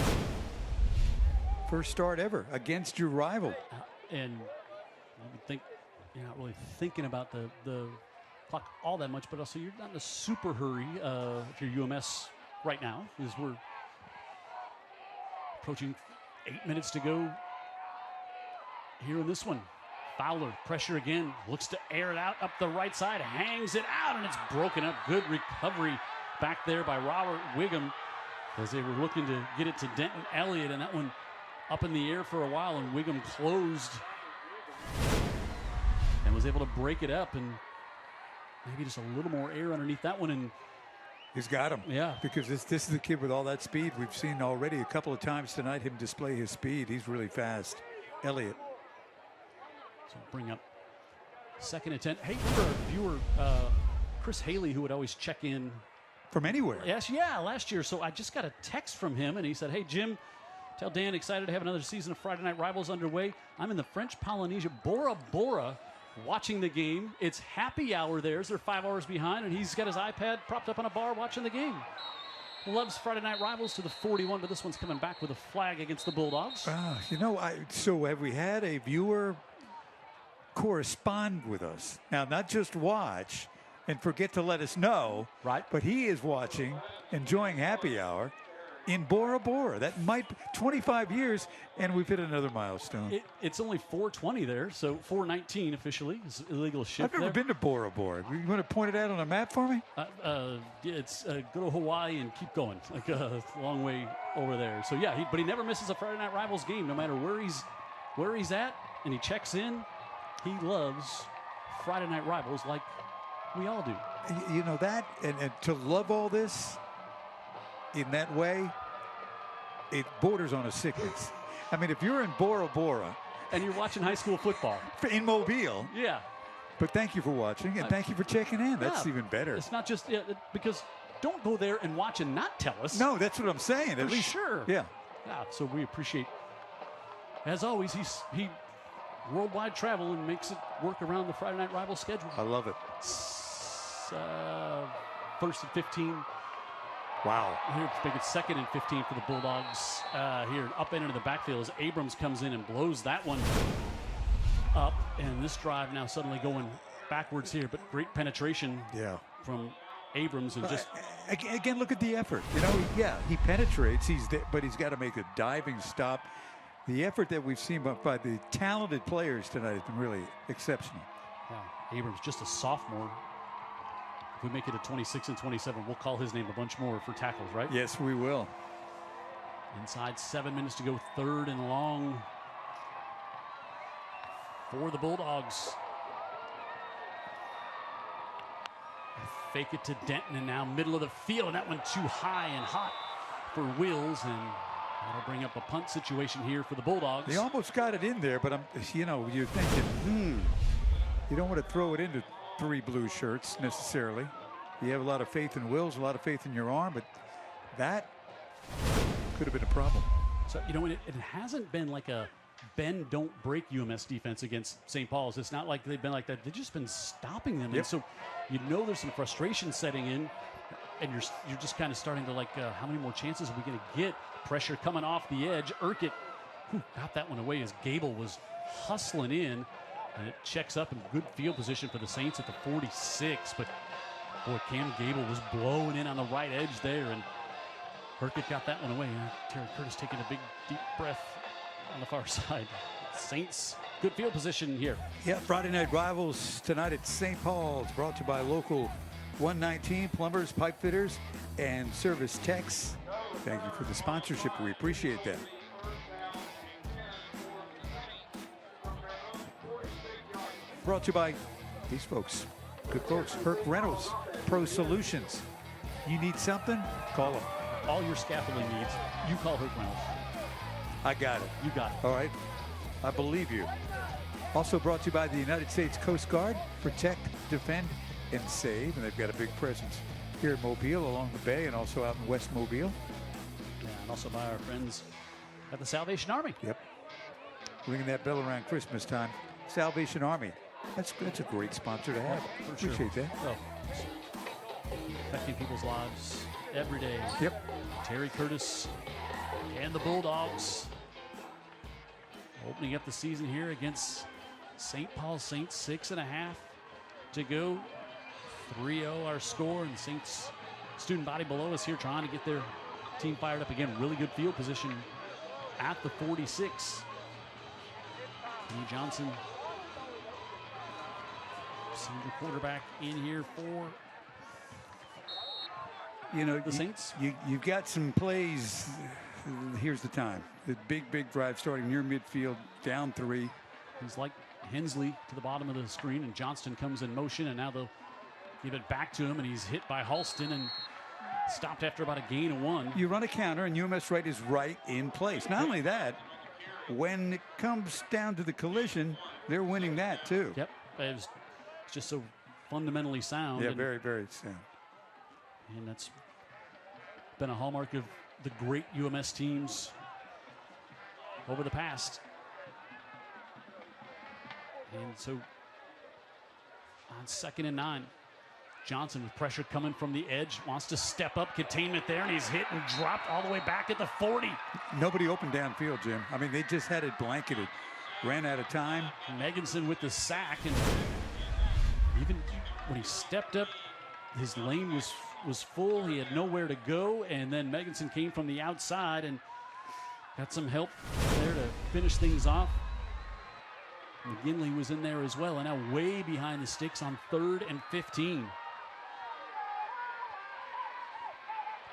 [SPEAKER 3] First start ever against your rival.
[SPEAKER 2] And you would think you're not really thinking about the clock all that much, but also you're not in a super hurry if you're UMS right now, because we're approaching 8 minutes to go here in this one. Fowler, pressure again, looks to air it out up the right side, hangs it out, and it's broken up. Good recovery back there by Robert Wiggum as they were looking to get it to Denton Elliott, and that one up in the air for a while, and Wiggum closed and was able to break it up, and maybe just a little more air underneath that one. And
[SPEAKER 3] he's got him.
[SPEAKER 2] Yeah.
[SPEAKER 3] Because this is the kid with all that speed. We've seen already a couple of times tonight him display his speed. He's really fast. Elliott.
[SPEAKER 2] So bring up 2nd and 10. Hey, viewer Chris Haley, who would always check in
[SPEAKER 3] from anywhere.
[SPEAKER 2] Yes, yeah, last year. So I just got a text from him, and he said, hey, Jim, tell Dan excited to have another season of Friday Night Rivals underway. I'm in the French Polynesia, Bora Bora, watching the game. It's happy hour there. They're 5 hours behind, and he's got his iPad propped up on a bar watching the game. Loves Friday Night Rivals to the 41, but this one's coming back with a flag against the Bulldogs.
[SPEAKER 3] So have we had a viewer correspond with us? Now, not just watch and forget to let us know,
[SPEAKER 2] right?
[SPEAKER 3] But he is watching, enjoying happy hour in Bora Bora. That might be 25 years, and we've hit another milestone.
[SPEAKER 2] It's only 4:20 there, so 4:19 officially is illegal shift.
[SPEAKER 3] I've never been to Bora Bora. You want to point it out on a map for me?
[SPEAKER 2] It's go to Hawaii and keep going, like a long way over there. So yeah, but he never misses a Friday Night Rivals game, no matter where he's at, and he checks in. He loves Friday night rivals like we all do.
[SPEAKER 3] You know that, and to love all this in that way, it borders on a sickness. I mean, if you're in Bora Bora
[SPEAKER 2] and you're watching high school football
[SPEAKER 3] in Mobile,
[SPEAKER 2] yeah.
[SPEAKER 3] But thank you for watching, and thank you for checking in. That's even better.
[SPEAKER 2] It's not just because don't go there and watch and not tell us.
[SPEAKER 3] No, that's what I'm saying. At least,
[SPEAKER 2] sure.
[SPEAKER 3] Yeah.
[SPEAKER 2] So we appreciate. As always, he worldwide travel and makes it work around the Friday Night Rival schedule.
[SPEAKER 3] I love it.
[SPEAKER 2] First and 15.
[SPEAKER 3] Wow.
[SPEAKER 2] Here, make it second and 15 for the Bulldogs. Here, up and into the backfield as Abrams comes in and blows that one up. And this drive now suddenly going backwards here, but great penetration from Abrams. And just
[SPEAKER 3] again, look at the effort. You know, he penetrates. He's there, but he's got to make a diving stop. The effort that we've seen by the talented players tonight has been really exceptional.
[SPEAKER 2] Abrams, just a sophomore. If we make it a 26 and 27, we'll call his name a bunch more for tackles, right?
[SPEAKER 3] Yes, we will.
[SPEAKER 2] Inside 7 minutes to go, 3rd and long for the Bulldogs. Fake it to Denton, and now middle of the field, and that one too high and hot for Wills, and that'll bring up a punt situation here for the Bulldogs.
[SPEAKER 3] They almost got it in there, but you're thinking, you don't want to throw it into 3 blue shirts necessarily. You have a lot of faith in Wills, a lot of faith in your arm, but that could have been a problem.
[SPEAKER 2] So, it hasn't been like a bend, don't break UMS defense against St. Paul's. It's not like they've been like that. They've just been stopping them.
[SPEAKER 3] Yep.
[SPEAKER 2] And so, there's some frustration setting in, and you're just kind of starting to how many more chances are we going to get? Pressure coming off the edge. Urquhart got that one away as Gable was hustling in, and it checks up in good field position for the Saints at the 46. But boy, Cam Gable was blowing in on the right edge there, and Urquhart got that one away. Terry Curtis taking a big deep breath on the far side. Saints, good field position here.
[SPEAKER 3] Yeah, Friday Night Rivals tonight at St. Paul's, brought to you by local 119 plumbers, pipe fitters, and service techs. Thank you for the sponsorship. We appreciate that. Brought to you by these folks. Good folks. Herc Rentals, Pro Solutions. You need something? Call them.
[SPEAKER 2] All your scaffolding needs, you call Herc Reynolds.
[SPEAKER 3] I got it.
[SPEAKER 2] You got it.
[SPEAKER 3] All right. I believe you. Also brought to you by the United States Coast Guard. Protect, defend, and save. And they've got a big presence here in Mobile along the bay and also out in West Mobile.
[SPEAKER 2] Yeah, and also by our friends at the Salvation Army.
[SPEAKER 3] Yep. Ringing that bell around Christmas time. Salvation Army. That's a great sponsor to have. Appreciate that.
[SPEAKER 2] Oh, affecting people's lives every day.
[SPEAKER 3] Yep.
[SPEAKER 2] Terry Curtis and the Bulldogs opening up the season here against St. Paul Saints. 6.5 to go. 3-0 our score, and Saints student body below us here trying to get their team fired up again. Really good field position at the 46. Kenny Johnson, senior quarterback, in here for the Saints.
[SPEAKER 3] You've got some plays. Here's the time. The big drive starting near midfield, down 3.
[SPEAKER 2] He's like Hensley to the bottom of the screen, and Johnston comes in motion, and now they'll give it back to him, and he's hit by Halston and stopped after about a gain of 1.
[SPEAKER 3] You run a counter, and UMS-Wright is right in place. Not only that, when it comes down to the collision, they're winning that too.
[SPEAKER 2] Yep. It's just so fundamentally sound.
[SPEAKER 3] Yeah, very, very sound.
[SPEAKER 2] And that's been a hallmark of the great UMS teams over the past. And so on 2nd and 9, Johnson with pressure coming from the edge, wants to step up, containment there, and he's hit and dropped all the way back at the 40.
[SPEAKER 3] Nobody opened downfield, Jim. I mean, they just had it blanketed. Ran out of time.
[SPEAKER 2] Meganson with the sack, and even when he stepped up, his lane was full. He had nowhere to go, and then Meganson came from the outside and got some help there to finish things off. McGinley was in there as well, and now way behind the sticks on 3rd and 15.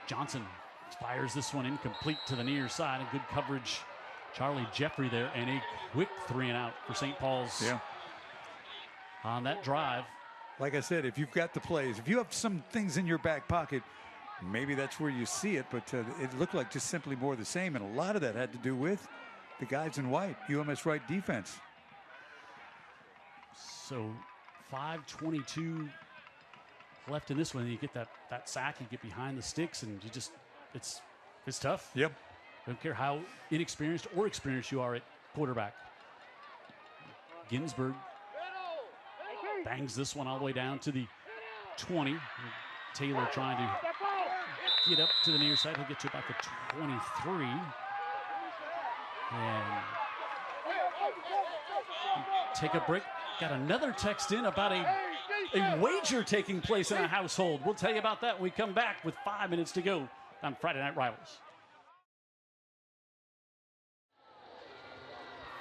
[SPEAKER 2] Johnson fires this one incomplete to the near side, and good coverage. Charlie Jeffrey there, and a quick 3-and-out for St. Paul's.
[SPEAKER 3] Yeah.
[SPEAKER 2] on that drive.
[SPEAKER 3] Like I said, if you've got the plays, if you have some things in your back pocket, maybe that's where you see it, but it looked like just simply more of the same, and a lot of that had to do with the guys in white, UMS-Wright defense.
[SPEAKER 2] So 5:22 left in this one. You get that sack, you get behind the sticks, and you just, it's tough.
[SPEAKER 3] Yep.
[SPEAKER 2] Don't care how inexperienced or experienced you are at quarterback. Ginsburg bangs this one all the way down to the 20. Taylor trying to get up to the near side. He'll get to about the 23. And take a break. Got another text in about a wager taking place in a household. We'll tell you about that when we come back with 5 minutes to go on Friday Night Rivals.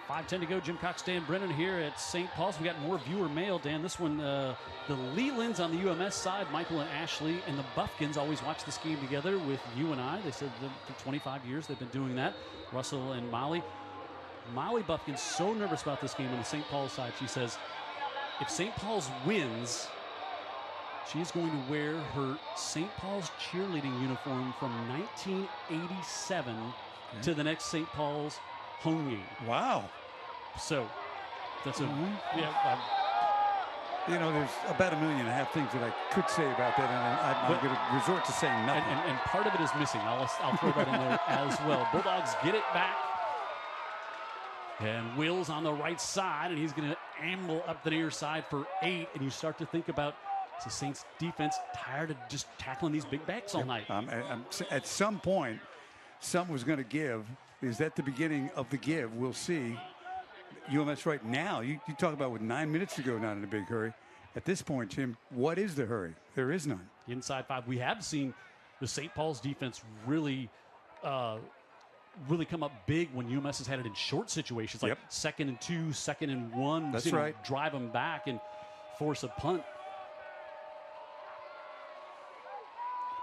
[SPEAKER 2] 5:10 to go. Jim Cox, Dan Brennan here at St. Paul's. We got more viewer mail, Dan. This one, the Lelands on the UMS side, Michael and Ashley, and the Buffkins always watch this game together with you and I. They said that for 25 years they've been doing that. Russell and Molly. Molly Buffkin's so nervous about this game on the St. Paul's side. She says if St. Paul's wins, she's going to wear her St. Paul's cheerleading uniform from 1987 to the next St. Paul's home game.
[SPEAKER 3] Wow.
[SPEAKER 2] So that's a
[SPEAKER 3] You know, there's about 1.5 million things that I could say about that, and I'm going to resort to saying nothing.
[SPEAKER 2] And part of it is missing. I'll throw that in there as well. Bulldogs get it back. And Will's on the right side, and he's going to amble up the near side for 8. And you start to think about the Saints defense tired of just tackling these big backs all night.
[SPEAKER 3] At some point, something was going to give. Is that the beginning of the give? We'll see. UMS right now, you talk about with 9 minutes to go, not in a big hurry. At this point, Jim, what is the hurry? There is none.
[SPEAKER 2] Inside 5. We have seen the St. Paul's defense really come up big when UMS has had it in short situations, like 2nd and 2, 2nd and 1.
[SPEAKER 3] That's right.
[SPEAKER 2] Drive them back and force a punt.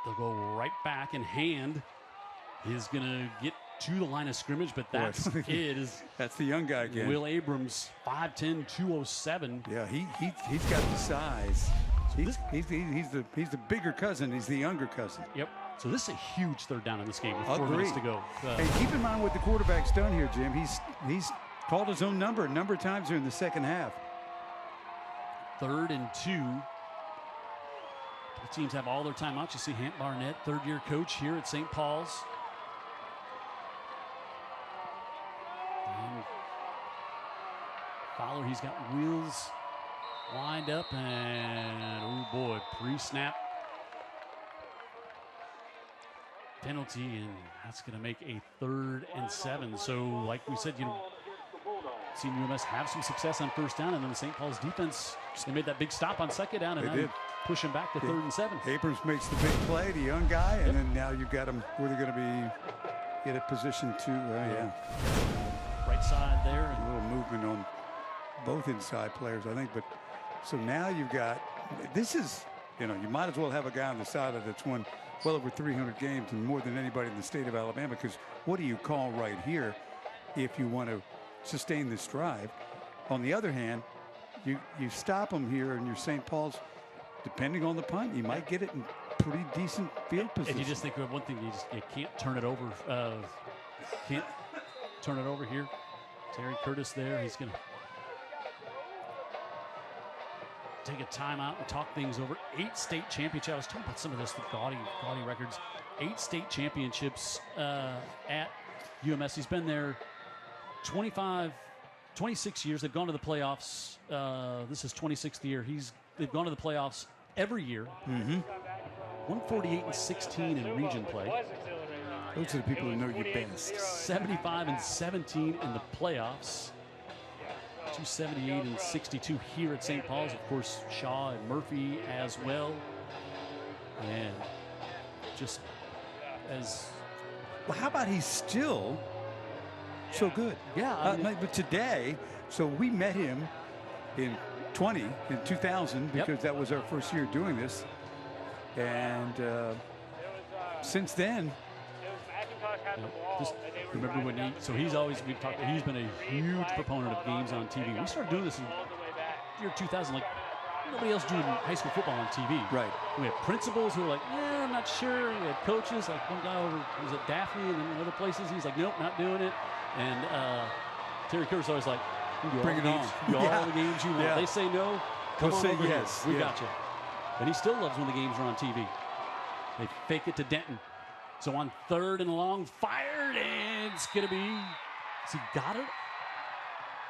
[SPEAKER 2] They'll go right back, and Hand is going to get to the line of scrimmage, but that's
[SPEAKER 3] that's the young guy again.
[SPEAKER 2] Will Abrams, 5'10", 207.
[SPEAKER 3] Yeah, he's got the size. He's the bigger cousin. He's the younger cousin.
[SPEAKER 2] Yep. So this is a huge third down in this game with 4 minutes to go.
[SPEAKER 3] And keep in mind what the quarterback's done here, Jim. He's called his own number a number of times during the second half.
[SPEAKER 2] 3rd and 2. The teams have all their timeouts. You see Hant Barnett, third-year coach here at St. Paul's. And Fowler, he's got wheels lined up, and oh boy, pre-snap penalty, and that's going to make a 3rd and 7. So, like we said, seen UMS have some success on first down, and then the St. Paul's defense, they made that big stop on second down, and then push him back to 3rd and 7.
[SPEAKER 3] Abrams makes the big play, the young guy, and then now you've got him where they're going to be in a position to,
[SPEAKER 2] right side there.
[SPEAKER 3] And a little movement on both inside players, I think. But so now you've got, this is, you might as well have a guy on the side that's won well over 300 games and more than anybody in the state of Alabama, because what do you call right here if you want to sustain this drive? On the other hand, you stop them here in your St. Paul's, depending on the punt, you might get it in pretty decent field position.
[SPEAKER 2] And you just think of one thing, you can't turn it over. Can't turn it over here. Terry Curtis there. He's going to take a timeout and talk things over. 8 state championships. I was talking about some of this, the gaudy records. 8 state championships at UMS. He's been there 26 years. They've gone to the playoffs. This is 26th year. They've gone to the playoffs every year. 148 and 16 in region play.
[SPEAKER 3] Those are the people who know you best.
[SPEAKER 2] 75 and 17 in the playoffs. 278 and 62 here at St. Paul's. Of course, Shaw and Murphy as well. And just as...
[SPEAKER 3] Well, how about he's still so good?
[SPEAKER 2] Yeah.
[SPEAKER 3] But today, so we met him in 2000, because that was our first year doing this. And since then...
[SPEAKER 2] Just remember when he's been a huge proponent of games on TV. We started doing this in year 2000, like nobody else doing high school football on TV.
[SPEAKER 3] Right.
[SPEAKER 2] We had principals who were like, I'm not sure. We had coaches, like one guy over was at Daphne and then other places. He's like, nope, not doing it. And Terry Kerr's always like, you can do
[SPEAKER 3] Bring
[SPEAKER 2] all the
[SPEAKER 3] it
[SPEAKER 2] games.
[SPEAKER 3] on.
[SPEAKER 2] You can do all the games you want.
[SPEAKER 3] Yeah.
[SPEAKER 2] They say no, come
[SPEAKER 3] We'll
[SPEAKER 2] on
[SPEAKER 3] say
[SPEAKER 2] over
[SPEAKER 3] yes.
[SPEAKER 2] here. We
[SPEAKER 3] Yeah.
[SPEAKER 2] got you. And he still loves when the games are on TV. They fake it to Denton. So on 3rd and long, fired, and it's going to be, has he got it?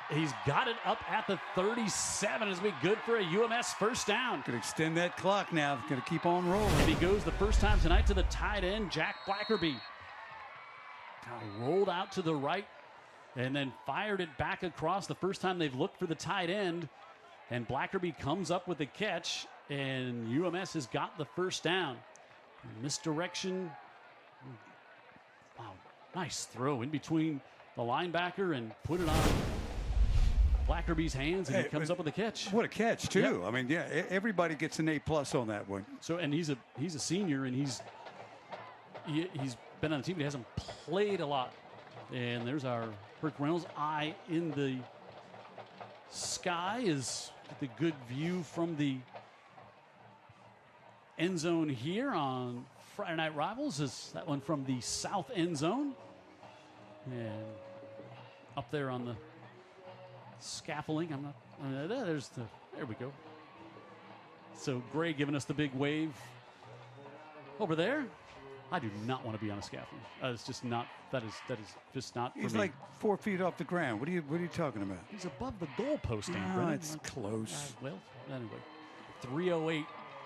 [SPEAKER 2] He's got it up at the 37. It's going to be good for a UMS first down.
[SPEAKER 3] Could extend that clock now. Going to keep on rolling.
[SPEAKER 2] And he goes the first time tonight to the tight end, Jack Blackerby. Kind of rolled out to the right and then fired it back across the first time they've looked for the tight end. And Blackerby comes up with the catch, and UMS has got the first down. Misdirection. Wow, nice throw in between the linebacker and put it on Blackerby's hands, and he comes up with a catch.
[SPEAKER 3] What a catch, too.
[SPEAKER 2] Yep.
[SPEAKER 3] I mean, yeah, everybody gets an A+ on that one.
[SPEAKER 2] So, and he's a senior, and he's been on the team. He hasn't played a lot. And there's our Herc Reynolds. Eye in the sky is the good view from the end zone here on Friday Night Rivals. Is that one from the south end zone, and up there on the scaffolding. There we go. So Gray giving us the big wave over there. I do not want to be on a scaffold. It's just not. That is just not for me.
[SPEAKER 3] He's like 4 feet off the ground. What are you talking about?
[SPEAKER 2] He's above the goalpost,
[SPEAKER 3] No,
[SPEAKER 2] Brennan.
[SPEAKER 3] it's close.
[SPEAKER 2] Well, anyway, 3:08.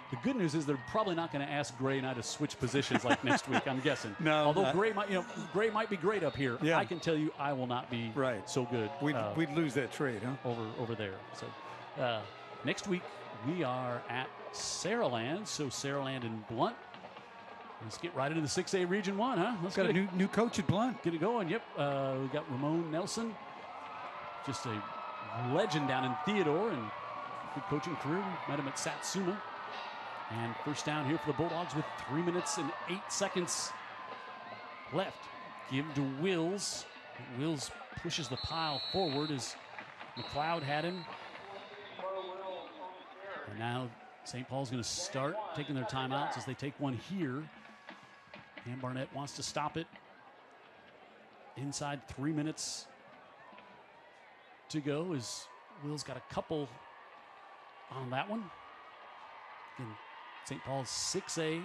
[SPEAKER 2] The good news is they're probably not going to ask Gray and I to switch positions like next week. I'm guessing.
[SPEAKER 3] No,
[SPEAKER 2] Although Gray might be great up here.
[SPEAKER 3] Yeah.
[SPEAKER 2] I can tell you, I will not be so good.
[SPEAKER 3] We'd lose that trade, huh?
[SPEAKER 2] Over there. So next week we are at Saraland. So Saraland and Blunt. Let's get right into the 6A Region 1, huh? Let's
[SPEAKER 3] got a new coach at Blunt.
[SPEAKER 2] Get it going. Yep. We got Ramon Nelson, just a legend down in Theodore, and good coaching career. We met him at Satsuma. And first down here for the Bulldogs with 3 minutes and 8 seconds left. Give to Wills. Wills pushes the pile forward as McLeod had him. And now St. Paul's going to start taking their timeouts as they take one here. And Barnett wants to stop it. Inside 3 minutes to go as Wills got a couple on that one. Again, St. Paul's 6A,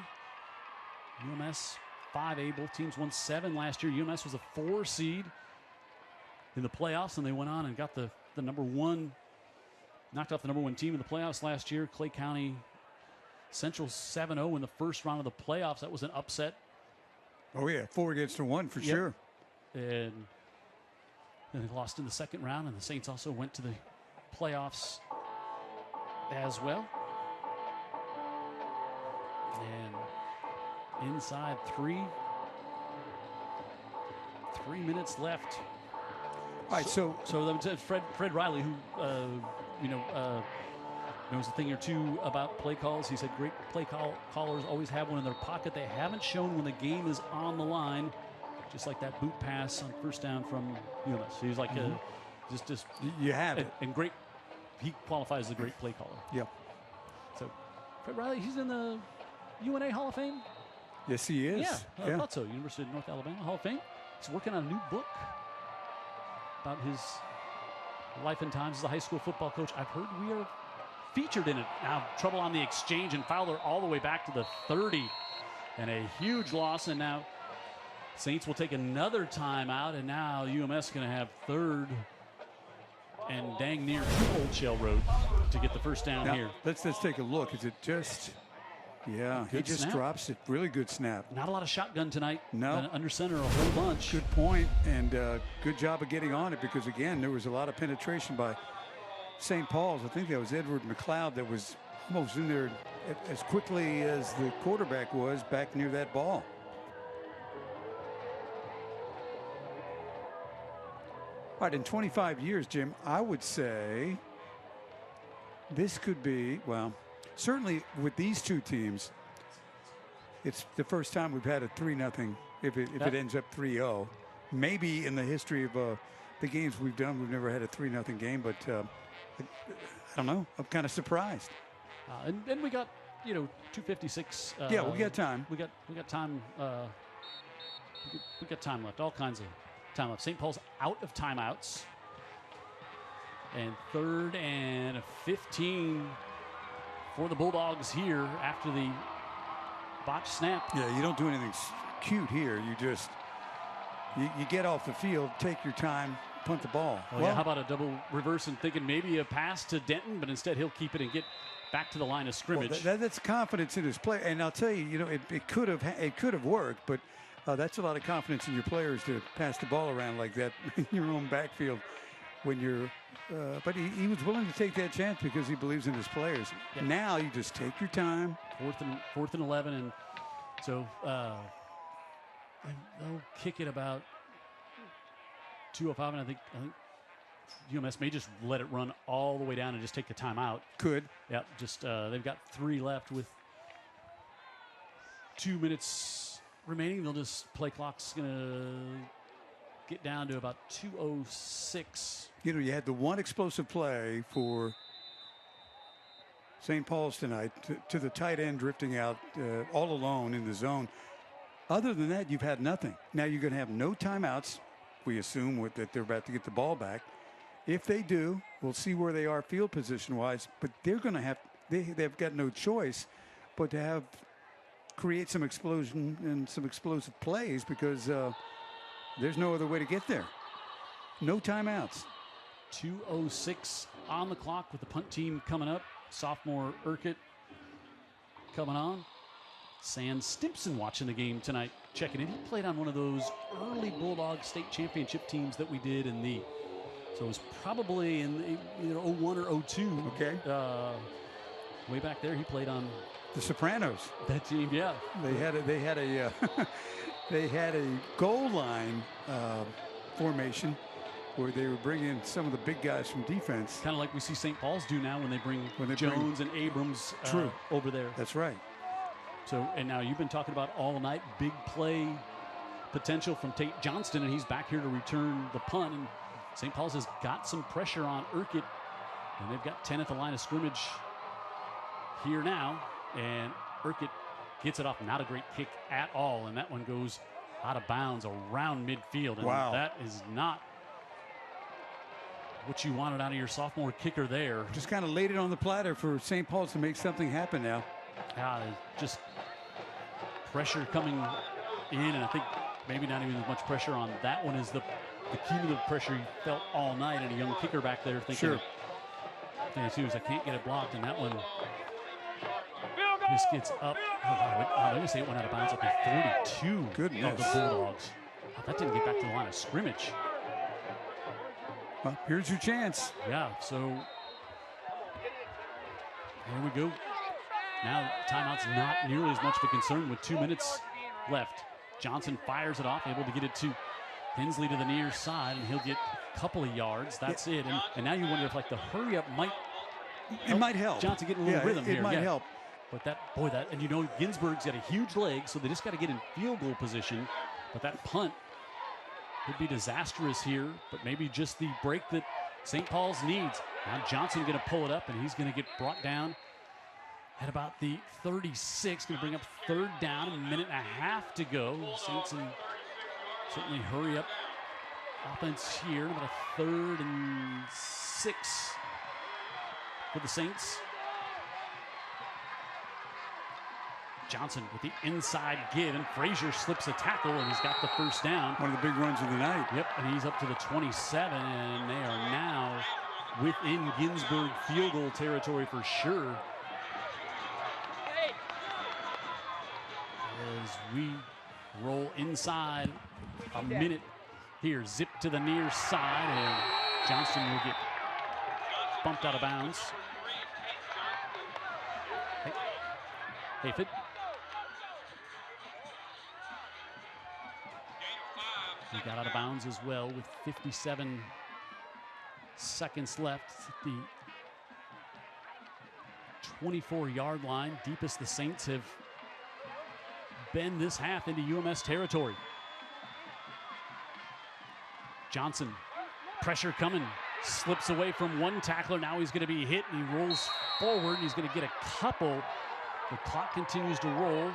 [SPEAKER 2] UMS 5A. Both teams won 7 last year. UMS was a 4 seed in the playoffs, and they went on and got the number 1, knocked off the number 1 team in the playoffs last year. Clay County Central 7-0 in the first round of the playoffs. That was an upset.
[SPEAKER 3] Oh, yeah, 4-1 for sure.
[SPEAKER 2] And then they lost in the second round, and the Saints also went to the playoffs as well. And inside 3 minutes left.
[SPEAKER 3] All right, so
[SPEAKER 2] Fred Riley, who knows a thing or two about play calls. He said great play callers always have one in their pocket. They haven't shown when the game is on the line, just like that boot pass on first down from UMS. So he's like just
[SPEAKER 3] you have it.
[SPEAKER 2] And great. He qualifies as a great play caller.
[SPEAKER 3] Yep.
[SPEAKER 2] So Fred Riley, he's in the UNA Hall of Fame.
[SPEAKER 3] Yes, he is.
[SPEAKER 2] Yeah, I thought so. University of North Alabama Hall of Fame. He's working on a new book about his life and times as a high school football coach. I've heard we are featured in it. Now trouble on the exchange, and Fowler all the way back to the 30. And a huge loss, and now Saints will take another timeout, and now UMS going to have 3rd and dang near to Old Shell Road to get the first down
[SPEAKER 3] now,
[SPEAKER 2] here.
[SPEAKER 3] Let's take a look. Is it just... Yeah, he just
[SPEAKER 2] snap.
[SPEAKER 3] drops it. Really good snap.
[SPEAKER 2] Not a lot of shotgun tonight.
[SPEAKER 3] No.
[SPEAKER 2] Under center a whole bunch.
[SPEAKER 3] Good point, and good job of getting on it, because, again, there was a lot of penetration by St. Paul's. I think that was Edward McLeod that was almost in there as quickly as the quarterback was back near that ball. All right, in 25 years, Jim, I would say this could be, well, certainly with these two teams, it's the first time we've had a 3-0 if it ends up 3-0. Maybe in the history of the games we've done, we've never had a 3-0 game, but I don't know. I'm kind of surprised.
[SPEAKER 2] And we got, 2:56.
[SPEAKER 3] Yeah, we got time.
[SPEAKER 2] We got time. We got time left. All kinds of time left. St. Paul's out of timeouts. And 3rd and 15 for the Bulldogs here after the botched snap.
[SPEAKER 3] Yeah, you don't do anything cute here. You just you get off the field, take your time, punt the ball.
[SPEAKER 2] Well, yeah, how about a double reverse and thinking maybe a pass to Denton, but instead he'll keep it and get back to the line of scrimmage.
[SPEAKER 3] Well, that's confidence in his play. And I'll tell you, it could have worked, but that's a lot of confidence in your players to pass the ball around like that in your own backfield when you're. But he was willing to take that chance because he believes in his players.
[SPEAKER 2] Yeah.
[SPEAKER 3] Now you just take your time.
[SPEAKER 2] 4th and 11, and so they'll kick it about 2:05, and I think UMS may just let it run all the way down and just take the timeout.
[SPEAKER 3] Could.
[SPEAKER 2] Yeah, just they've got 3 left with 2 minutes remaining. They'll just play clock's gonna get down to about 2:06.
[SPEAKER 3] You had the one explosive play for St. Paul's tonight to the tight end drifting out all alone in the zone. Other than that, you've had nothing. Now you're going to have no timeouts. We assume that they're about to get the ball back. If they do, we'll see where they are field position-wise. But they're going to have they've got no choice but to create some explosion and some explosive plays because there's no other way to get there. No timeouts.
[SPEAKER 2] 2:06 on the clock with the punt team coming up. Sophomore Urquhart coming on. Sam Stimpson watching the game tonight, checking in. He played on one of those early Bulldog state championship teams that we did in so it was probably in 01 or 02.
[SPEAKER 3] Okay.
[SPEAKER 2] Way back there, he played on
[SPEAKER 3] the Sopranos.
[SPEAKER 2] That team, yeah.
[SPEAKER 3] They had a goal line formation where they were bringing some of the big guys from defense.
[SPEAKER 2] Kind of like we see St. Paul's do now when they bring Jones and Abrams over there.
[SPEAKER 3] That's right.
[SPEAKER 2] So, and now you've been talking about all night big play potential from Tate Johnston, and he's back here to return the punt. And St. Paul's has got some pressure on Urquhart, and they've got 10 at the line of scrimmage here now. And Urquhart gets it off. Not a great kick at all, and that one goes out of bounds around midfield. And
[SPEAKER 3] wow.
[SPEAKER 2] That is not what you wanted out of your sophomore kicker there.
[SPEAKER 3] Just kind of laid it on the platter for St. Paul's to make something happen now.
[SPEAKER 2] Just pressure coming in, and I think maybe not even as much pressure on that one as the cumulative pressure you felt all night, and a young kicker back there thinking, too, I can't get it blocked, and that one just gets up. They're going to say it went out of bounds up to 42
[SPEAKER 3] Goodness.
[SPEAKER 2] Of the Bulldogs. That didn't get back to the line of scrimmage.
[SPEAKER 3] Well, here's your chance.
[SPEAKER 2] Yeah, so here we go. Now timeout's not nearly as much of a concern with 2 minutes left. Johnson fires it off, able to get it to Hensley to the near side, and he'll get a couple of yards. That's it. And now you wonder if the hurry up might
[SPEAKER 3] help.
[SPEAKER 2] Johnson getting a little rhythm here.
[SPEAKER 3] It might help.
[SPEAKER 2] But and Ginsburg's got a huge leg, so they just got to get in field goal position. But that punt could be disastrous here, but maybe just the break that St. Paul's needs. Now Johnson going to pull it up, and he's going to get brought down at about the 36. Going to bring up 3rd down, a minute and a half to go. Saints certainly hurry up offense here. About a 3rd and 6 for the Saints. Johnson with the inside give, and Frazier slips a tackle, and he's got the 1st down.
[SPEAKER 3] One of the big runs of the night.
[SPEAKER 2] Yep, and he's up to the 27, and they are now within Ginsburg field goal territory for sure. As we roll inside a minute here, zip to the near side, and Johnston will get bumped out of bounds. Hayford. He got out of bounds as well with 57 seconds left at the 24-yard line. Deepest the Saints have been this half into UMS territory. Johnson, pressure coming Slips away from one tackler. Now he's going to be hit, and he rolls forward, and he's going to get a couple. The clock continues to roll.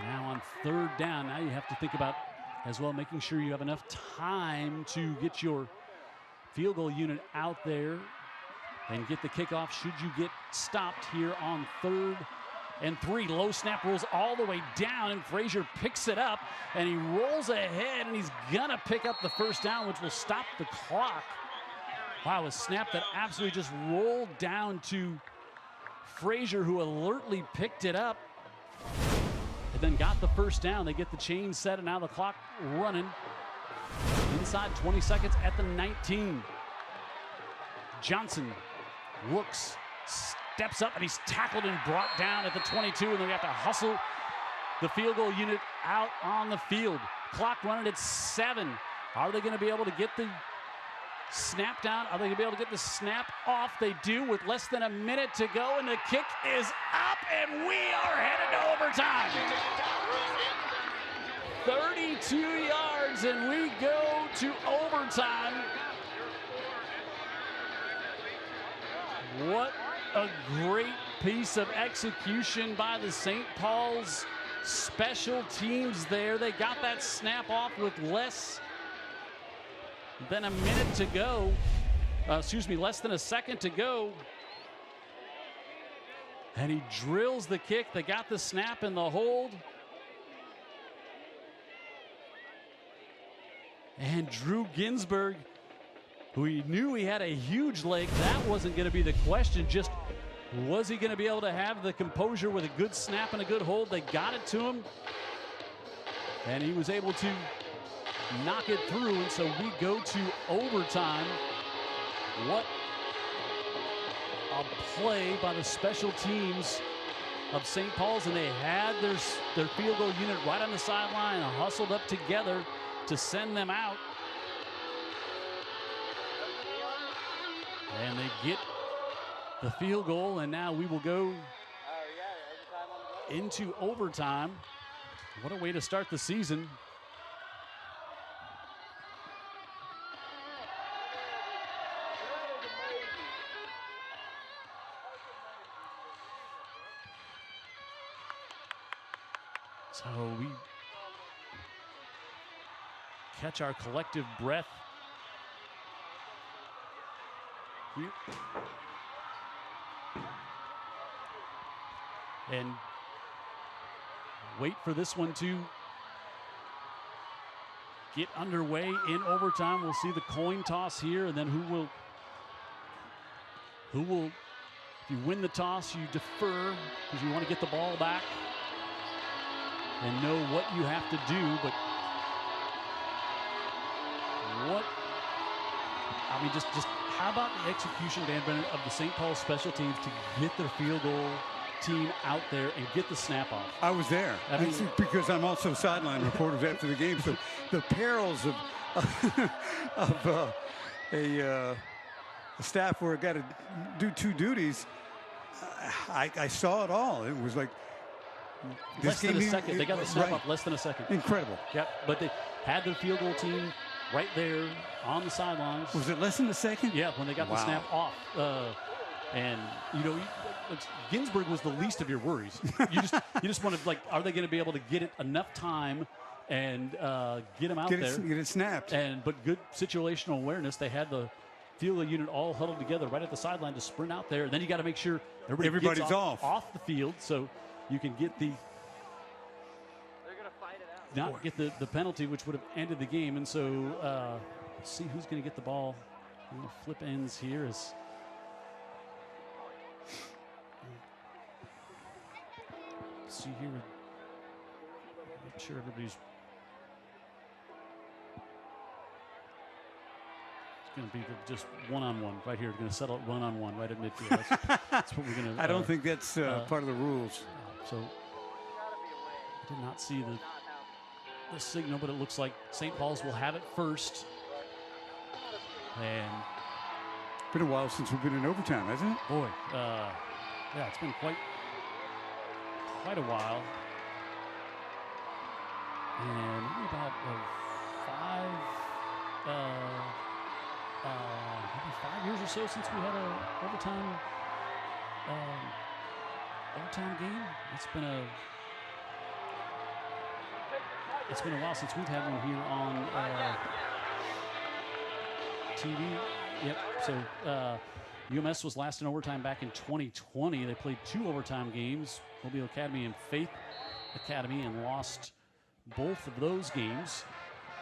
[SPEAKER 2] Now on third down, now you have to think about as well making sure you have enough time to get your field goal unit out there and get the kickoff should you get stopped here on 3rd and 3. Low snap rolls all the way down, and Frazier picks it up, and he rolls ahead, and he's going to pick up the first down, which will stop the clock. Wow, a snap that absolutely just rolled down to Frazier, who alertly picked it up and then got the first down. They get the chain set, and now the clock running. Inside 20 seconds at the 19. Johnson looks, steps up, and he's tackled and brought down at the 22, and then we have to hustle the field goal unit out on the field. Clock running at 7. Are they going to be able to get the snap down? Are they going to be able to get the snap off? They do with less than a minute to go, and the kick is up, and we are headed to overtime. 32 yards, and we go to overtime. What a great piece of execution by the St. Paul's special teams there. They got that snap off with less than a minute to go. Less than a second to go. And he drills the kick. They got the snap and the hold. And Drew Ginsburg, who he knew he had a huge leg, that wasn't going to be the question. Just was he going to be able to have the composure with a good snap and a good hold? They got it to him, and he was able to knock it through, and so we go to overtime. What a play by the special teams of St. Paul's, and they had their field goal unit right on the sideline, hustled up together to send them out. And they get the field goal, and now we will go into overtime. What a way to start the season. So we catch our collective breath. And wait for this one to get underway in overtime. We'll see the coin toss here, and then who will, if you win the toss, you defer because you want to get the ball back and know what you have to do. But just how about the execution, Dan Bennett, of the St. Paul special teams to get their field goal team out there and get the snap off?
[SPEAKER 3] I was there.
[SPEAKER 2] I mean,
[SPEAKER 3] because I'm also sideline reporters after the game. So the perils of a staff where it got to do two duties, I saw it all. It was like
[SPEAKER 2] less than a second. They got the snap off less than a second.
[SPEAKER 3] Incredible.
[SPEAKER 2] Yep. But they had their field goal team right there on the sidelines.
[SPEAKER 3] Was it less than a second?
[SPEAKER 2] Yeah, when they got the snap off. And Ginsburg was the least of your worries. You just want to, are they going to be able to get it enough time and get them out there?
[SPEAKER 3] Get it snapped.
[SPEAKER 2] But good situational awareness. They had the field goal unit all huddled together right at the sideline to sprint out there. And then you got to make sure everybody's gets off the field so you can get the get the penalty, which would have ended the game. And so let's see who's going to get the ball. I'm going to flip ends here as see here. Make sure everybody's. It's going to be just one-on-one right here. We're going to settle it one-on-one right at midfield. That's what we're going to.
[SPEAKER 3] I don't think that's part of the rules.
[SPEAKER 2] So I did not see the signal, but it looks like St. Paul's will have it first. And
[SPEAKER 3] been a while since we've been in overtime, hasn't it?
[SPEAKER 2] Boy, yeah, it's been quite a while. And maybe about so since we had a overtime game. It's been a while since we've had one here on TV. Yep. So UMS was last in overtime back in 2020. They played 2 overtime games, Mobile Academy and Faith Academy, and lost both of those games.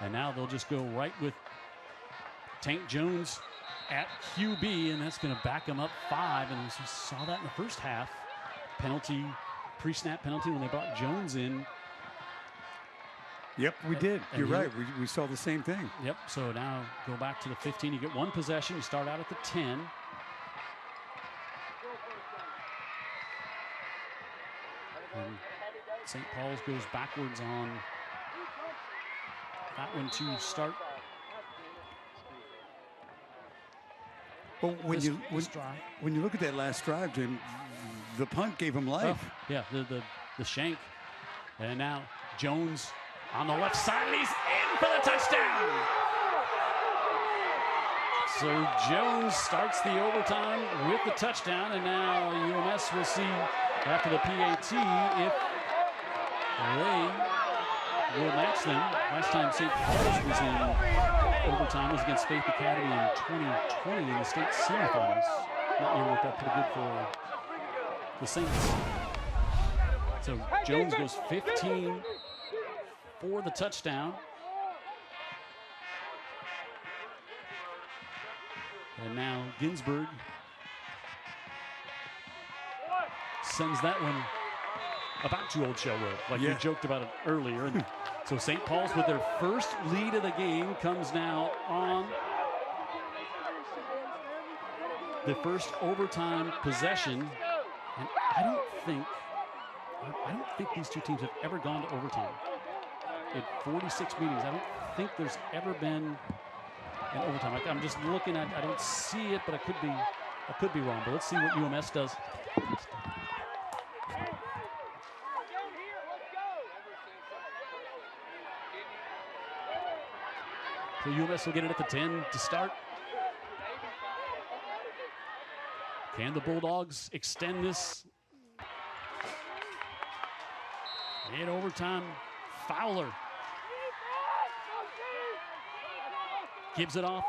[SPEAKER 2] And now they'll just go right with Tank Jones at QB, and that's going to back them up 5. And we saw that in the first half. Penalty, pre-snap penalty when they brought Jones in.
[SPEAKER 3] Yep, we did. You're right. We saw the same thing.
[SPEAKER 2] Yep, so now go back to the 15. You get 1 possession. You start out at the 10. And St. Paul's goes backwards on that one to start.
[SPEAKER 3] Well, when you look at that last drive, Jim, the punt gave him life.
[SPEAKER 2] Oh, yeah, the shank. And now Jones on the left side, and he's in for the touchdown. So Jones starts the overtime with the touchdown, and now UMS will see after the PAT if they will match them. Last time St. Paul's was in overtime was against Faith Academy in 2020 in the state semifinals. That year worked out pretty good for the Saints. So Jones goes 15 for the touchdown. And now Ginsburg sends that one about to Old Shell Road, like we joked about it earlier. And so St. Paul's with their first lead of the game comes now on the first overtime possession. And I don't think these two teams have ever gone to overtime. In 46 meetings, I don't think there's ever been an overtime. I'm just looking at, I don't see it, but I could be wrong. But let's see what UMS does. So UMS will get it at the 10 to start. Can the Bulldogs extend this? In overtime, Fowler gives it off.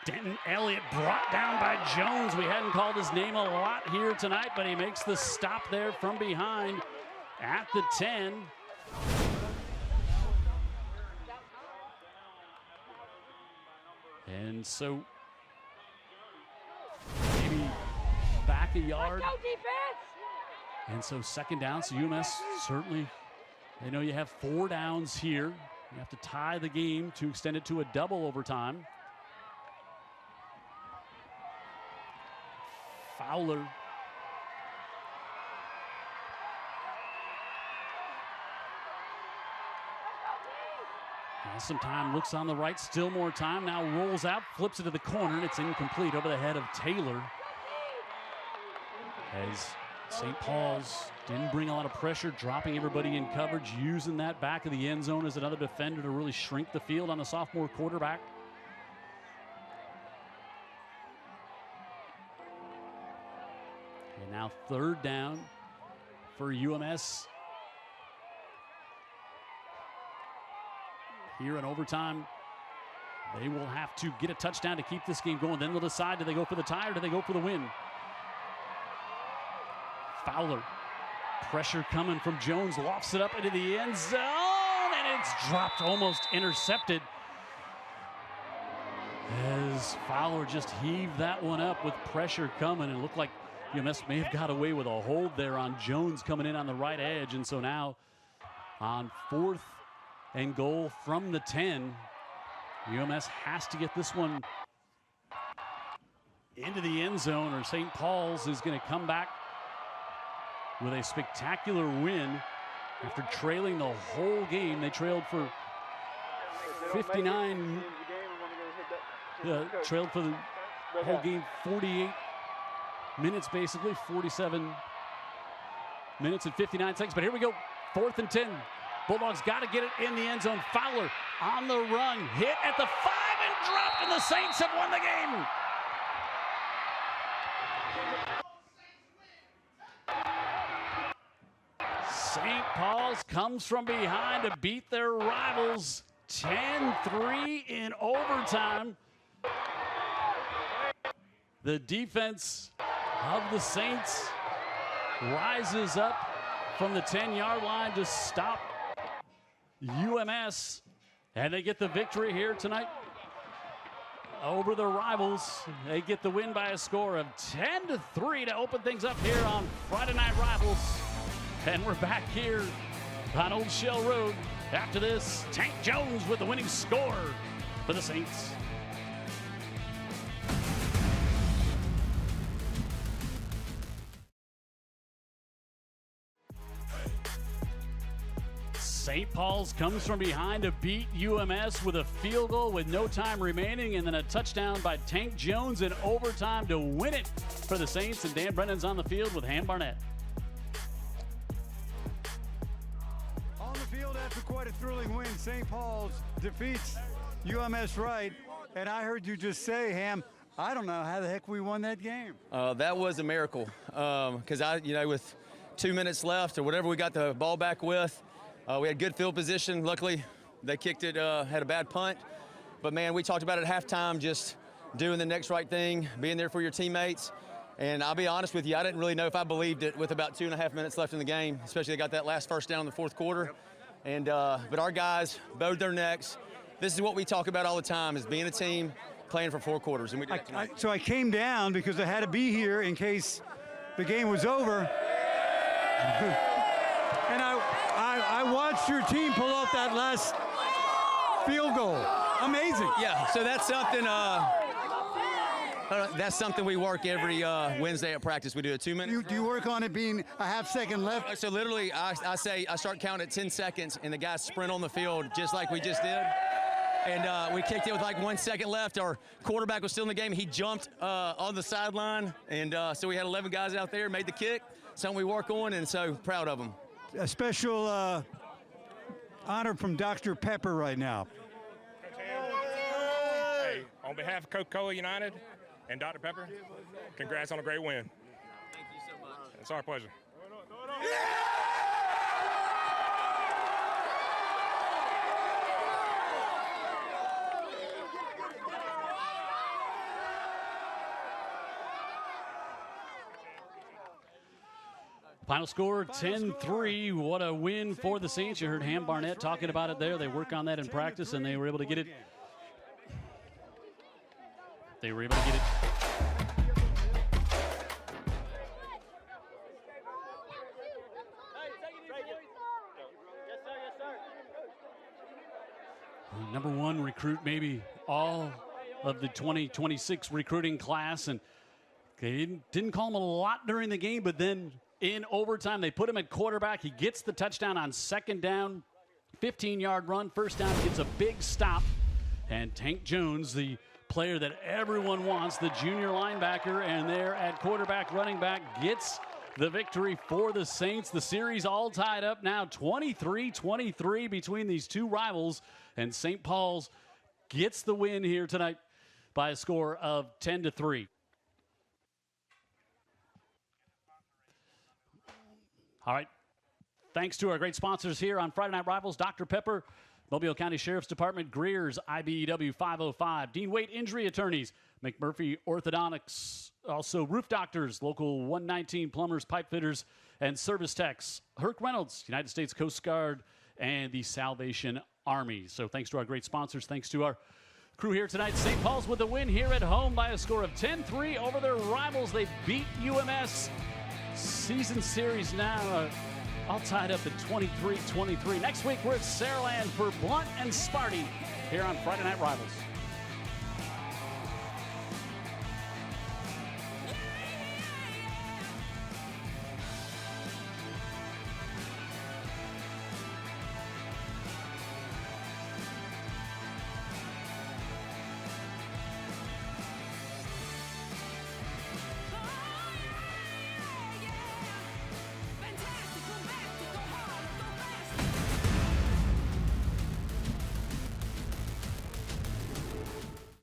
[SPEAKER 2] Denton Elliott brought down by Jones. We hadn't called his name a lot here tonight, but he makes the stop there from behind at the 10. And so maybe back a yard. And so second down, so UMS certainly, they know you have 4 downs here. You have to tie the game to extend it to a double overtime. Fowler. Has some time, looks on the right, still more time. Now rolls out, flips it to the corner, and it's incomplete over the head of Taylor. As St. Paul's didn't bring a lot of pressure, dropping everybody in coverage, using that back of the end zone as another defender to really shrink the field on the sophomore quarterback. And now third down for UMS. Here in overtime, they will have to get a touchdown to keep this game going. Then they'll decide, do they go for the tie or do they go for the win? Fowler, pressure coming from Jones, lofts it up into the end zone, and it's dropped, almost intercepted. As Fowler just heaved that one up with pressure coming, and it looked like UMS may have got away with a hold there on Jones coming in on the right edge. And so now on 4th and goal from the 10, UMS has to get this one into the end zone, or St. Paul's is going to come back with a spectacular win after trailing the whole game. They trailed for 59, trailed for the whole game 48 minutes, basically 47 minutes and 59 seconds. But here we go, 4th and 10. Bulldogs got to get it in the end zone. Fowler on the run, hit at the 5 and dropped, and the Saints have won the game. St. Paul's comes from behind to beat their rivals 10-3 in overtime. The defense of the Saints rises up from the 10-yard line to stop UMS, and they get the victory here tonight over the rivals. They get the win by a score of 10-3 to open things up here on Friday Night Rivals. And we're back here on Old Shell Road. After this, Tank Jones with the winning score for the Saints. St. Paul's comes from behind to beat UMS with a field goal with no time remaining, and then a touchdown by Tank Jones in overtime to win it for the Saints. And Dan Brennan's on the field with Ham Barnett.
[SPEAKER 3] On the field after quite a thrilling win, St. Paul's defeats UMS-Wright. And I heard you just say, Ham, I don't know how the heck we won that game.
[SPEAKER 5] That was a miracle because with 2 minutes left or whatever we got the ball back with, we had good field position. Luckily, they kicked it, had a bad punt. But, man, we talked about it at halftime, just doing the next right thing, being there for your teammates. And I'll be honest with you, I didn't really know if I believed it with about 2.5 minutes left in the game, especially they got that last first down in the fourth quarter. And but our guys bowed their necks. This is what we talk about all the time, is being a team, playing for 4 quarters. And we did that tonight.
[SPEAKER 3] So I came down because I had to be here in case the game was over. And I watched your team pull off that last field goal. Amazing.
[SPEAKER 5] Yeah, so that's something we work every Wednesday at practice. We do a 2-minute.
[SPEAKER 3] Do you work on it being a half second left?
[SPEAKER 5] So literally, I start counting at 10 seconds, and the guys sprint on the field just like we just did. And we kicked it with like 1 second left. Our quarterback was still in the game. He jumped on the sideline, and so we had 11 guys out there, made the kick. Something we work on, and so proud of them.
[SPEAKER 3] A special honor from Dr. Pepper right now.
[SPEAKER 10] Hey, on behalf of Coca-Cola United and Dr. Pepper, congrats on a great win.
[SPEAKER 5] Thank you so much.
[SPEAKER 10] It's our pleasure.
[SPEAKER 2] Final score 10-3. What a win for the Saints. You heard Ham Barnett talking about it there. They work on that in practice, and they were able to get it. They were able to get it. Number 1 recruit, maybe all of the 2026 recruiting class, and they didn't call him a lot during the game, but then in overtime, they put him at quarterback. He gets the touchdown on second down, 15-yard run. First down, gets a big stop. And Tank Jones, the player that everyone wants, the junior linebacker, and there at quarterback, running back, gets the victory for the Saints. The series all tied up now, 23-23 between these two rivals. And St. Paul's gets the win here tonight by a score of 10-3. All right, thanks to our great sponsors here on Friday Night Rivals, Dr. Pepper, Mobile County Sheriff's Department, Greer's, IBEW 505, Dean Waite Injury Attorneys, McMurphy Orthodontics, also Roof Doctors, Local 119 Plumbers, Pipe Fitters, and Service Techs, Herc Reynolds, United States Coast Guard, and the Salvation Army. So thanks to our great sponsors, thanks to our crew here tonight. St. Paul's with the win here at home by a score of 10-3 over their rivals. They beat UMS. Season series now all tied up at 23-23. Next week, we're at Saraland for Blunt and Sparty here on Friday Night Rivals.